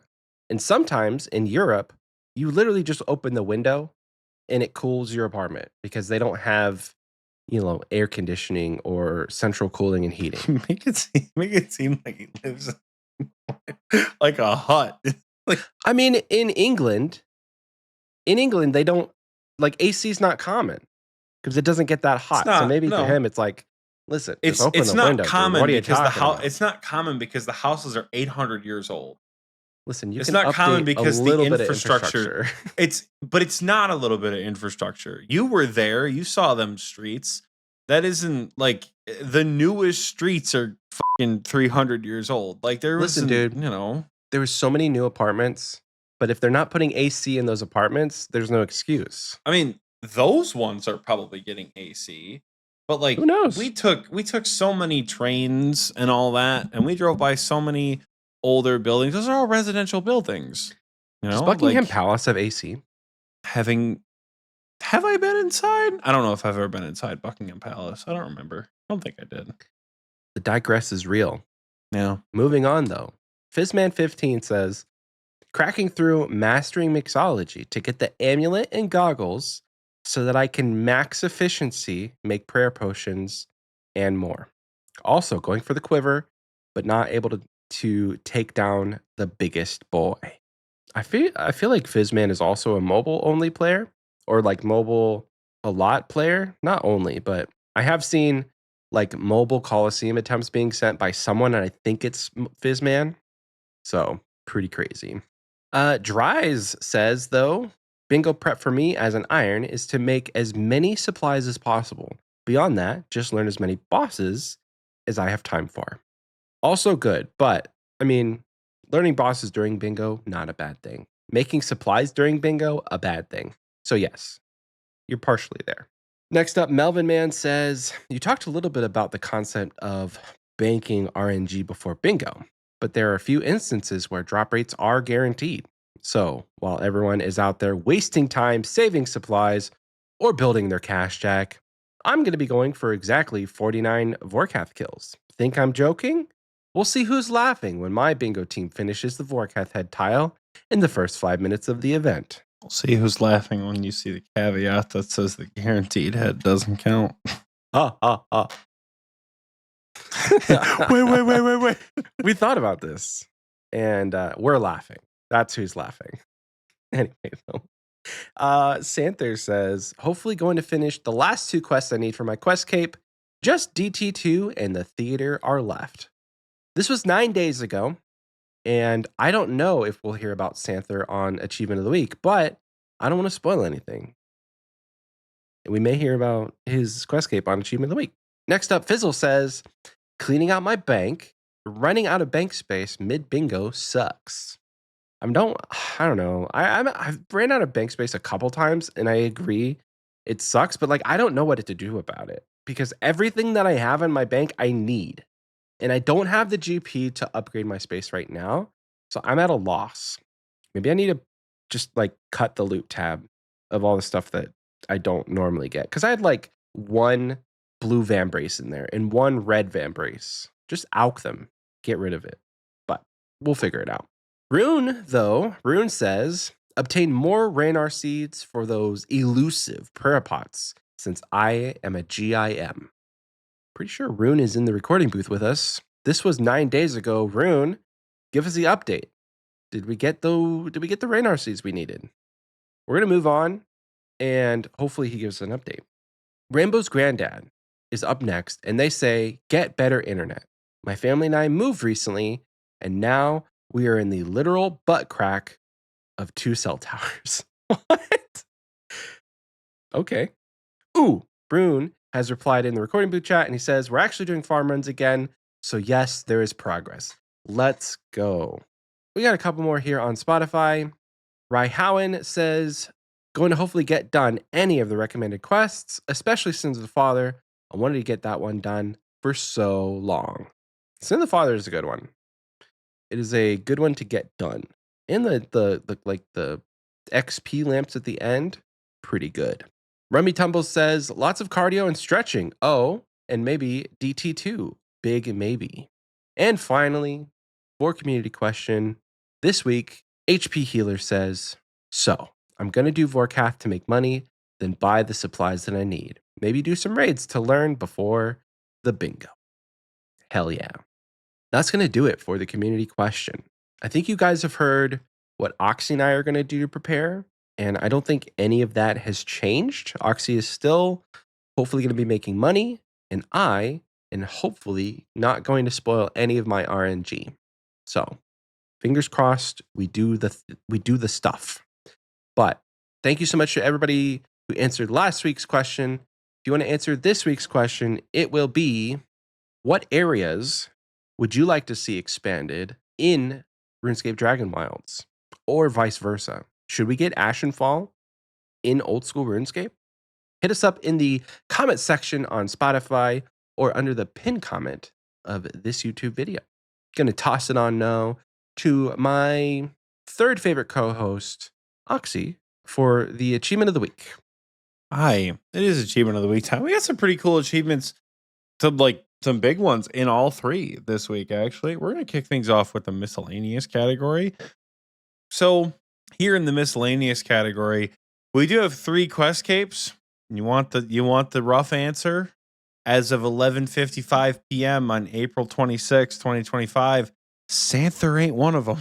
And sometimes in Europe, you literally just open the window and it cools your apartment because they don't have, air conditioning or central cooling and heating. Make it seem like he lives like a hut. I mean, in England, they don't, like, AC is not common because it doesn't get that hot. So maybe to him, it's like, listen, it's not window, common what are you because the house. It's not common because the houses are 800 years old. Listen, it's not common because the infrastructure. But it's not a little bit of infrastructure. You were there. You saw them streets. That isn't like the newest streets are fucking 300 years old. Like there was, dude, there was so many new apartments. But if they're not putting AC in those apartments, there's no excuse. I mean, those ones are probably getting AC. But like, who knows? We took so many trains and all that, and we drove by so many older buildings. Those are all residential buildings. Does Buckingham Palace have AC? Have I been inside? I don't know if I've ever been inside Buckingham Palace. I don't remember. I don't think I did. The digress is real. Yeah. Moving on though. Fizzman15 says, cracking through mastering mixology to get the amulet and goggles so that I can max efficiency, make prayer potions, and more. Also going for the quiver, but not able to take down the biggest boy. I feel like Fizzman is also a mobile only player, or like mobile a lot player. Not only, but I have seen like mobile Coliseum attempts being sent by someone, and I think it's Fizzman. So pretty crazy. Dries says though, bingo prep for me as an iron is to make as many supplies as possible. Beyond that, just learn as many bosses as I have time for. Also good, but I mean, learning bosses during bingo, not a bad thing. Making supplies during bingo, a bad thing. So yes, you're partially there. Next up, Melvin Man says, you talked a little bit about the concept of banking RNG before bingo, but there are a few instances where drop rates are guaranteed. So while everyone is out there wasting time saving supplies or building their cash jack, I'm going to be going for exactly 49 Vorkath kills. Think I'm joking? We'll see who's laughing when my bingo team finishes the Vorkath head tile in the first 5 minutes of the event. We'll see who's laughing when you see the caveat that says the guaranteed head doesn't count. Ha ha ha. Wait. We thought about this, and we're laughing. That's who's laughing. Anyway, though. Santher says, hopefully going to finish the last 2 quests I need for my quest cape. Just DT2 and the theater are left. This was 9 days ago, and I don't know if we'll hear about Santher on Achievement of the Week, but I don't want to spoil anything. We may hear about his quest cape on Achievement of the Week. Next up, Fizzle says, cleaning out my bank, running out of bank space mid-bingo sucks. I don't know. I've ran out of bank space a couple times, and I agree it sucks, but like I don't know what to do about it because everything that I have in my bank I need, and I don't have the GP to upgrade my space right now, so I'm at a loss. Maybe I need to just like cut the loot tab of all the stuff that I don't normally get because I had like 1 blue Vambrace in there and 1 red Vambrace. Just alch them, get rid of it, but we'll figure it out. Rune says, obtain more Ranar seeds for those elusive prayer pots since I am a GIM. Pretty sure Rune is in the recording booth with us. This was 9 days ago. Rune, give us the update. Did we get the Ranar seeds we needed? We're going to move on, and hopefully he gives us an update. Rainbow's granddad is up next, and they say, get better internet. My family and I moved recently, and now we are in the literal butt crack of 2 cell towers. What? Okay. Ooh, Brune has replied in the recording booth chat, and he says, we're actually doing farm runs again, so yes, there is progress. Let's go. We got a couple more here on Spotify. Raihowen says, going to hopefully get done any of the recommended quests, especially Sins of the Father. I wanted to get that one done for so long. Sin of the Father is a good one. It is a good one to get done. And the XP lamps at the end, pretty good. Rummy Tumbles says, lots of cardio and stretching. Oh, and maybe DT2. Big maybe. And finally, for community question, this week, HP Healer says, so I'm going to do Vorkath to make money, then buy the supplies that I need. Maybe do some raids to learn before the bingo. Hell yeah. That's going to do it for the community question. I think you guys have heard what Oxie and I are going to do to prepare, and I don't think any of that has changed. Oxie is still hopefully going to be making money, and I am hopefully not going to spoil any of my RNG. So, fingers crossed, we do the stuff. But thank you so much to everybody who answered last week's question. If you want to answer this week's question, it will be, what areas would you like to see expanded in RuneScape Dragonwilds, or vice versa? Should we get Ashenfall in old school RuneScape? Hit us up in the comment section on Spotify or under the pinned comment of this YouTube video. Gonna toss it on now to my 3rd favorite co-host, Oxie, for the achievement of the week. Hi, it is achievement of the week time. We got some pretty cool achievements, some big ones in all 3 this week, actually. We're going to kick things off with the miscellaneous category. So here in the miscellaneous category, we do have 3 quest capes. You want the rough answer? As of 11:55 p.m. on April 26, 2025, Santher ain't one of them.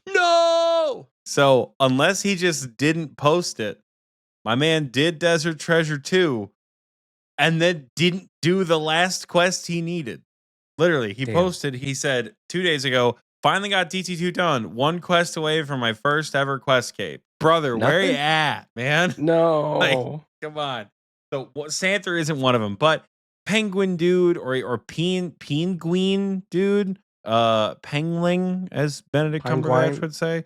No! So unless he just didn't post it, my man did Desert Treasure 2 and then didn't do the last quest he needed. Literally, he posted, he said 2 days ago, finally got DT2 done. 1 quest away from my first ever quest cape. Brother, Nothing? where you at, man? No. Like, come on. So Santher isn't one of them, but Penguin Dude or Penguin Dude, Pengling, as Benedict Cumberbatch would say.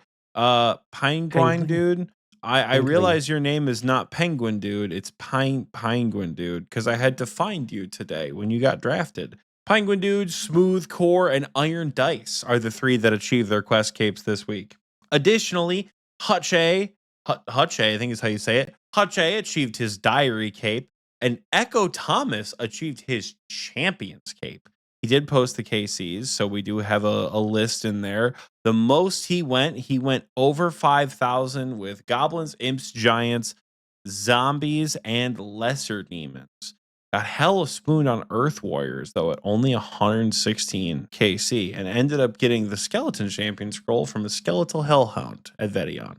Penguin Dude. I realize your name is not Penguin Dude, it's Penguin Dude, because I had to find you today when you got drafted. Penguin Dude, Smooth Core, and Iron Dice are the 3 that achieved their quest capes this week. Additionally, Hutche, I think is how you say it, Hutche achieved his Diary cape, and Echo Thomas achieved his Champions cape. He did post the KCs, so we do have a list in there. The most he went over 5,000 with goblins, imps, giants, zombies, and lesser demons. Got hella spooned on Earth Warriors, though, at only 116 KC, and ended up getting the Skeleton Champion scroll from the Skeletal Hellhound at Vedion.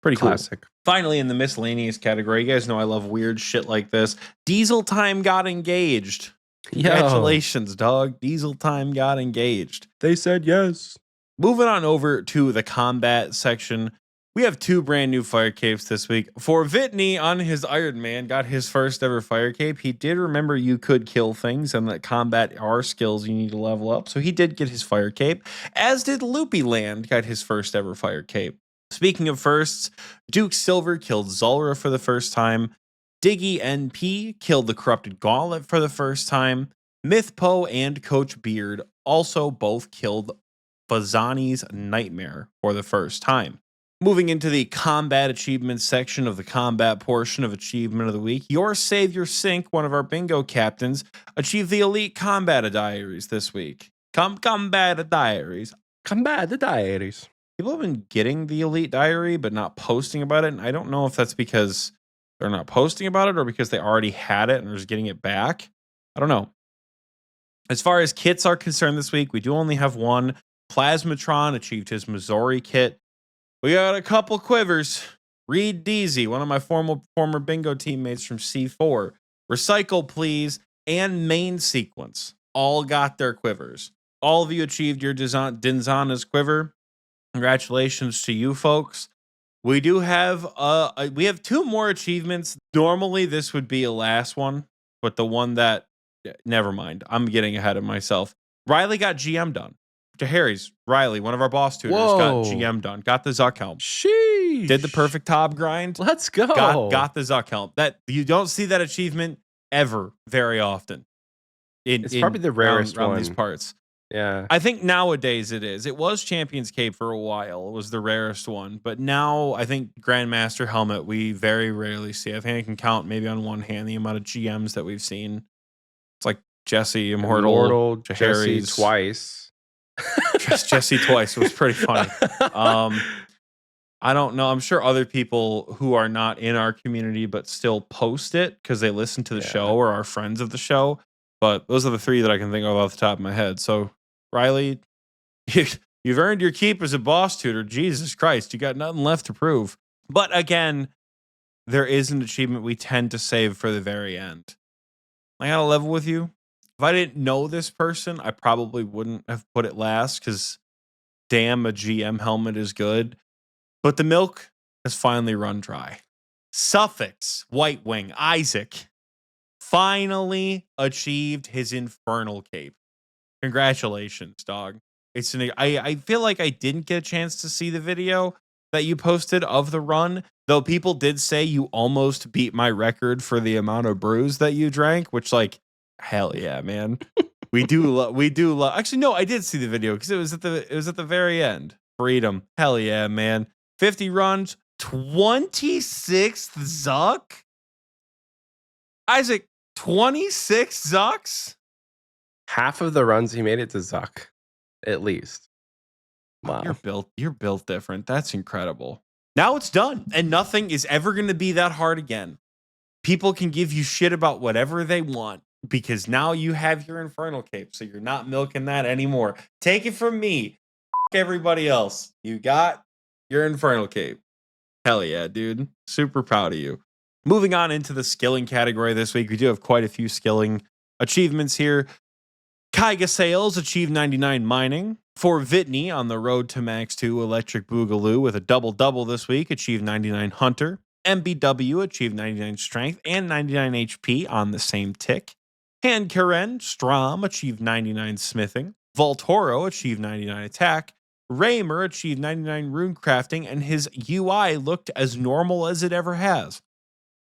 Pretty cool. Classic. Finally, in the miscellaneous category, you guys know I love weird shit like this. Diesel Time got engaged. Congratulations, dog. Diesel Time got engaged. They said yes. Moving on over to the combat section. We have 2 brand new fire capes this week. For Vitney on his Iron Man, got his first ever fire cape. He did remember you could kill things and that combat are skills you need to level up. So he did get his fire cape, as did Loopy Land, got his first ever fire cape. Speaking of firsts, Duke Silver killed Zulrah for the first time. Diggy NP killed the Corrupted Gauntlet for the first time. Mythpo and Coach Beard also both killed Fazani's Nightmare for the first time. Moving into the combat achievements section of the combat portion of Achievement of the Week, Your Savior Sync, one of our bingo captains, achieved the Elite Combat Diaries this week. Combat Diaries. Combat Diaries. People have been getting the Elite Diary, but not posting about it. And I don't know if that's because they're not posting about it or because they already had it and are just getting it back. I don't know. As far as kits are concerned this week, we do only have one. Plasmatron achieved his Missouri kit. We got a couple quivers. Reed Deasy, one of my former bingo teammates from C4. Recycle Please and Main Sequence all got their quivers. All of you achieved your Dinzana's quiver. Congratulations to you folks. We do have we have 2 more achievements. Normally this would be a last one, but the one that never mind. I'm getting ahead of myself. Riley got GM done. To Harry's Riley, one of our boss tutors, got GM done. Got the Zuck helm. Sheesh. Did the perfect top grind. Let's go. Got the Zuck helm. That you don't see that achievement ever very often. It's probably the rarest around one. these parts. Yeah. I think nowadays it is. It was Champion's Cape for a while. It was the rarest one. But now I think Grandmaster Helmet we very rarely see. I think I can count maybe on one hand the amount of GMs that we've seen. It's like Jesse, Immortal Jesse Harry's twice. Jesse twice. It was pretty funny. I don't know. I'm sure other people who are not in our community but still post it because they listen to the show or are friends of the show. But those are the 3 that I can think of off the top of my head. So, Riley, you've earned your keep as a boss tutor. Jesus Christ, you got nothing left to prove. But again, there is an achievement we tend to save for the very end. I got to level with you. If I didn't know this person, I probably wouldn't have put it last because damn, a GM helmet is good. But the milk has finally run dry. Suffix, White Wing, Isaac finally achieved his Infernal Cape. Congratulations, dog. I feel like I didn't get a chance to see the video that you posted of the run, though people did say you almost beat my record for the amount of brews that you drank, which like, hell yeah, man. we do love. Actually, no, I did see the video because it was at the very end. Freedom. Hell yeah, man. 50 runs, 26th Zuck. Isaac, 26 Zucks? Half of the runs he made it to Zuck, at least. Wow. You're built different. That's incredible. Now it's done, and nothing is ever going to be that hard again. People can give you shit about whatever they want because now you have your Infernal Cape, so you're not milking that anymore. Take it from me. F everybody else. You got your Infernal Cape. Hell yeah, dude. Super proud of you. Moving on into the skilling category this week, we do have quite a few skilling achievements here. Kaiga Sales achieved 99 mining. For Vitney on the road to Max 2 Electric Boogaloo with a double-double this week, achieved 99 Hunter. MBW achieved 99 Strength and 99 HP on the same tick. Han Karen Strom achieved 99 Smithing. Voltoro achieved 99 Attack. Raymer achieved 99 Rune Crafting, and his UI looked as normal as it ever has.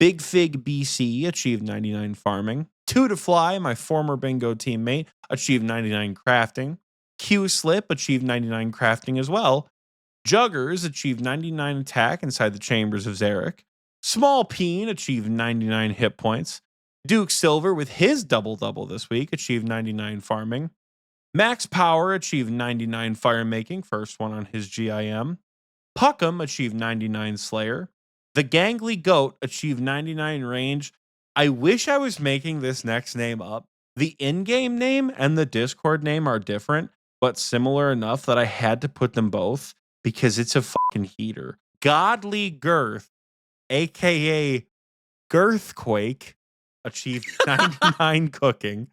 Big Fig BC achieved 99 Farming. Two to Fly, my former bingo teammate, achieved 99 Crafting. Q Slip achieved 99 Crafting as well. Juggers achieved 99 Attack inside the chambers of Zarek. Small Peen achieved 99 hit points. Duke Silver, with his double-double this week, achieved 99 Farming. Max Power achieved 99 Firemaking, first one on his GIM. Puckham achieved 99 Slayer. The Gangly Goat achieved 99 Range. I wish I was making this next name up. The in-game name and the Discord name are different, but similar enough that I had to put them both because it's a fucking heater. Godly Girth, aka Girthquake, achieved 99 cooking.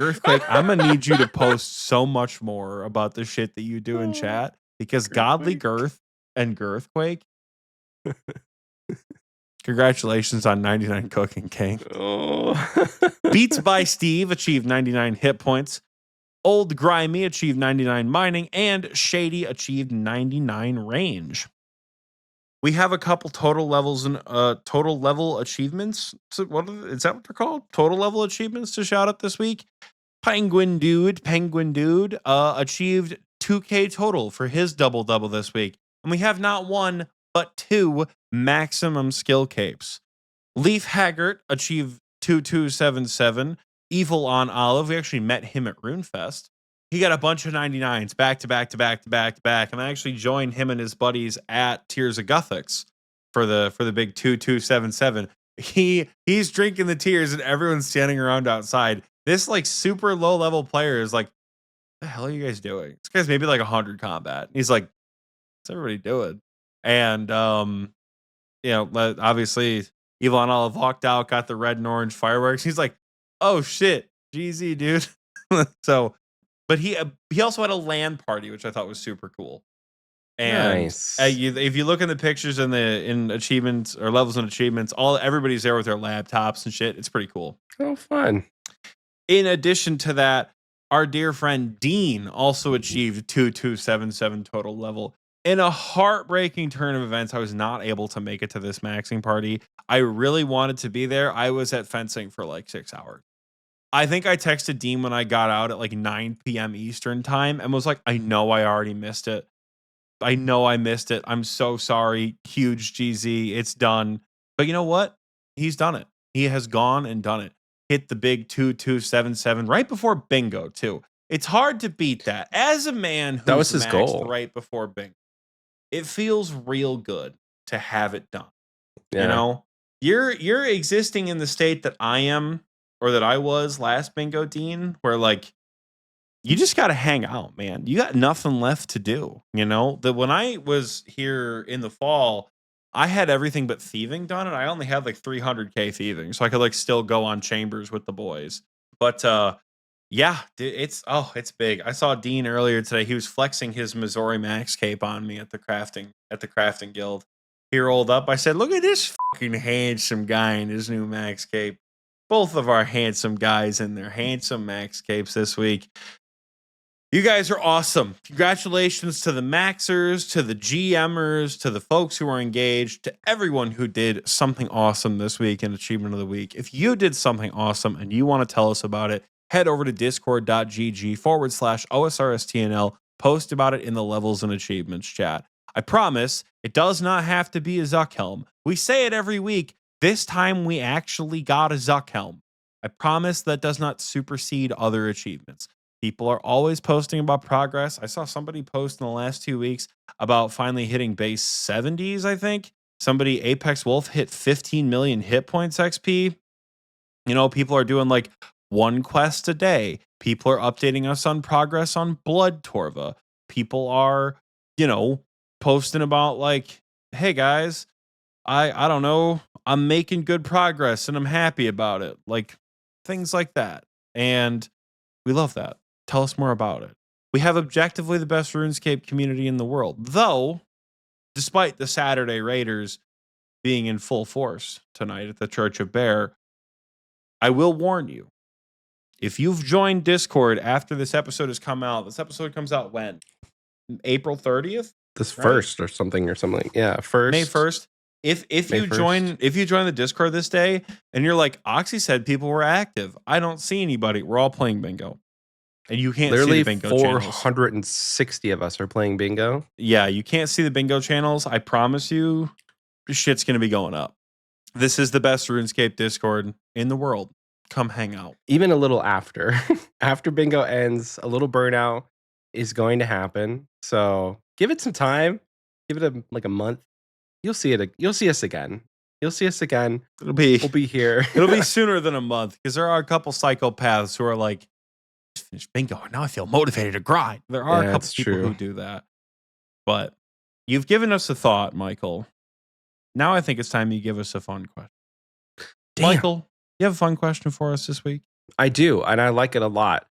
Girthquake, I'm gonna need you to post so much more about the shit that you do in chat, because Godly Girth and Girthquake, congratulations on 99 cooking, King. Beats by Steve achieved 99 hit points. Old Grimy achieved 99 mining, and Shady achieved 99 range. We have a couple total levels and total level achievements. So is that what they're called? Total level achievements to shout out this week. Penguin Dude achieved 2K total for his double this week. And we have not one, but 2 maximum skill capes. Leaf Haggart achieved 2277. Evil on Olive, we actually met him at RuneFest. He got a bunch of 99s back to back to back to back to back. And I actually joined him and his buddies at Tears of Guthix for the big 2277. He's drinking the tears and everyone's standing around outside. This like super low level player is like, what the hell are you guys doing? This guy's maybe like 100 combat. He's like, what's everybody doing? And obviously Evil on Olive walked out, got the red and orange fireworks. He's like, oh shit, GZ, dude. So, but he also had a LAN party, which I thought was super cool. And nice. If you look in the pictures in achievements or levels and achievements, everybody's there with their laptops and shit. It's pretty cool. Oh, fun. In addition to that, our dear friend Dean also achieved 2277 total level. In a heartbreaking turn of events, I was not able to make it to this maxing party. I really wanted to be there. I was at fencing for like 6 hours. I think I texted Dean when I got out at like 9 p.m. Eastern time and was like, I know I already missed it. I know I missed it. I'm so sorry. Huge GZ. It's done. But you know what? He's done it. He has gone and done it. Hit the big 2277 right before bingo, too. It's hard to beat that. As a man who was his goal right before bingo, it feels real good to have it done. Yeah. You know, you're existing in the state that I am, or that I was last bingo, Dean, where like you just got to hang out, man. You got nothing left to do. You know, that when I was here in the fall, I had everything but thieving done, and I only had like 300k thieving, so I could like still go on chambers with the boys. But yeah, it's big. I saw Dean earlier today. He was flexing his Missouri Max cape on me at the crafting guild. He rolled up. I said, "Look at this fucking handsome guy in his new Max cape." Both of our handsome guys in their handsome Max capes this week. You guys are awesome. Congratulations to the Maxers, to the GMers, to the folks who are engaged, to everyone who did something awesome this week in Achievement of the Week. If you did something awesome and you want to tell us about it, head over to discord.gg/OSRSTNL. Post about it in the levels and achievements chat. I promise it does not have to be a Zuck helm. We say it every week. This time we actually got a Zuck helm. I promise that does not supersede other achievements. People are always posting about progress. I saw somebody post in the last 2 weeks about finally hitting base 70s, I think. Somebody, Apex Wolf, hit 15 million hit points XP. You know, people are doing like 1 quest a day. People are updating us on progress on Blood Torva. People are, you know, posting about like, hey guys, I don't know, I'm making good progress and I'm happy about it. Like things like that. And we love that. Tell us more about it. We have objectively the best RuneScape community in the world, though, despite the Saturday Raiders being in full force tonight at the Church of Bear, I will warn you, if you've joined Discord after this episode has come out, this episode comes out when? April 30th? This right? First or something. Yeah, first. May 1st. If you join the Discord this day and you're like, Oxie said people were active. I don't see anybody. We're all playing bingo. And you can't see the bingo channels. 460 of us are playing bingo. Yeah, you can't see the bingo channels. I promise you, shit's going to be going up. This is the best RuneScape Discord in the world. Come hang out. Even a little after. After bingo ends, a little burnout is going to happen. So give it some time. Give it a month. You'll see it. You'll see us again. We'll be here. It'll be sooner than a month because there are a couple psychopaths who are like, finish bingo and now I feel motivated to grind. There are a couple people who do that, but you've given us a thought, Michael. Now I think it's time you give us a fun question. Damn. Michael, you have a fun question for us this week? I do, and I like it a lot.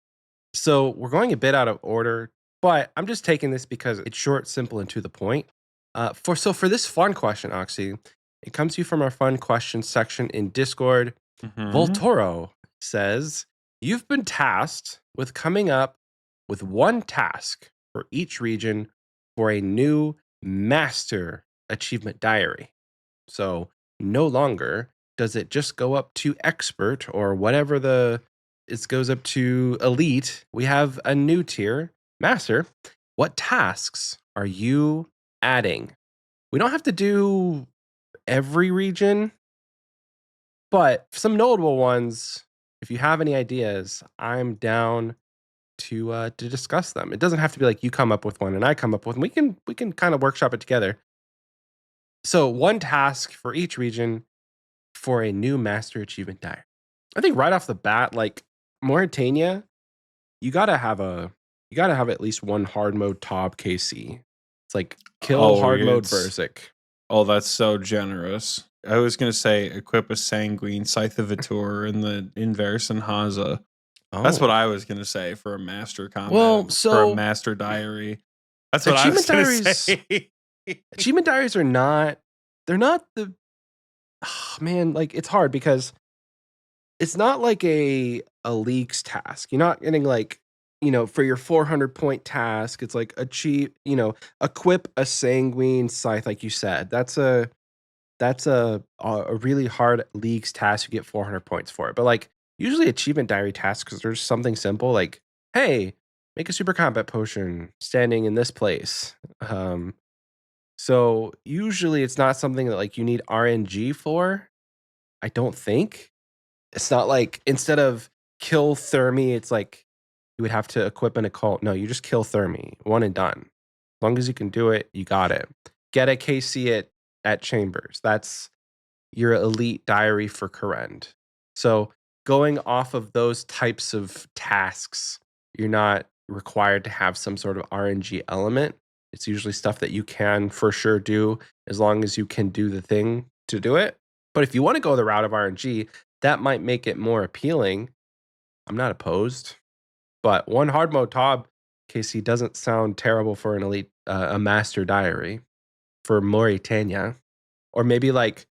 So we're going a bit out of order, but I'm just taking this because it's short, simple, and to the point. For this fun question, Oxy, it comes to you from our fun questions section in Discord. Voltoro says, you've been tasked with coming up with one task for each region for a new master achievement diary. So no longer does it just go up to expert or whatever it goes up to elite. We have a new tier, master. What tasks are you adding? We don't have to do every region, but some notable ones. If you have any ideas, I'm down to discuss them. It doesn't have to be like you come up with one and I come up with one. We can kind of workshop it together. So one task for each region for a new master achievement diary. I think right off the bat, like Mauritania, you gotta have at least one hard mode top KC. It's like kill hard mode Versic. Oh, that's so generous. I was gonna say equip a sanguine Scythe of Vitor in the Inverse and Haza. Oh. That's what I was gonna say for a master combat. Well, so for a master diary. That's what I was gonna say. Achievement diaries are not. They're not the. Oh, man, like it's hard because it's not like a league's task. You're not getting like, for your 400 point task, it's like equip a sanguine scythe, like you said. That's a really hard league's task. You get 400 points for it. But like usually achievement diary tasks, because there's something simple like, hey, make a super combat potion standing in this place. So usually it's not something that like you need RNG for. I don't think. It's not like instead of kill Thermi, it's like you would have to equip an occult. No, you just kill Thermi. One and done. As long as you can do it, you got it. Get a KC at Chambers. That's your elite diary for Korend. So going off of those types of tasks, you're not required to have some sort of RNG element. It's usually stuff that you can for sure do as long as you can do the thing to do it. But if you want to go the route of RNG, that might make it more appealing. I'm not opposed. But one hard mode Tob, KC, doesn't sound terrible for an elite, a master diary for Mauritania. Or maybe like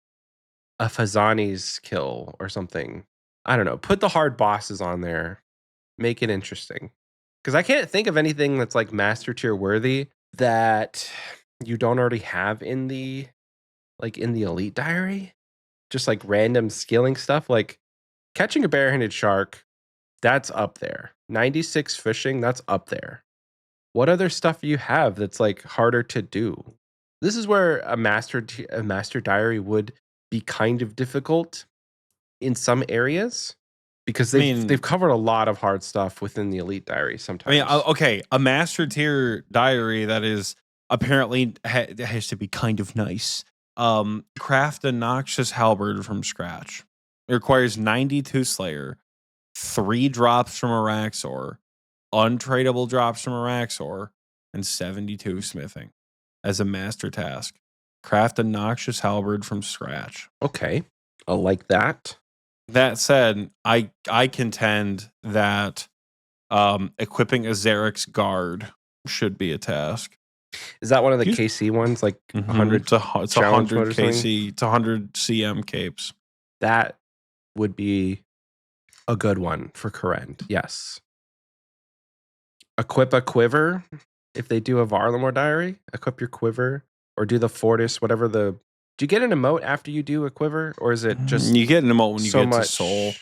a Fazani's kill or something. I don't know. Put the hard bosses on there. Make it interesting. Because I can't think of anything that's like master tier worthy that you don't already have in the elite diary. Just like random skilling stuff, like catching a barehanded shark, that's up there. 96 fishing, that's up there. What other stuff do you have that's like harder to do? This is where a master diary would be kind of difficult in some areas because they've covered a lot of hard stuff within the elite diary sometimes. I mean, okay, a master tier diary that is apparently has to be kind of nice. Craft a noxious halberd from scratch. It requires 92 Slayer, 3 drops from Araxor, untradeable drops from Araxor, and 72 Smithing as a master task. Craft a noxious halberd from scratch. Okay, I like that. That said, I contend that equipping a Xerix guard should be a task. Is that one of the KC ones? Like 100? It's 100 KC. It's 100 CM capes. That would be a good one for Korend. Yes. Equip a quiver. If they do a Varlamore diary, equip your quiver or do the Fortis, whatever the. Do you get an emote after you do a quiver, or is it just you get an emote when you get to Soul?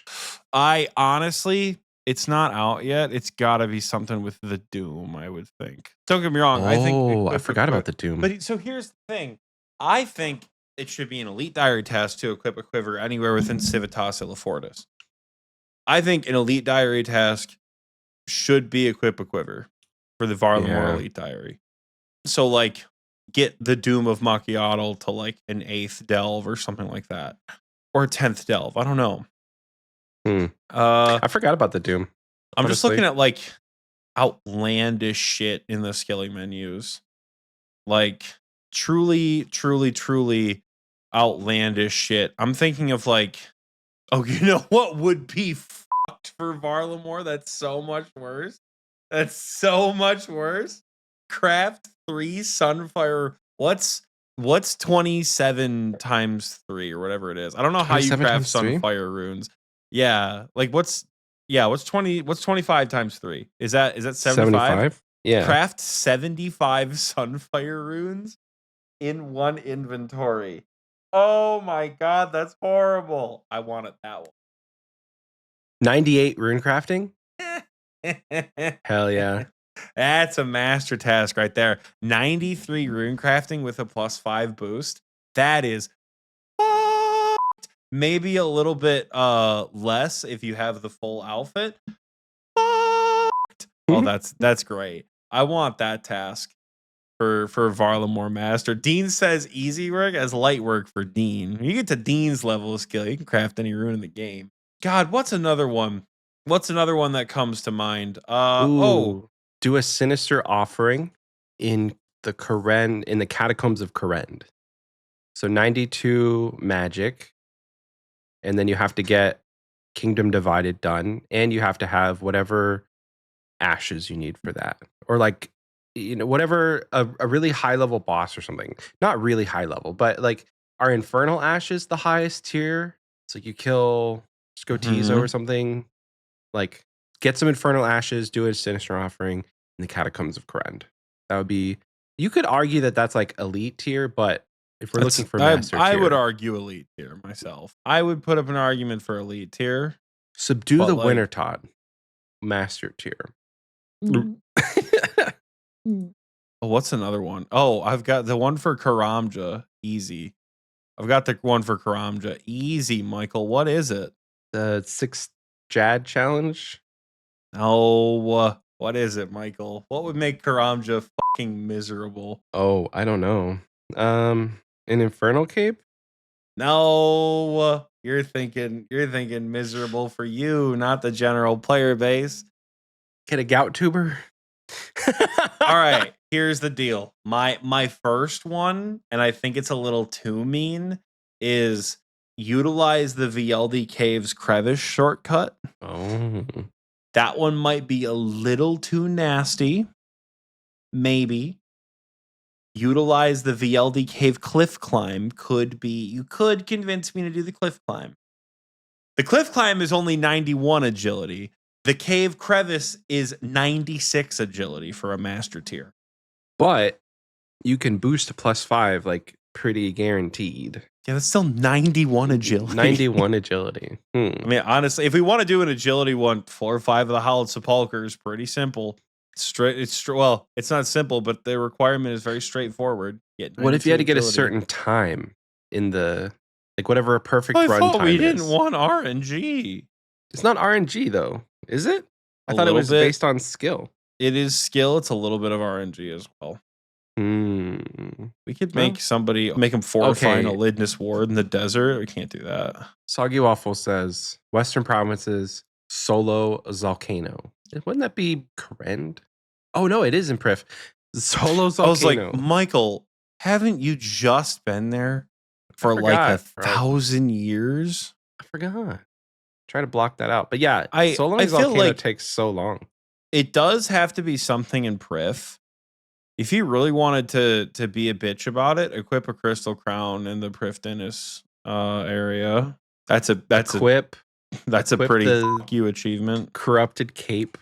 I honestly, it's not out yet. It's got to be something with the Doom, I would think. Don't get me wrong. I forgot about the Doom. But so here's the thing. I think it should be an elite diary task to equip a quiver anywhere within Civitas at Lafortis. I think an elite diary task should be equip a quiver for the Varlamore elite diary. So like get the Doom of Macchiato to like an 8th delve or something like that. Or a 10th delve. I don't know. I forgot about the Doom. I'm just looking at like outlandish shit in the skilling menus. Like truly, truly, truly outlandish shit. I'm thinking of like, oh, you know what would be fucked for Varlamore? That's so much worse. That's so much worse. Craft 3 Sunfire. What's 27 times 3 or whatever it is? I don't know how you 27 craft times 3? Sunfire runes. Yeah, like what's 25 times 3? Is that 75? 75? Yeah. Craft 75 Sunfire runes in one inventory. Oh my god, that's horrible. I wanted that 98 rune crafting? one. Hell yeah. That's a master task right there. 93 rune crafting with a +5 boost. That is fucked. Maybe a little bit less if you have the full outfit. Fucked. Oh, that's great. I want that task for Varlamore Master. Dean says easy work as light work for Dean. When you get to Dean's level of skill, you can craft any rune in the game. God, what's another one? What's another one that comes to mind? Do a sinister offering in the catacombs of Korend. So 92 magic, and then you have to get Kingdom Divided done, and you have to have whatever ashes you need for that, or like, you know, whatever a really high level boss or something. Not really high level, but like, are Infernal Ashes the highest tier? It's like you kill Scotizo or something. Like, get some Infernal Ashes, do a Sinister Offering in the Catacombs of Korend. That would be. You could argue that that's like elite tier, but if we're looking for master tier, I would argue elite tier myself. I would put up an argument for elite tier. Subdue the Wintertot, master tier. Oh, what's another one? Oh, I've got the one for Karamja. Easy. I've got the one for Karamja. Easy, Michael. What is it? The 6 Jad challenge. Oh, what is it, Michael? What would make Karamja fucking miserable? Oh, I don't know. An Infernal Cape? No, you're thinking miserable for you, not the general player base. Get a gout tuber. All right, here's the deal. My first one, and I think it's a little too mean, is utilize the VLD Caves crevice shortcut. Oh. That one might be a little too nasty. Maybe. Utilize the VLD Cave cliff climb you could convince me to do the cliff climb. The cliff climb is only 91 agility. The cave crevice is 96 agility for a master tier. But you can boost to +5, like, pretty guaranteed. Yeah, that's still 91 agility. 91 agility. I mean, honestly, if we want to do an agility one, 4 or 5 of the Hallowed Sepulchre is pretty simple. Well, it's not simple, but the requirement is very straightforward. What if you had to get a certain time in the, like, whatever a perfect run time is? I thought we didn't want RNG. It's not RNG though, is it? I thought it was based on skill. It is skill. It's a little bit of RNG as well. We could make them fortifying a Lidness Ward in the desert. We can't do that. Soggy Waffle says Western Provinces Solo Volcano. Wouldn't that be Korend? Oh no, it is in Prif. Solo Volcano. I was like, Michael, haven't you just been there for like 1,000 years? I forgot. Try to block that out. But yeah, Solo I feel Volcano like takes so long. It does have to be something in Prif. If you really wanted to be a bitch about it, equip a Crystal Crown in the Prif Dennis area. That's a pretty fuck you achievement. Corrupted Cape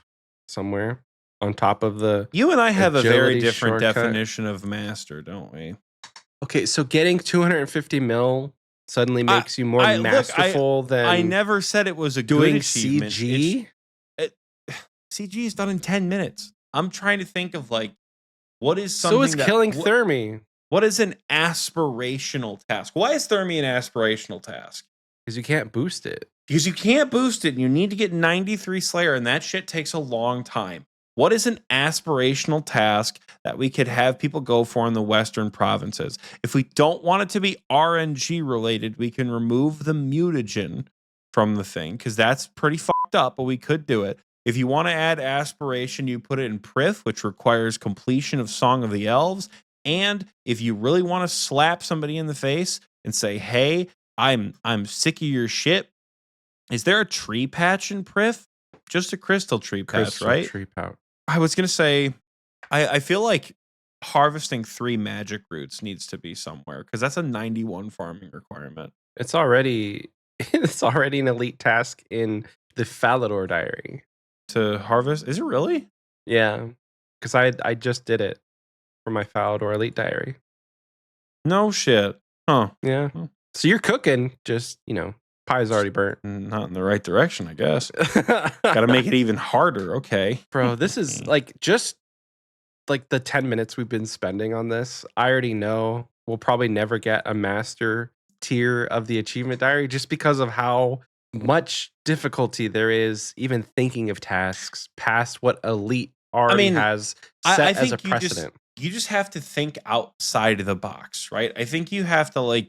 somewhere on top of the. You and I have a very different definition of master, don't we? Okay, so getting 250 mil suddenly makes you more masterful than. I never said it was a good achievement. CG. CG is done in 10 minutes. I'm trying to think of like what is something. So is killing Thermi. What is an aspirational task? Why is Thermi an aspirational task? Because you can't boost it. Because you can't boost it. And you need to get 93 Slayer, and that shit takes a long time. What is an aspirational task that we could have people go for in the Western provinces? If we don't want it to be RNG related, we can remove the mutagen from the thing, because that's pretty fucked up, but we could do it. If you want to add aspiration, you put it in Prif, which requires completion of Song of the Elves, And if you really want to slap somebody in the face and say, "Hey, I'm sick of your shit," is there a tree patch in Prif? Just a crystal tree patch, right? Tree pouch. I was gonna say, I feel like harvesting 3 magic roots needs to be somewhere because that's a 91 farming requirement. It's already an elite task in the Falador diary. To harvest? Is it really? Yeah, because I just did it for my Falador elite diary. No shit. Huh. Yeah. Hmm. So you're cooking, just pie's already burnt. Not in the right direction, I guess. Got to make it even harder. Okay. Bro, this is just like the 10 minutes we've been spending on this. I already know we'll probably never get a master tier of the achievement diary just because of how much difficulty there is even thinking of tasks past what elite already has set as a precedent. You just have to think outside of the box, right? I think you have to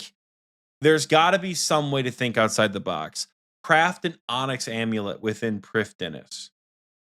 there's got to be some way to think outside the box. Craft an onyx amulet within Prif Dennis,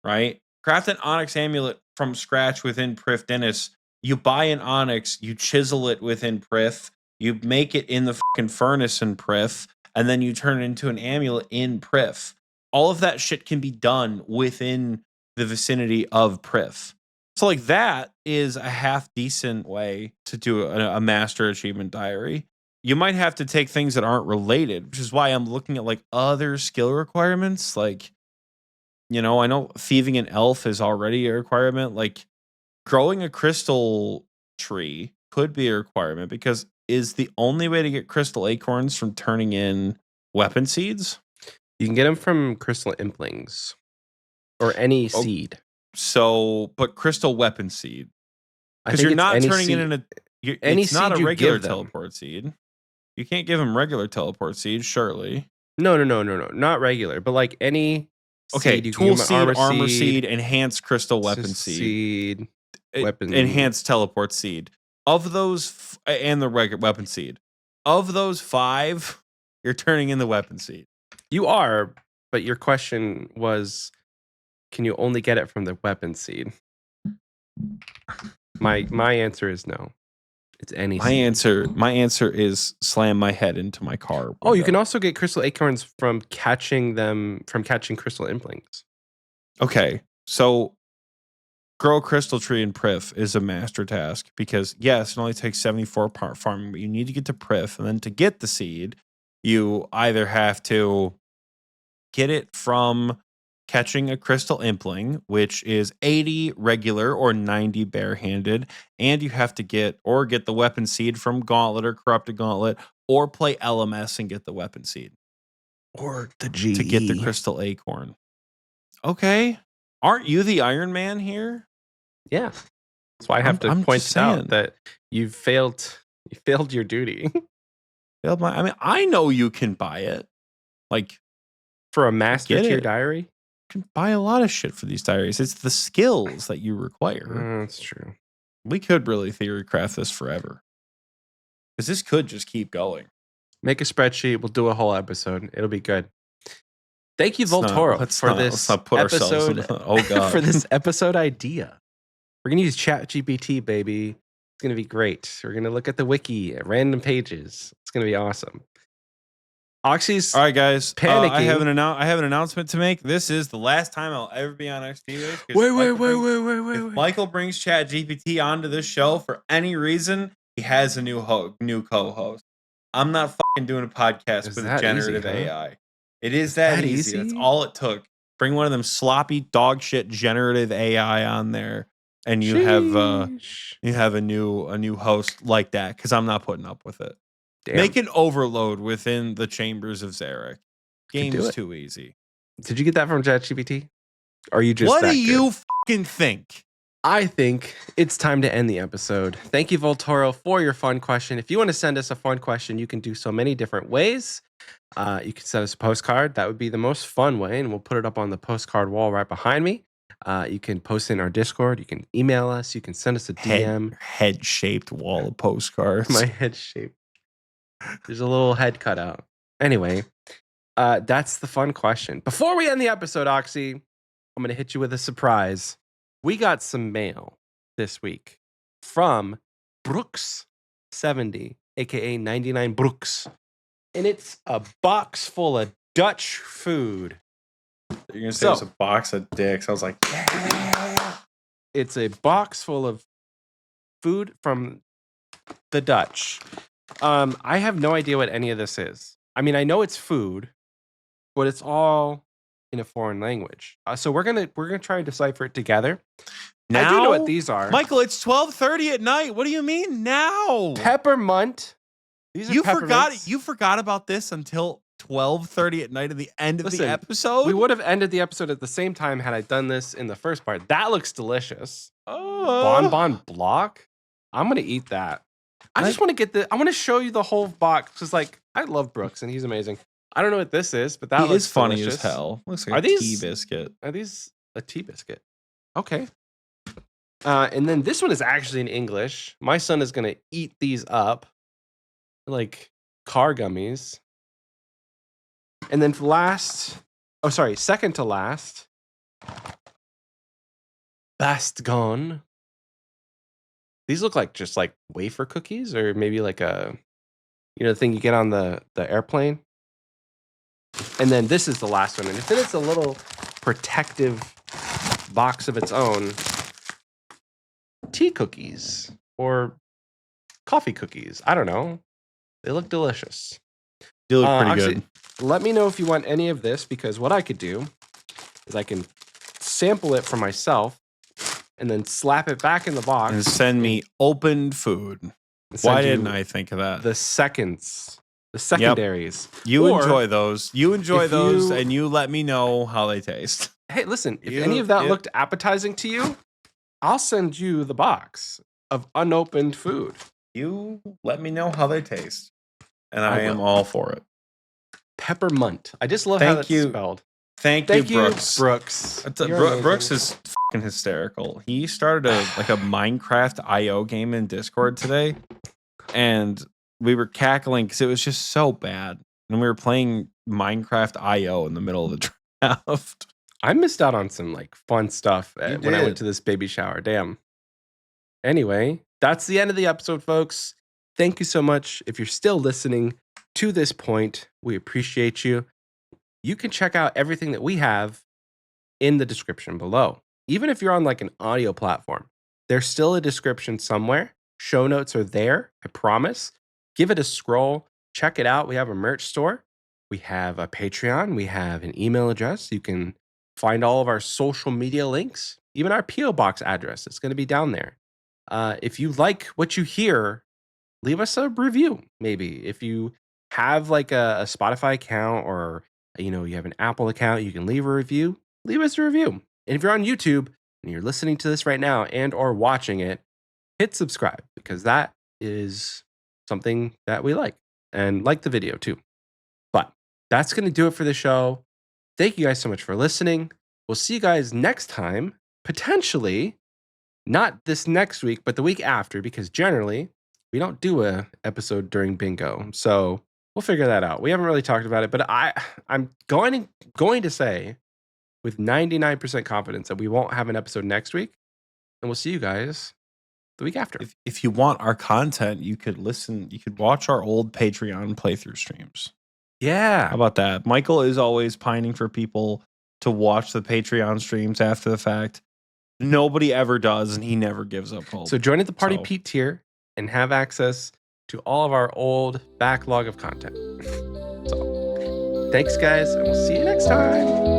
right? Craft an onyx amulet from scratch within Prif Dennis. You buy an onyx, you chisel it within Prif, you make it in the fucking furnace in Prif, and then you turn it into an amulet in Prif. All of that shit can be done within the vicinity of Prif. So that is a half decent way to do a master achievement diary. You might have to take things that aren't related, which is why I'm looking at other skill requirements. I know thieving an elf is already a requirement. Growing a crystal tree could be a requirement because is the only way to get crystal acorns from turning in weapon seeds. You can get them from crystal implings or any seed. So, but crystal weapon seed, because you're not turning it in it's not a regular teleport seed. You can't give them regular teleport seeds, surely. No, not regular, but any. Okay, seed, tool seed, armor seed, enhanced crystal weapon seed, weapon, enhanced teleport seed. Of those, and the regular weapon seed. Of those 5, you're turning in the weapon seed. You are, but your question was, can you only get it from the weapon seed? My answer is no. It's any seed. My answer is slam my head into my car window. Oh, you can also get crystal acorns from catching crystal implings. Okay, so grow a crystal tree in Prif is a master task because yes, it only takes 74 farming, but you need to get to Prif, and then to get the seed, you either have to get it from catching a crystal impling, which is 80 regular or 90 barehanded, and you have to get the weapon seed from Gauntlet or Corrupted Gauntlet, or play LMS and get the weapon seed. Or the G to get the crystal acorn. Okay. Aren't you the Iron Man here? Yeah. That's why I have to point out that you failed your duty. I know you can buy it. For a master tier diary? You can buy a lot of shit for these diaries. It's the skills that you require. That's true. We could really theory craft this forever. Because this could just keep going. Make a spreadsheet. We'll do a whole episode. It'll be good. Thank you, Voltoro, for this episode. Oh God. For this episode idea. We're gonna use ChatGPT, baby. It's gonna be great. We're gonna look at the wiki at random pages. It's gonna be awesome. Oxie's all right, guys. Panicking. I have an announcement to make. This is the last time I'll ever be on Xpwaste. Wait. If Michael brings ChatGPT onto this show for any reason, he has a new co-host. I'm not fucking doing a podcast with generative AI. It is that easy. That's all it took. Bring one of them sloppy dog shit generative AI on there, and you have a new host like that. Because I'm not putting up with it. Damn. Make an overload within the chambers of Zarek. Game's too easy. Did you get that from ChatGPT? Or are you just what do you fucking think? I think it's time to end the episode. Thank you, Voltoro, for your fun question. If you want to send us a fun question, you can do so many different ways. You can send us a postcard. That would be the most fun way, and we'll put it up on the postcard wall right behind me. You can post in our Discord. You can email us. You can send us a DM. Head-shaped wall of postcards. My head shape. There's a little head cut out. Anyway, that's the fun question. Before we end the episode, Oxie, I'm going to hit you with a surprise. We got some mail this week from Brooks 70, aka 99 Brooks. And it's a box full of Dutch food. You're gonna say it was a box of dicks. I was like, yeah. It's a box full of food from the Dutch. I have no idea what any of this is. I mean, I know it's food, but it's all in a foreign language. So we're gonna try and decipher it together. Now, I do know what these are. Michael, it's 12:30 at night. What do you mean now? Peppermint. These are You forgot about this until 12:30 at night at the end of the Listen, episode? We would have ended the episode at the same time had I done this in the first part. That looks delicious. Oh. Bonbon block. I'm gonna eat that. I just want to get I want to show you the whole box because, like, I love Brooks and he's amazing. I don't know what this is, but that looks funny delicious. as hell. Looks like a tea biscuit. Are these a tea biscuit? Okay. And then this one is actually in English. My son is gonna eat these up like car gummies. And then second to last, Bastion. These look like just like wafer cookies, or maybe like the thing you get on the airplane. And then this is the last one. And then it's a little protective box of its own. Tea cookies or coffee cookies. I don't know. They look delicious. They look pretty good. Let me know if you want any of this, because what I could do is I can sample it for myself and then slap it back in the box. And send me opened food. Why didn't I think of that? The secondaries. Yep. You enjoy those. You enjoy those, and you let me know how they taste. Hey, listen, if any of that looked appetizing to you, I'll send you the box of unopened food. You let me know how they taste, and I am all for it. Peppermint. I just love how that's spelled. Thank you, Brooks. Brooks. Brooks is fucking hysterical. He started a Minecraft IO game in Discord today, and we were cackling because it was just so bad. And we were playing Minecraft IO in the middle of the draft. I missed out on some like fun stuff when I went to this baby shower. Damn. Anyway, that's the end of the episode, folks. Thank you so much. If you're still listening to this point, we appreciate you. You can check out everything that we have in the description below. Even if you're on like an audio platform, there's still a description somewhere. Show notes are there, I promise. Give it a scroll. Check it out. We have a merch store. We have a Patreon. We have an email address. You can find all of our social media links, even our P.O. Box address. It's going to be down there. If you like what you hear, leave us a review, maybe. If you have like a Spotify account, or you have an Apple account, you can leave a review. Leave us a review. And if you're on YouTube and you're listening to this right now and or watching it, hit subscribe, because that is something that we like, and like the video too. But that's going to do it for the show. Thank you guys so much for listening. We'll see you guys next time, potentially not this next week, but the week after, because generally we don't do a episode during bingo. So we'll figure that out. We haven't really talked about it, but I'm going to say with 99% confidence that we won't have an episode next week, and we'll see you guys the week after. If you want our content, you could watch our old Patreon playthrough streams. Yeah. How about that? Michael is always pining for people to watch the Patreon streams after the fact. Nobody ever does, and he never gives up hope. So join at the Party Pete tier and have access to all of our old backlog of content. So thanks, guys, and we'll see you next time.